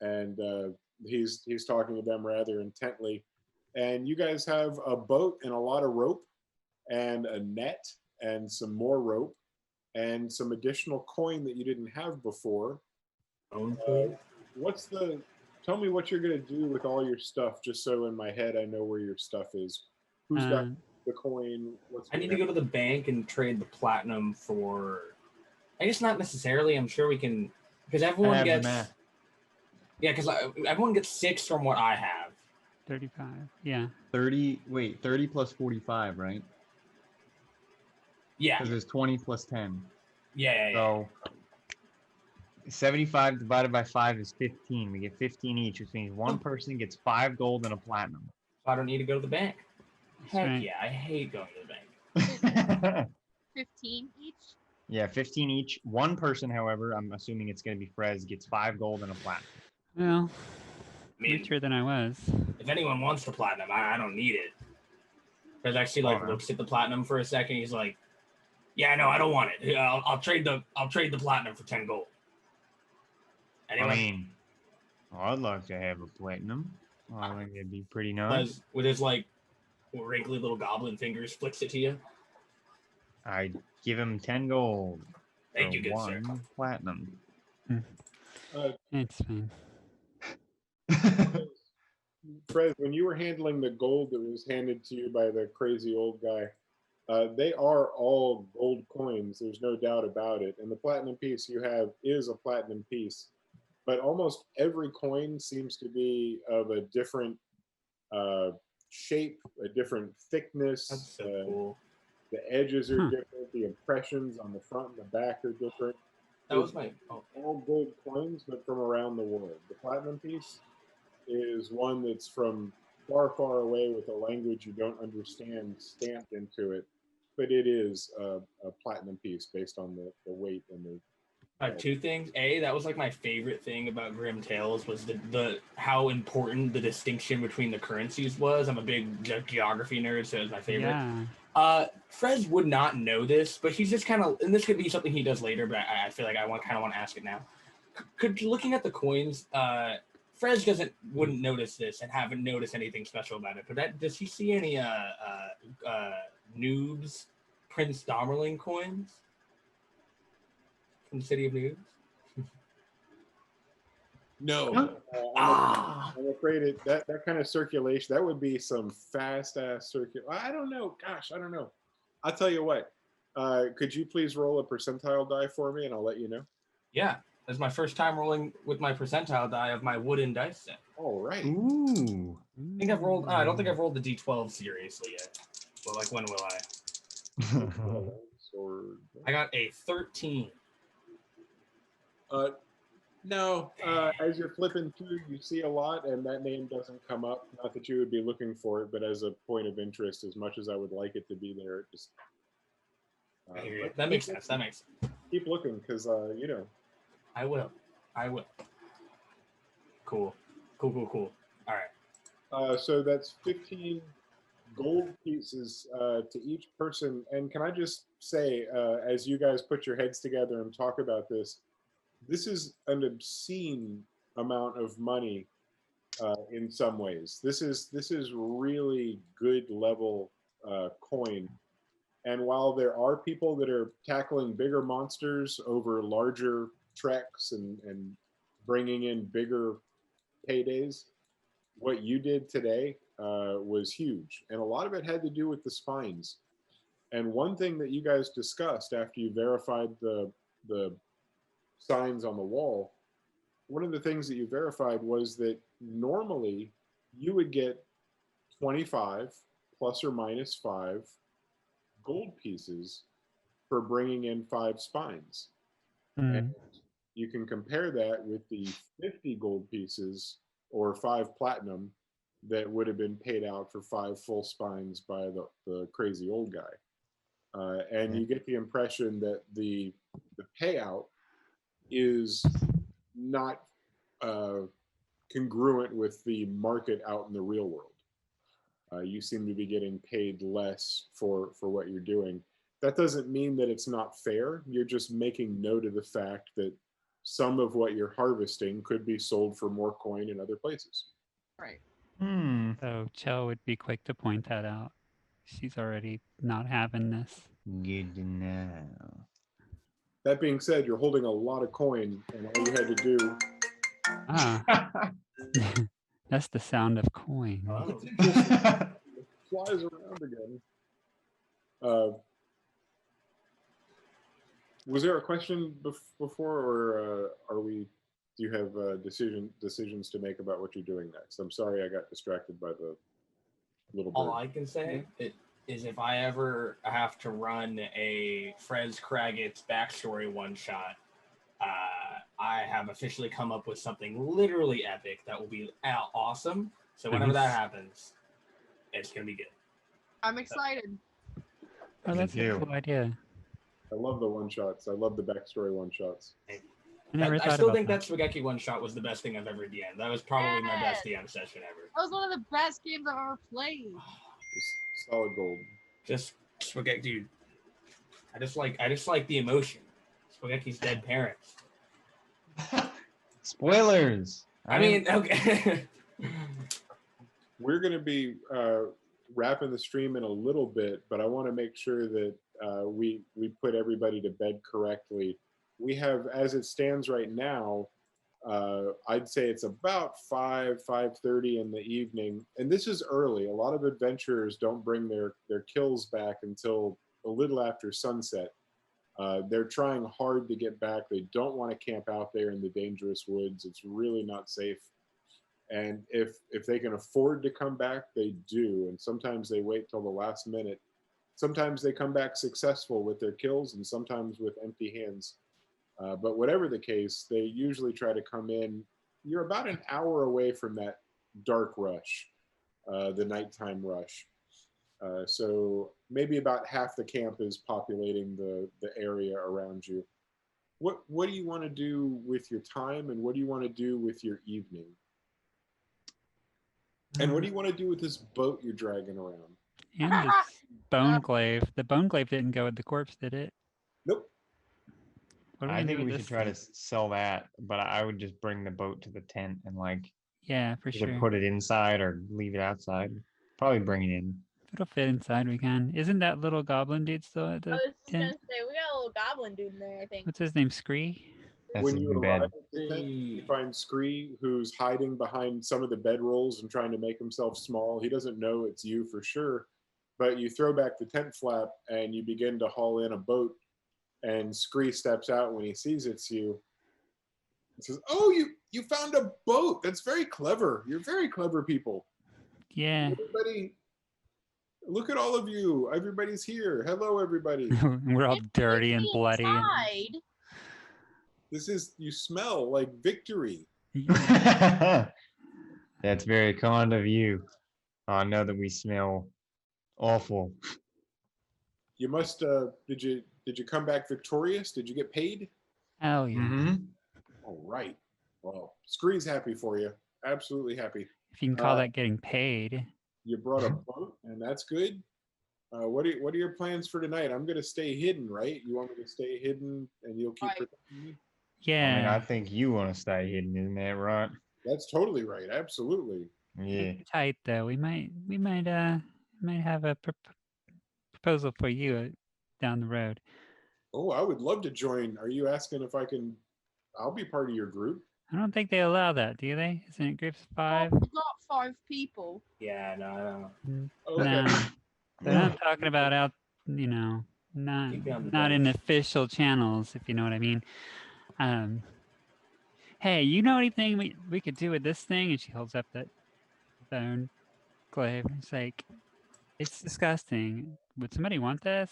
and he's talking to them rather intently. And you guys have a boat and a lot of rope, and a net, and some more rope, and some additional coin that you didn't have before. Tell me what you're gonna do with all your stuff, just so in my head I know where your stuff is. Who's got the coin? I need to go to the bank and trade the platinum for. I guess not necessarily. I'm sure we can, because everyone gets. Yeah, because everyone gets 6 from what I have. 35. Yeah. 30. Wait, 30 plus 45, right? Yeah. Because there's 20 plus 10. Yeah. So 75 divided by 5 is 15. We get 15 each, which means one person gets 5 gold and a platinum. So I don't need to go to the bank. Heck right. yeah, I hate going to the bank. 15 each? Yeah, 15 each. One person, however, I'm assuming it's going to be Frez, gets 5 gold and a platinum. Well, I mean, richer than I was. if anyone wants the platinum, I don't need it. Because actually, like, looks at the platinum for a second. He's like, "Yeah, no, I don't want it. I'll trade the platinum for 10 gold." Anyone? I mean, I'd like to have a platinum. I think it'd be pretty nice. With his like wrinkly little goblin fingers, flicks it to you. I'd give him 10 gold. Thank you, good sir. One platinum. It's fine. Fred, when you were handling the gold that was handed to you by the crazy old guy, they are all gold coins. There's no doubt about it. And the platinum piece you have is a platinum piece. But almost every coin seems to be of a different shape, a different thickness. That's so cool. The edges are different. The impressions on the front and the back are different. That was my all gold coins, but from around the world. The platinum piece is one that's from far, far away with a language you don't understand stamped into it. But it is a platinum piece based on the weight and the. Two things. That was like my favorite thing about Grim Tales was the how important the distinction between the currencies was. I'm a big geography nerd, so it's my favorite. Yeah. Frez would not know this, but he's just kind of, and this could be something he does later, but I feel like I want to ask it now. Looking at the coins, Frez wouldn't notice this and haven't noticed anything special about it. But does he see any noobs Prince Domerling coins from the City of Noobs? No. I'm afraid that kind of circulation, that would be some fast ass circulation. I don't know. Gosh, I don't know. I'll tell you what. Could you please roll a percentile die for me and I'll let you know? Yeah. This is my first time rolling with my percentile die of my wooden dice set. All right. Ooh. I think I've rolled. I don't think I've rolled the D12 seriously yet. Well, like when will I? I got a 13. No. As you're flipping through, you see a lot, and that name doesn't come up. Not that you would be looking for it, but as a point of interest, as much as I would like it to be there, it just. That makes sense. That makes sense. Keep looking, because you know. I will. Cool. All right. So that's 15 gold pieces to each person. And can I just say, as you guys put your heads together and talk about this is an obscene amount of money in some ways. This is really good level coin. And while there are people that are tackling bigger monsters over larger treks and bringing in bigger paydays, what you did today was huge, and a lot of it had to do with the spines. And one thing that you guys discussed after you verified the signs on the wall, one of the things that you verified was that normally you would get 25 plus or minus 5 gold pieces for bringing in 5 spines. And you can compare that with the 50 gold pieces or 5 platinum that would have been paid out for 5 full spines by the crazy old guy. And you get the impression that the payout is not congruent with the market out in the real world. You seem to be getting paid less for what you're doing. That doesn't mean that it's not fair. You're just making note of the fact that some of what you're harvesting could be sold for more coin in other places. Right. So Chell would be quick to point that out. She's already not having this. Good to know. That being said, you're holding a lot of coin, and all you had to do. That's the sound of coin. Oh. Flies around again. Was there a question before, or are we? Do you have decisions to make about what you're doing next? I'm sorry, I got distracted by the little bird. All I can say is if I ever have to run a Frez Kraggett's backstory one shot, I have officially come up with something literally epic that will be awesome. So whenever that happens, it's gonna be good. I'm excited. Oh, that's a cool idea. I love the one shots. I love the backstory one shots. I still think that Spaghetti one shot was the best thing I've ever DM'd. That was probably my best DM session ever. That was one of the best games I've ever played. Solid gold. Just Spaghetti, dude. I just like the emotion. Spaghetti's dead parents. Spoilers. I mean, okay. We're going to be wrapping the stream in a little bit, but I want to make sure that we put everybody to bed correctly. We have, as it stands right now, I'd say it's about 5:30 in the evening, and this is early. A lot of adventurers don't bring their kills back until a little after sunset. They're trying hard to get back. They don't want to camp out there in the dangerous woods. It's really not safe. And if they can afford to come back, they do. And sometimes they wait till the last minute. Sometimes they come back successful with their kills, and sometimes with empty hands. But whatever the case, they usually try to come in. You're about an hour away from that dark rush, the nighttime rush. So maybe about half the camp is populating the area around you. What do you want to do with your time, and what do you want to do with your evening? And what do you want to do with this boat you're dragging around? And this bone glaive. The bone glaive didn't go with the corpse, did it? Nope. I think we should try to sell that, but I would just bring the boat to the tent and yeah, for either sure. put it inside or leave it outside. Probably bring it in. If it'll fit inside, we can. Isn't that little goblin dude still at the I was just gonna tent? say we got a little goblin dude in there, I think. What's his name? Scree? That's When you in arrive bed. at the tent, you find Scree, who's hiding behind some of the bedrolls and trying to make himself small. He doesn't know it's you for sure, but you throw back the tent flap and you begin to haul in a boat, and Scree steps out when he sees it's you. He says, "Oh, you found a boat. That's very clever. You're very clever people. Yeah. Everybody, look at all of you. Everybody's here. Hello, everybody. We're all dirty and bloody. Inside. You smell like victory." That's very kind of you. I know that we smell awful. You must, did you come back victorious? Did you get paid? Hell yeah. Mm-hmm. All right. Well, Scree's happy for you. Absolutely happy. If you can call that getting paid. You brought a boat, and that's good. What are your plans for tonight? I'm going to stay hidden, right? You want me to stay hidden, and you'll keep protecting me? Yeah. I mean, I think you want to stay hidden, isn't that right? That's totally right. Absolutely. Yeah. Tight though. We might have a proposal for you down the road. Oh, I would love to join. Are you asking if I can? I'll be part of your group. I don't think they allow that, do they? Isn't it groups of 5? We got 5 people. Yeah, no. Okay. No, but I'm talking about out, you know, Keep me on the not in bench. official channels, if you know what I mean. Hey, you know anything we could do with this thing? And she holds up that bone glaive. It's like, it's disgusting. Would somebody want this?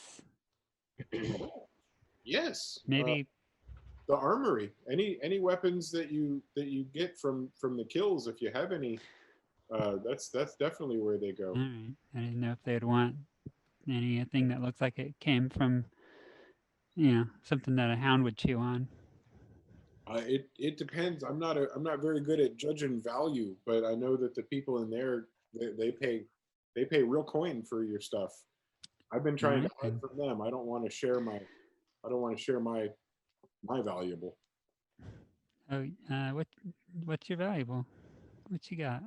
Yes. Maybe. The armory. Any weapons that you get from the kills, if you have any, that's definitely where they go. All right. I didn't know if they'd want anything that looks like it came from, you know, something that a hound would chew on. It depends. I'm not very good at judging value, but I know that the people in there they pay real coin for your stuff. I've been trying to hide from them. I don't want to share my valuable. Oh, what's your valuable? What you got?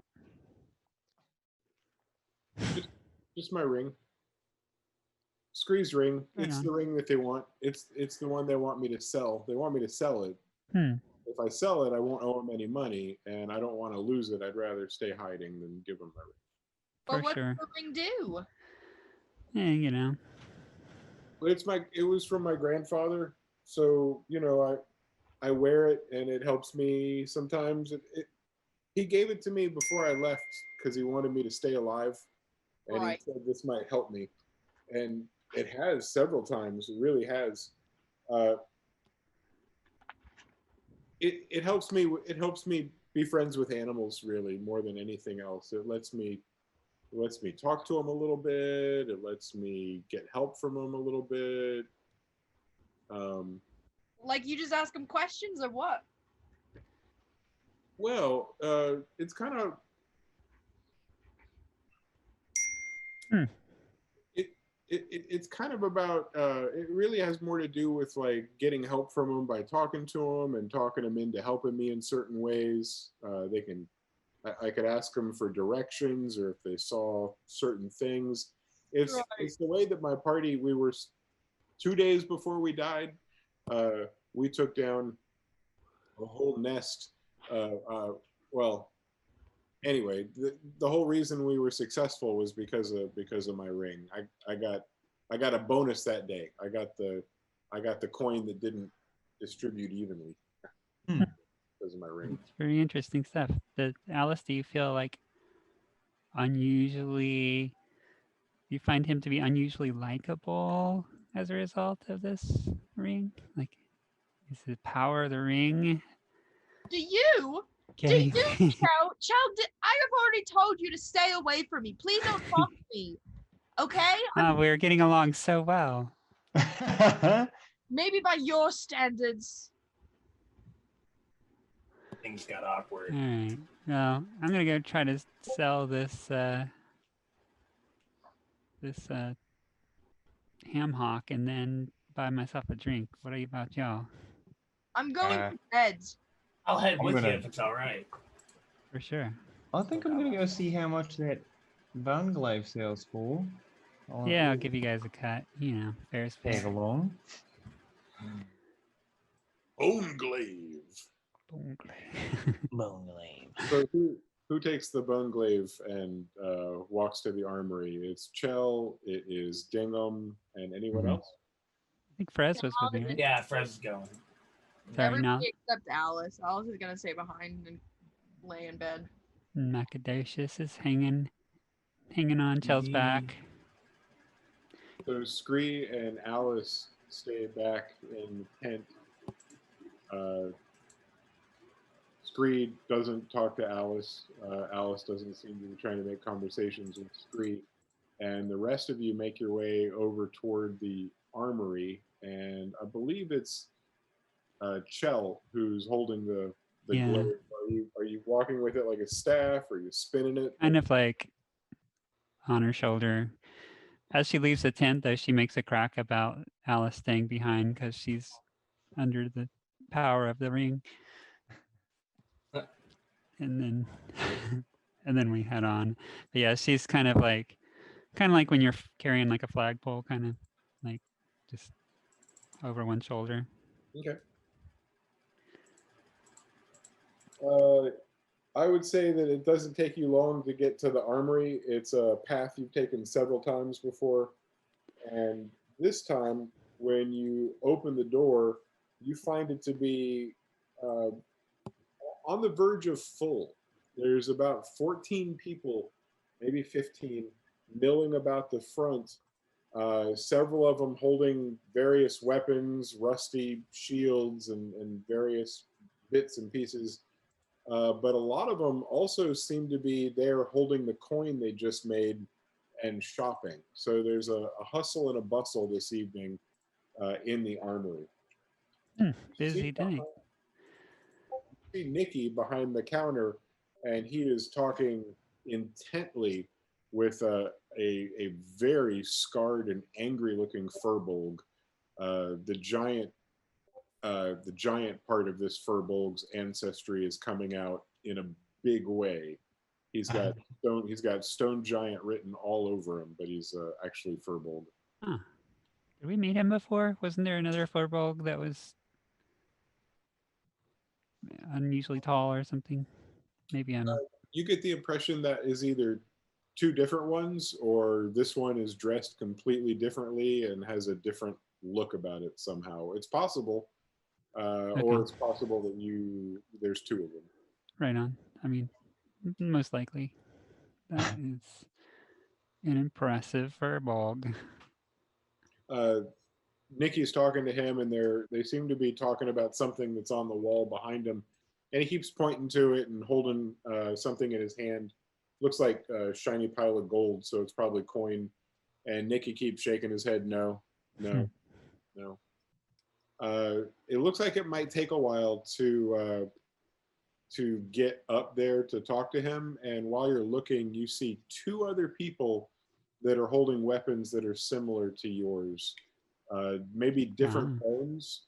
Just my ring. Scree's ring. Right It's on. the ring that they want. It's the one they want me to sell. They want me to sell it. If I sell it, I won't owe them any money, and I don't want to lose it. I'd rather stay hiding than give them my ring. But For what sure. does the ring do? Yeah, you know. But it was from my grandfather, so you know I wear it, and it helps me sometimes. He gave it to me before I left because he wanted me to stay alive, and Right. he said this might help me, and it has several times. It really has. It helps me. It helps me be friends with animals really more than anything else. It lets me talk to them a little bit. It lets me get help from them a little bit. Like you just ask them questions or what? Well, it's kind of it's kind of about it really has more to do with like getting help from them by talking to them and talking them into helping me in certain ways. I could ask them for directions or if they saw certain things. It's the way that my party, we were 2 days before we died, we took down a whole nest. Well, anyway, the whole reason we were successful was because of my ring. I got a bonus that day. I got the coin that didn't distribute evenly because of my ring. It's very interesting stuff. Alice, do you feel like you find him to be unusually likable as a result of this ring? Like, is the power of the ring Do you? getting? Chow, I have already told you to stay away from me. Please don't talk to me. Okay? Oh, we're getting along so well. Maybe by your standards. Things got awkward. All right. Well, I'm gonna go try to sell this ham hock and then buy myself a drink. What about y'all? I'm going to bed. I'll head I'm with gonna- you if it's all right. For sure. I think I'm gonna go see how much that bone glaive sells for. Yeah, I'll give you guys a cut. You know, fair's Tag fair. along. Bone glaive. Bone glaive. Bone glaive. So who takes the bone glaive and walks to the armory? It's Chell, it is Dingham, and anyone else? I think Frez was with me, right? Yeah, Frez is going. Sorry, Everybody now except Alice. Alice is gonna stay behind and lay in bed. Macadocious is hanging on Chell's back. So Scree and Alice stay back in the tent. Scree doesn't talk to Alice. Alice doesn't seem to be trying to make conversations with Scree. And the rest of you make your way over toward the armory. And I believe it's Chell who's holding the Yeah. glaive. Are you walking with it like a staff? Or are you spinning it? Kind of like on her shoulder. As she leaves the tent, though, she makes a crack about Alice staying behind because she's under the power of the ring. And then, and then we head on. But yeah, she's kind of like when you're carrying like a flagpole, kind of like just over one shoulder. Okay. I would say that it doesn't take you long to get to the armory. It's a path you've taken several times before. And this time, when you open the door, you find it to be uh, on the verge of full. There's about 14 people, maybe 15, milling about the front, several of them holding various weapons, rusty shields, and various bits and pieces. But a lot of them also seem to be there holding the coin they just made and shopping. So there's a hustle and a bustle this evening in the armory. Busy day. See Nikki behind the counter, and he is talking intently with a very scarred and angry-looking furbolg. The giant part of this furbolg's ancestry is coming out in a big way. He's got stone giant written all over him, but he's actually furbolg. Huh. Did we meet him before? Wasn't there another Furbolg that was unusually tall or something? Maybe I'm... You get the impression that is either two different ones, or this one is dressed completely differently and has a different look about it somehow. It's possible, or it's possible that there's two of them. Right on. I mean, most likely. That is an impressive Furbolg. Nikki's talking to him, and they seem to be talking about something that's on the wall behind him, and he keeps pointing to it and holding something in his hand. Looks like a shiny pile of gold, so it's probably coin. And Nicky keeps shaking his head, no. It looks like it might take a while to get up there to talk to him. And while you're looking, you see two other people that are holding weapons that are similar to yours. Maybe different bones,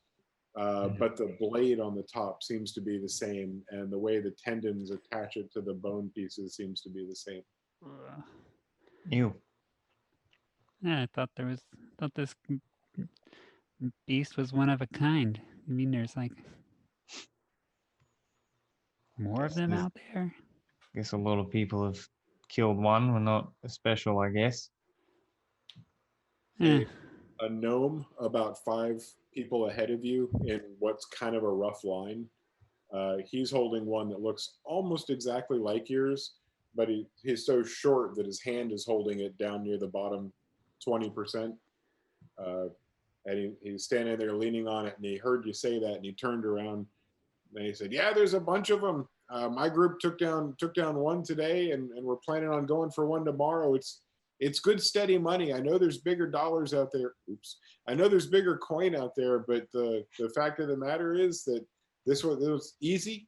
but the blade on the top seems to be the same, and the way the tendons attach it to the bone pieces seems to be the same. Ew. Yeah, I thought this beast was one of a kind. I mean, there's like more of them out there? Guess a lot of people have killed one. We're not special, I guess. Yeah. A gnome about 5 people ahead of you in what's kind of a rough line. He's holding one that looks almost exactly like yours, but he's so short that his hand is holding it down near the bottom 20%. And he's standing there leaning on it, and he heard you say that, and he turned around and he said, "Yeah, there's a bunch of them. My group took down one today, and we're planning on going for one tomorrow. It's good steady money. I know there's bigger dollars out there. Oops. I know there's bigger coin out there, but the fact of the matter is that this was easy,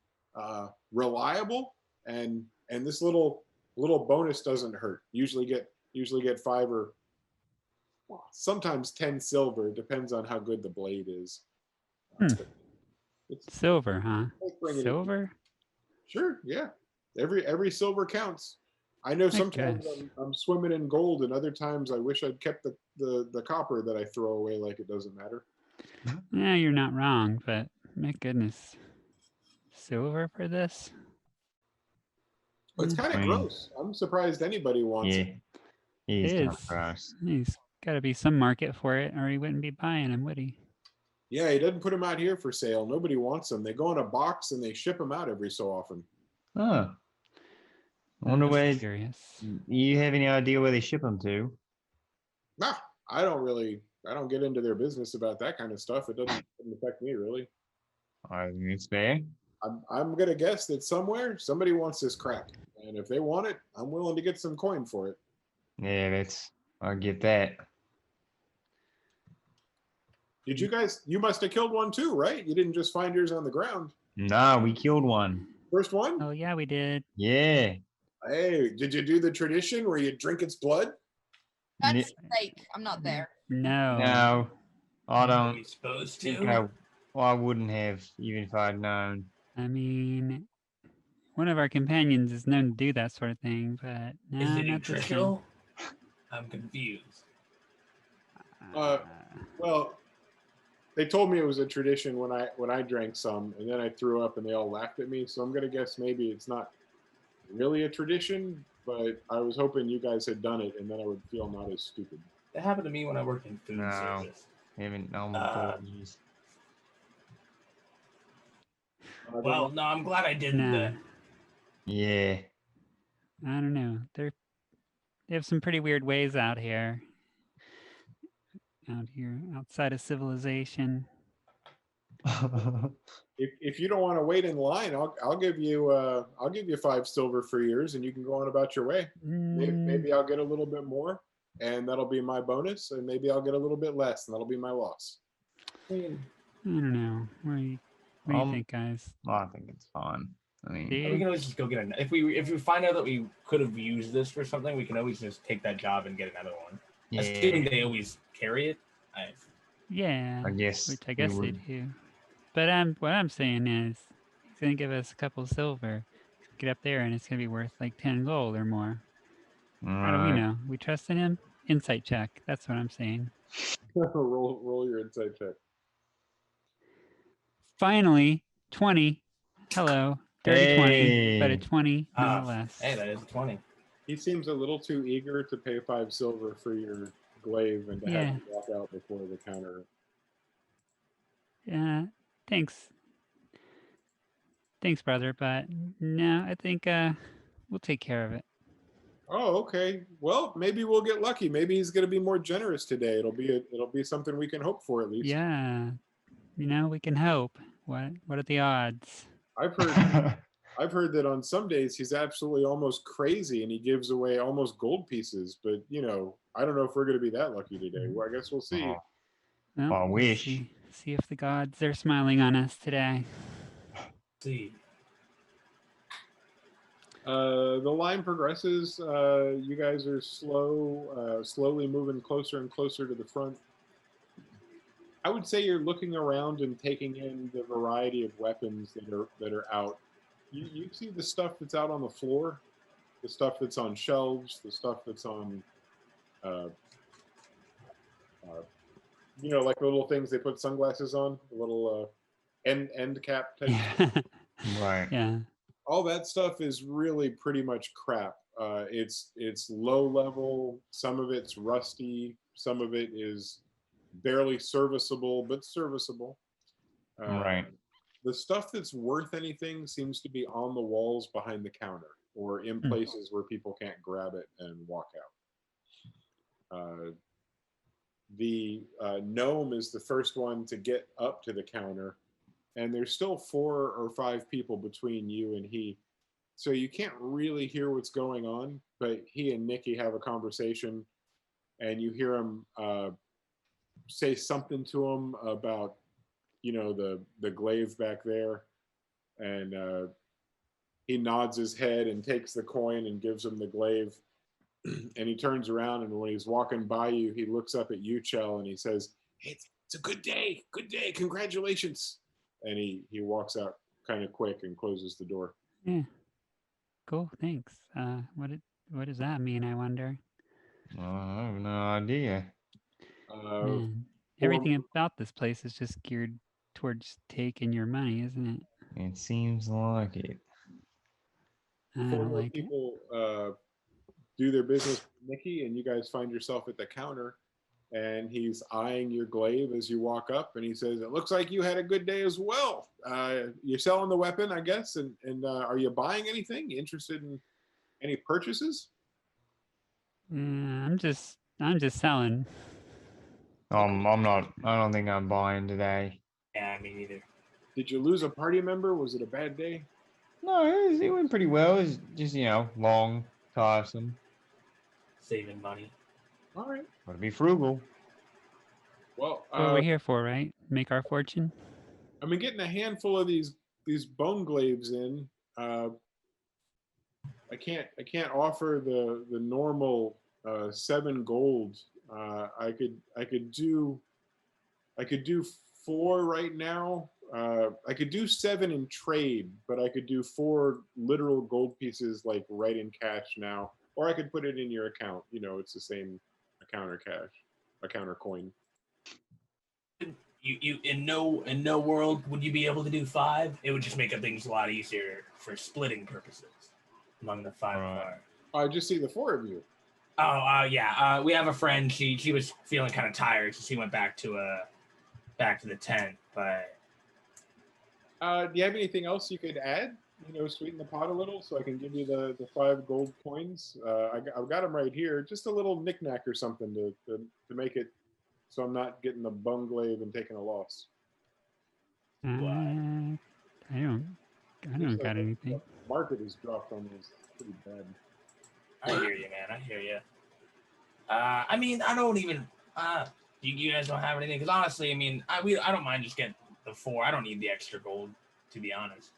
reliable, and this little bonus doesn't hurt. Usually get 5 or sometimes 10 silver. It depends on how good the blade is. Silver, huh? Silver? Sure, yeah. Every silver counts. I know sometimes I'm swimming in gold, and other times I wish I'd kept the copper that I throw away like it doesn't matter. Yeah, you're not wrong, but my goodness. Silver for this? Well, it's kind of gross. I'm surprised anybody wants it. He's kind of gross. He's got to be some market for it, or he wouldn't be buying them, would he? Yeah, he doesn't put them out here for sale. Nobody wants them. They go in a box and they ship them out every so often. Oh. I wonder where. You have any idea where they ship them to? Nah, I don't get into their business about that kind of stuff. It doesn't affect me really. I think it's fair. I'm gonna guess that somebody wants this crap, and if they want it, I'm willing to get some coin for it. Yeah, I get that. Did you must have killed one too, right? You didn't just find yours on the ground. No, we killed one. First one? Oh yeah, we did. Yeah. Hey, did you do the tradition where you drink its blood? That's fake. I'm not there. No, I don't. Are you supposed to? I wouldn't have, even if I'd known. I mean, one of our companions is known to do that sort of thing, but no, is it not nutritional? I'm confused. Well, they told me it was a tradition when I drank some, and then I threw up, and they all laughed at me. So I'm gonna guess maybe it's not really a tradition, but I was hoping you guys had done it, and then I would feel not as stupid. That happened to me when I worked in food No. service. Haven't known Uh, 4 years. Well, no, I'm glad I didn't Nah, then. Yeah. I don't know. They have some pretty weird ways out here. Out here, outside of civilization. If you don't want to wait in line, I'll give you 5 silver for yours, and you can go on about your way. Maybe I'll get a little bit more, and that'll be my bonus, and maybe I'll get a little bit less, and that'll be my loss. I don't know. What do you think, guys? Well, I think it's fine. I mean, See? We can always just go get if we find out that we could have used this for something, we can always just take that job and get another one. yeah, Assuming they always carry it. Yeah. I guess. Which I we guess they would. do. But what I'm saying is, he's gonna give us a couple silver. Get up there, and it's gonna be worth like 10 gold or more. How do we Alright. know? We trust in him? Insight check. That's what I'm saying. roll your insight check. Finally, 20. Hello. Dirty 20, but a Hey. 20 nonetheless. Hey, that is 20. He seems a little too eager to pay 5 silver for your glaive and to have you walk out before the counter. Thanks. Thanks, brother, but no, I think we'll take care of it. Oh, okay. Well, maybe we'll get lucky. Maybe he's going to be more generous today. It'll be something we can hope for at least. Yeah. We can hope. What are the odds? I've heard that on some days he's absolutely almost crazy and he gives away almost gold pieces, but I don't know if we're going to be that lucky today. Well, I guess we'll see. Well, I wish. See if the gods are smiling on us today. See. The line progresses. You guys are slowly moving closer and closer to the front. I would say you're looking around and taking in the variety of weapons that are out. You see the stuff that's out on the floor, the stuff that's on shelves, the stuff that's on, like the little things they put sunglasses on, the little end cap type. Right. Yeah. All that stuff is really pretty much crap. It's low level. Some of it's rusty. Some of it is barely serviceable, but serviceable. Right. The stuff that's worth anything seems to be on the walls behind the counter or in places where people can't grab it and walk out. The gnome is the first one to get up to the counter, and there's still 4 or 5 people between you and he. So you can't really hear what's going on, but he and Nikki have a conversation, and you hear him say something to him about, the glaive back there. And he nods his head and takes the coin and gives him the glaive. And he turns around, and when he's walking by you, he looks up at you, Chell, and he says, "Hey, it's a good day, congratulations." And he walks out kind of quick and closes the door. Yeah. Cool. Thanks. What does that mean? I wonder. I have no idea. Man, everything about this place is just geared towards taking your money, isn't it? It seems like it. I 4 don't more like it. people do their business with Nikki, and you guys find yourself at the counter, and he's eyeing your glaive as you walk up, and he says, "It looks like you had a good day as well. You're selling the weapon, I guess, and are you buying anything? Interested in any purchases?" I'm just selling. I'm not. I don't think I'm buying today. Yeah, me neither. Did you lose a party member? Was it a bad day? No, it went pretty well. It's just long, tiresome. Saving money. All right. Gotta be frugal. Well, What we're here for, right? Make our fortune. I've been getting a handful of these bone glaives in. I can't offer the normal 7 gold. I could do 4 right now. I could do 7 in trade, but I could do 4 literal gold pieces like right in cash now, or I could put it in your account. It's the same counter coin. You in no world would you be able to do 5? It would just make things a lot easier for splitting purposes. among the five Right. of our. I just see the four of you. Oh, yeah. We have a friend. She was feeling kind of tired, so she went back to the tent. But Do you have anything else you could add? Sweeten the pot a little, so I can give you the 5 gold coins. I've got them right here. Just a little knickknack or something to make it so I'm not getting a bunglave and taking a loss. I don't Looks like got the anything. market has dropped on these pretty bad. I hear you, man. I hear you. I mean, I don't even. You guys don't have anything? Because honestly, I mean, I don't mind just getting the 4. I don't need the extra gold, to be honest.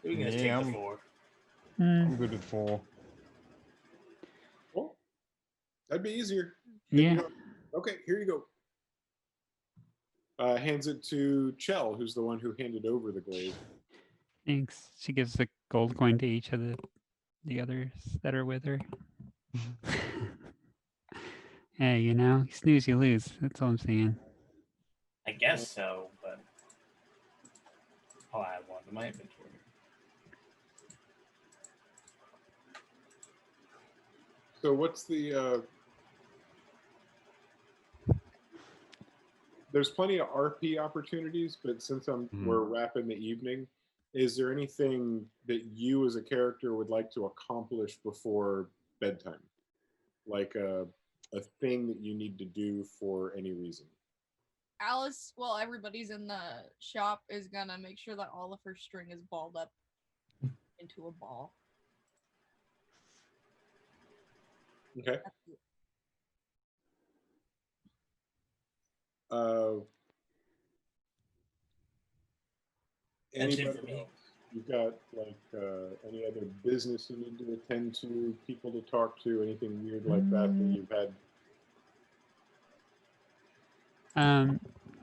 We can just take the 4. I'm good with 4. Well, that'd be easier. Yeah. Okay, here you go. Hands it to Chell, who's the one who handed over the glaive. Thanks. She gives the gold coin to each of the others that are with her. Hey, you snooze, you lose. That's all I'm saying. I guess so, but I'll add one to my inventory. So what's the... There's plenty of RP opportunities, but since we're wrapping the evening, is there anything that you as a character would like to accomplish before bedtime? Like a thing that you need to do for any reason? Alice, while everybody's in the shop, is gonna make sure that all of her string is balled up into a ball. Okay. That's it Anybody for me. else? You've got any other business you need to attend to, people to talk to, anything weird like that you've had?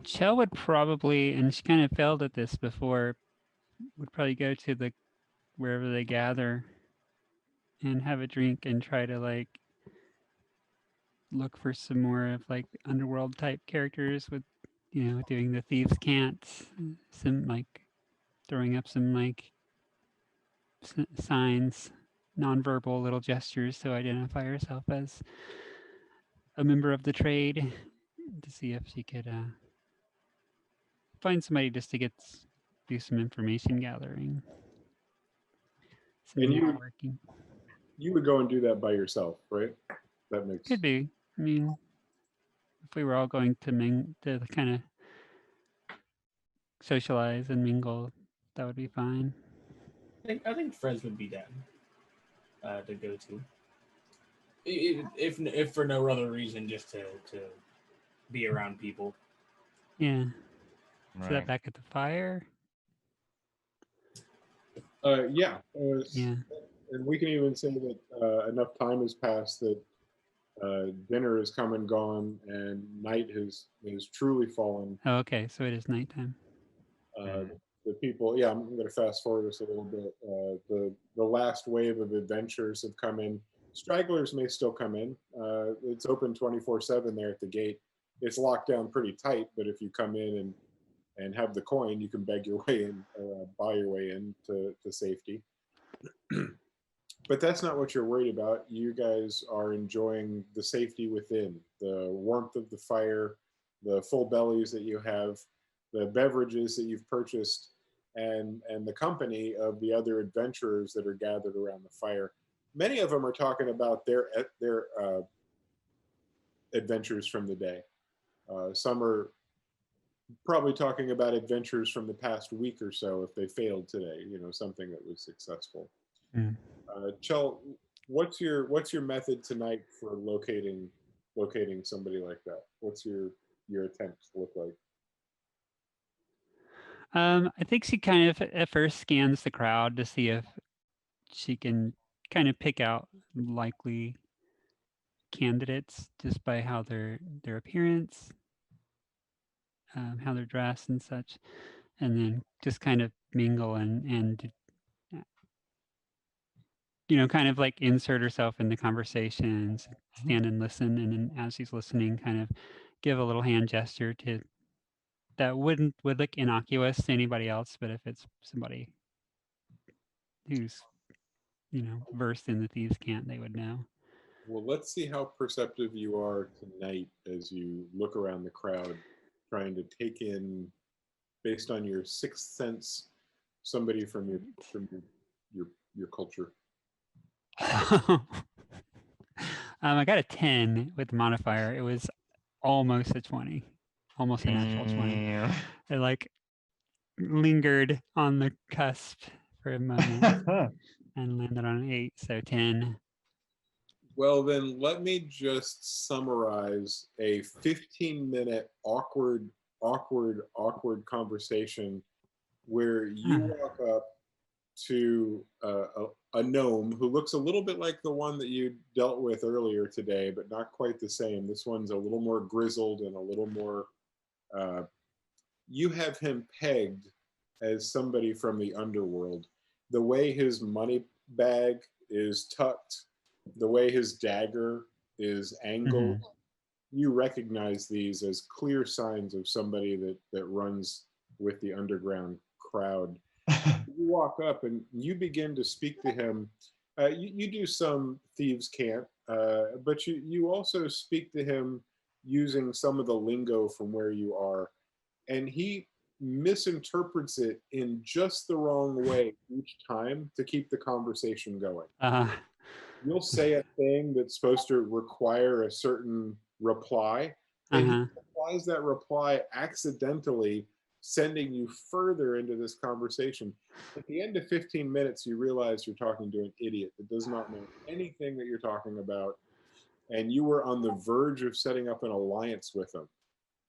Chell would probably, and she kind of failed at this before, would probably go to wherever they gather and have a drink and try to look for some more of underworld type characters with doing the thieves can't, some throwing up some signs, nonverbal little gestures to identify herself as a member of the trade, to see if she could find somebody just to do some information gathering. And networking. You would go and do that by yourself, right? That makes... Could be. I mean, if we were all going to kind of socialize and mingle, that would be fine. I think Fred's would be down to go to. If for no other reason, just to be around people. Yeah. Right. Is that back at the fire? Yeah. Yeah. And we can even say that enough time has passed that dinner has come and gone, and night has truly fallen. Oh, okay. So it is nighttime. The people, yeah, I'm going to fast forward this a little bit. The last wave of adventurers have come in. Stragglers may still come in. It's open 24/7 there at the gate. It's locked down pretty tight, but if you come in and have the coin, you can beg your way in, buy your way in to safety. But that's not what you're worried about. You guys are enjoying the safety within, the warmth of the fire, the full bellies that you have, the beverages that you've purchased, and the company of the other adventurers that are gathered around the fire. Many of them are talking about their adventures from the day. Some are probably talking about adventures from the past week or so if they failed today, something that was successful. Chell, what's your method tonight for locating somebody like that? What's your attempt look like? I think she kind of at first scans the crowd to see if she can kind of pick out likely candidates just by how their appearance, how they're dressed and such, and then just kind of mingle and kind of insert herself in the conversations, stand and listen, and then as she's listening, kind of give a little hand gesture that would look innocuous to anybody else, but if it's somebody who's versed in the thieves' cant, they would know. Well, let's see how perceptive you are tonight as you look around the crowd, trying to take in, based on your sixth sense, somebody from your culture. I got a 10 with the modifier. It was almost a 20, almost a natural 20. Yeah. It like lingered on the cusp for a moment and landed on an 8, so 10. Well, then let me just summarize a 15-minute awkward conversation where you walk up to a gnome who looks a little bit like the one that you dealt with earlier today, but not quite the same. This one's a little more grizzled and a little more... you have him pegged as somebody from the underworld. The way his money bag is tucked, the way his dagger is angled, you recognize these as clear signs of somebody that runs with the underground crowd. You walk up and you begin to speak to him. You do some thieves' cant, but you also speak to him using some of the lingo from where you are. And he misinterprets it in just the wrong way each time to keep the conversation going. You'll say a thing that's supposed to require a certain reply, and he applies that reply accidentally, sending you further into this conversation. At the end of 15 minutes, you realize you're talking to an idiot that does not know anything that you're talking about, and you were on the verge of setting up an alliance with him.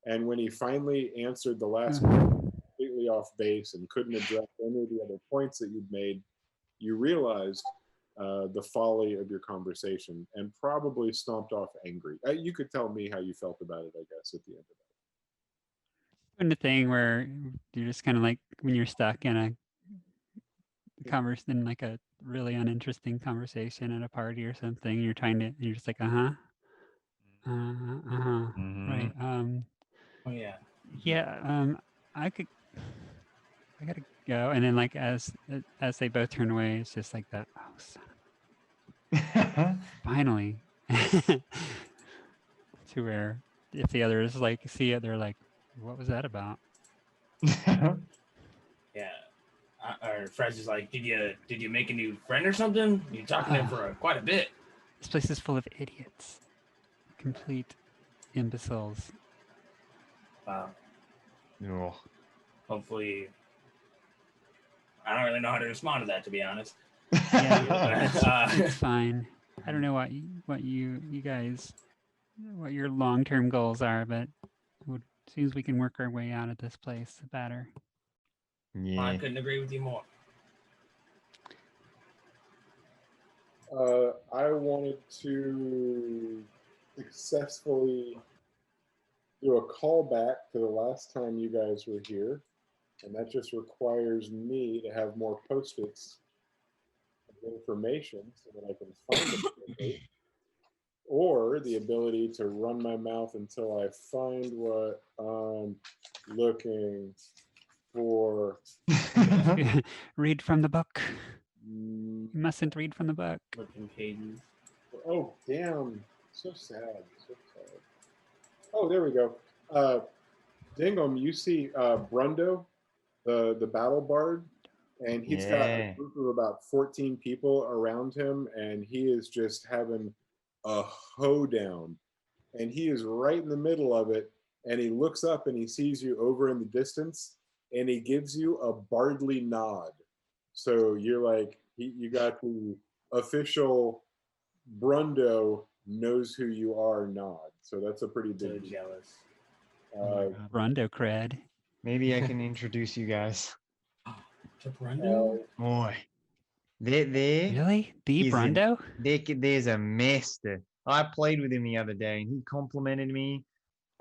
And when he finally answered the last question completely off base and couldn't address any of the other points that you'd made, you realized the folly of your conversation and probably stomped off angry. You could tell me how you felt about it, I guess, at the end of that. And the thing where you're just kind of like when you're stuck in a conversation, like a really uninteresting conversation at a party or something, you're just like, right. Oh yeah. Yeah. I gotta go. And then like as they both turn away, it's just like that. Oh, son. Finally. To where if the others like see it, they're like, what was that about? Yeah. Or Fred's is like, did you make a new friend or something? You're talking to him for quite a bit. This place is full of idiots. Complete imbeciles. Wow. No. Hopefully, I don't really know how to respond to that, to be honest. Yeah, it's fine. I don't know what you guys, what your long-term goals are, but as soon as we can work our way out of this place, the better. Yeah. I couldn't agree with you more. I wanted to successfully do a callback to the last time you guys were here, and that just requires me to have more post-its of information so that I can find it, or the ability to run my mouth until I find what I'm looking for. Read from the book. You mustn't read from the book. Flipping pages. Oh, damn. So sad. So sad. Oh, there we go. Dingum, you see Brundo, the battle bard, and he's got a group of about 14 people around him, and he is just having a hoedown. And he is right in the middle of it, and he looks up and he sees you over in the distance, and he gives you a bardly nod. So you're like, you got the official Brundo knows who you are nod. So that's a pretty big So deal. jealous. Rondo cred. Maybe I can introduce you guys. To Brundo? Boy. There. Really? The Brundo? There's a master. I played with him the other day and he complimented me.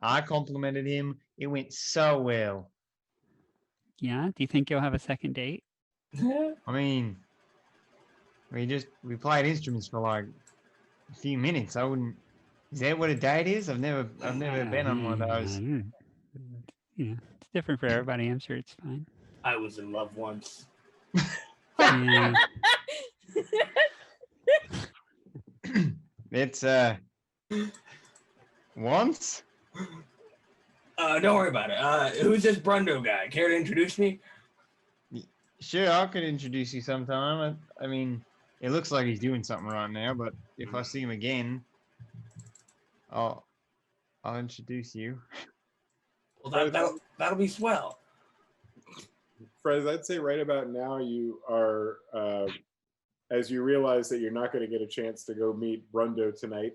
I complimented him. It went so well. Yeah? Do you think you'll have a second date? I mean, we played instruments for like a few minutes. I wouldn't. Is that what a date is? I've never been on one of those. Yeah, it's different for everybody. I'm sure it's fine. I was in love once. Yeah. It's once. Don't worry about it. Who's this Brundo guy? Care to introduce me? Sure, I could introduce you sometime. I mean, it looks like he's doing something right now, but if I see him again, I'll introduce you. Well, that'll be swell. Fred, I'd say right about now you are, as you realize that you're not going to get a chance to go meet Brundo tonight,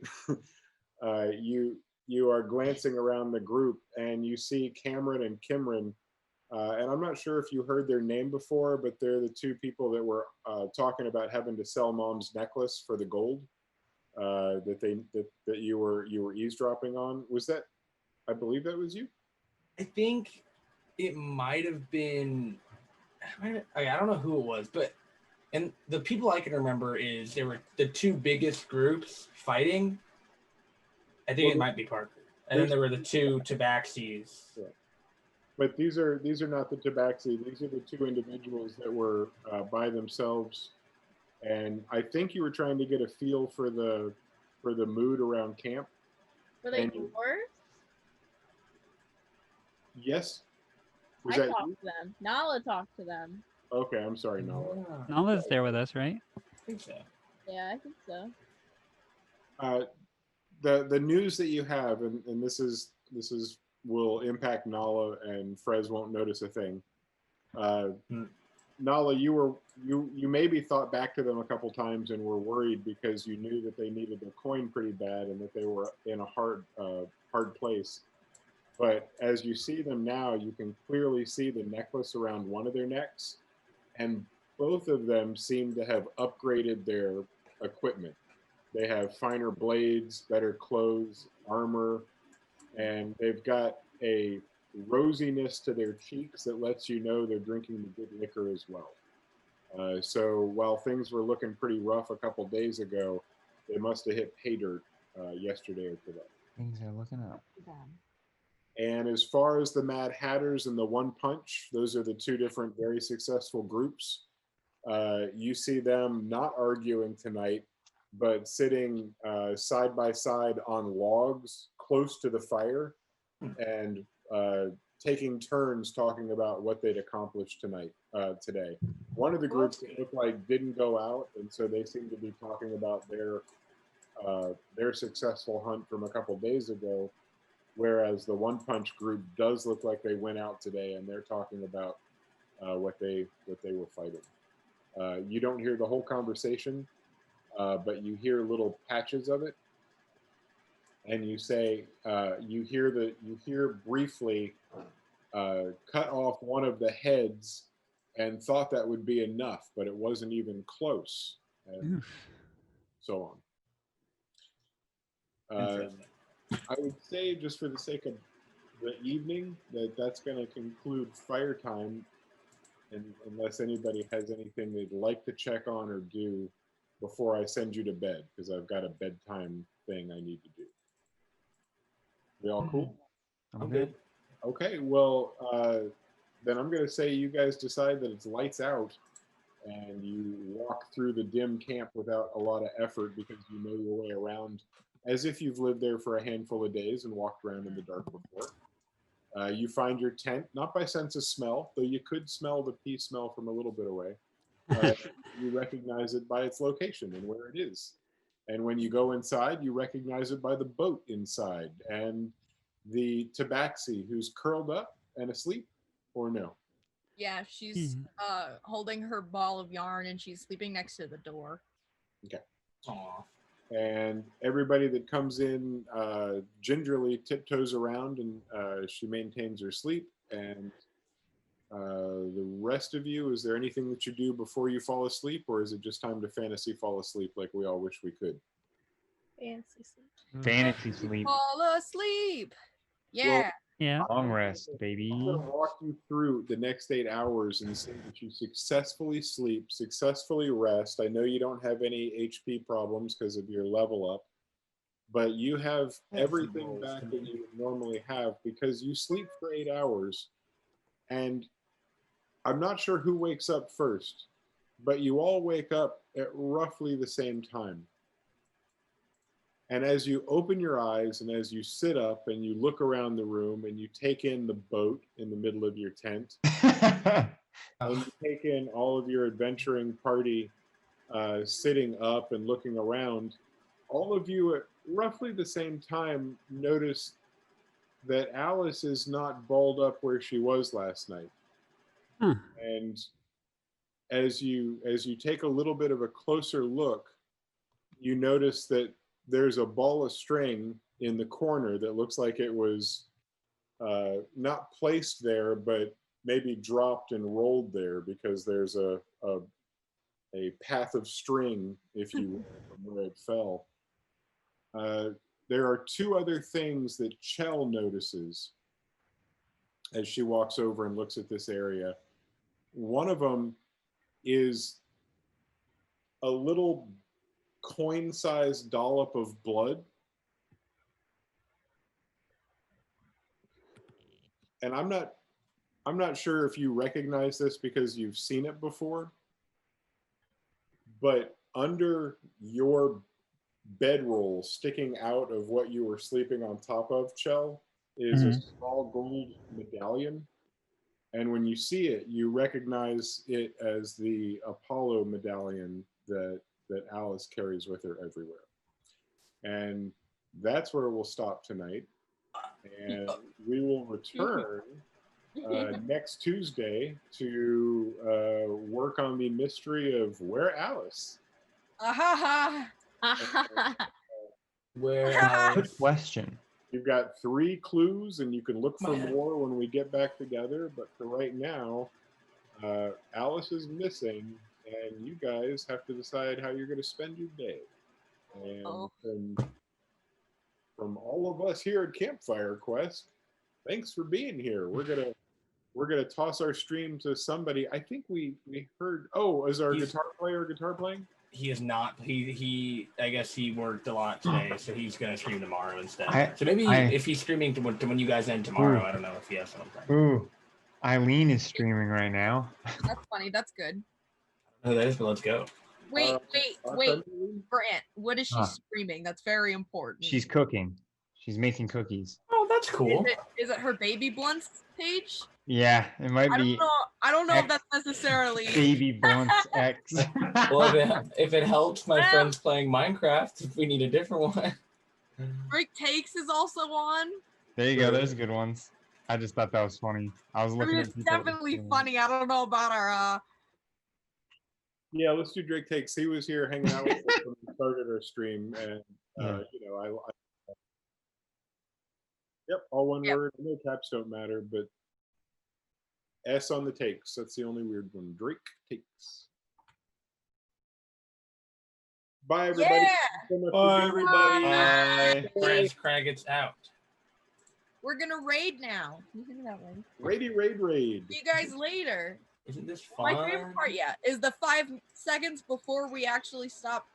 you are glancing around the group and you see Cameron and Kimron. And I'm not sure if you heard their name before, but they're the two people that were talking about having to sell Mom's necklace for the gold that you were eavesdropping on. Was that? I believe that was you. I think it might have been. I don't know who it was, but and the people I can remember is there were the two biggest groups fighting. I think it might be Parker, and then there were the two Tabaxis. Yeah. But these are not the Tabaxi. These are the two individuals that were by themselves, and I think you were trying to get a feel for the mood around camp. Were they dwarves? Yes. I talked to them. Nala talked to them. Okay, I'm sorry, Nala. Nala's there with us, right? I think so. Yeah, I think so. The news that you have, and this is will impact Nala, and Frez won't notice a thing. Nala, you maybe thought back to them a couple times and were worried because you knew that they needed their coin pretty bad and that they were in a hard place. But as you see them now, you can clearly see the necklace around one of their necks, and both of them seem to have upgraded their equipment. They have finer blades, better clothes, armor, and they've got a rosiness to their cheeks that lets you know they're drinking the good liquor as well. So while things were looking pretty rough a couple days ago, they must have hit pay dirt yesterday or today. Things are looking up. And as far as the Mad Hatters and the One Punch, those are the two different very successful groups. You see them not arguing tonight, but sitting side by side on logs close to the fire and taking turns talking about what they'd accomplished today. One of the groups that looked like didn't go out, and so they seem to be talking about their successful hunt from a couple days ago, whereas the One Punch group does look like they went out today and they're talking about what they were fighting. You don't hear the whole conversation, but you hear little patches of it, and you say you hear briefly cut off one of the heads and thought that would be enough, but it wasn't even close, and so on. I would say, just for the sake of the evening, that's going to conclude fire time, and unless anybody has anything they'd like to check on or do before I send you to bed, because I've got a bedtime thing I need to do. We all cool? I'm good. Okay, well, then I'm going to say you guys decide that it's lights out, and you walk through the dim camp without a lot of effort because you know your way around as if you've lived there for a handful of days and walked around in the dark before. You find your tent, not by sense of smell, though you could smell the pea smell from a little bit away. You recognize it by its location and where it is. And when you go inside, you recognize it by the boat inside and the tabaxi who's curled up and asleep, or no? Yeah, she's holding her ball of yarn and she's sleeping next to the door. Okay. Aww. And everybody that comes in gingerly tiptoes around, and she maintains her sleep. And the rest of you, is there anything that you do before you fall asleep, or is it just time to fantasy fall asleep like we all wish we could? Fancy sleep. Fantasy sleep. Fall asleep. Yeah. Well, Yeah. Long rest, baby. I'm going to walk you through the next 8 hours and say that you successfully sleep, successfully rest. I know you don't have any HP problems because of your level up, but you have everything back that you would normally have because you sleep for 8 hours. And I'm not sure who wakes up first, but you all wake up at roughly the same time. And as you open your eyes and as you sit up and you look around the room and you take in the boat in the middle of your tent, and you take in all of your adventuring party sitting up and looking around, all of you at roughly the same time notice that Alice is not balled up where she was last night. Huh. And as you take a little bit of a closer look, you notice that there's a ball of string in the corner that looks like it was not placed there, but maybe dropped and rolled there, because there's a path of string, if you will, from where it fell. There are two other things that Chell notices as she walks over and looks at this area. One of them is a little coin-sized dollop of blood. And I'm not sure if you recognize this because you've seen it before, but under your bedroll, sticking out of what you were sleeping on top of, Chell, is a small gold medallion. And when you see it, you recognize it as the Apollo medallion that Alice carries with her everywhere. And that's where we'll stop tonight. And we will return next Tuesday to work on the mystery of where Alice. Where Good question. You've got 3 clues, and you can look for more when we get back together. But for right now, Alice is missing, and you guys have to decide how you're going to spend your day. And from all of us here at Campfire Quest, thanks for being here. We're gonna toss our stream to somebody. I think we heard. Oh, is our guitar player guitar playing? he is not. He I guess he worked a lot today, so he's gonna stream tomorrow instead. So maybe if he's streaming to when you guys end tomorrow, I don't know if he has something. Ooh, Eileen is streaming right now. That's funny. That's good. Oh, that is. But let's go. Wait, Brant, what is she screaming? That's very important. She's cooking. She's making cookies. Oh, that's cool. Is it her Baby Blunts page? Yeah, it might be. I don't know if that's necessarily Baby Blunts X. Well, if it helps my friends playing Minecraft, if we need a different one. Drake Takes is also on. There you go. There's good ones. I just thought that was funny. I was looking it's definitely funny. I don't know about our Yeah, let's do Drake Takes. He was here hanging out with us when we started our stream, and you know, I yep, all one word. I know caps don't matter, but S on the takes. That's the only weird one. Drake Takes. Bye, everybody. Yeah. So much Bye, for everybody. Friends, Craig, it's out. We're gonna raid now. You think that one? Raid. See you guys later. Isn't this fun? My favorite part, is the 5 seconds before we actually stop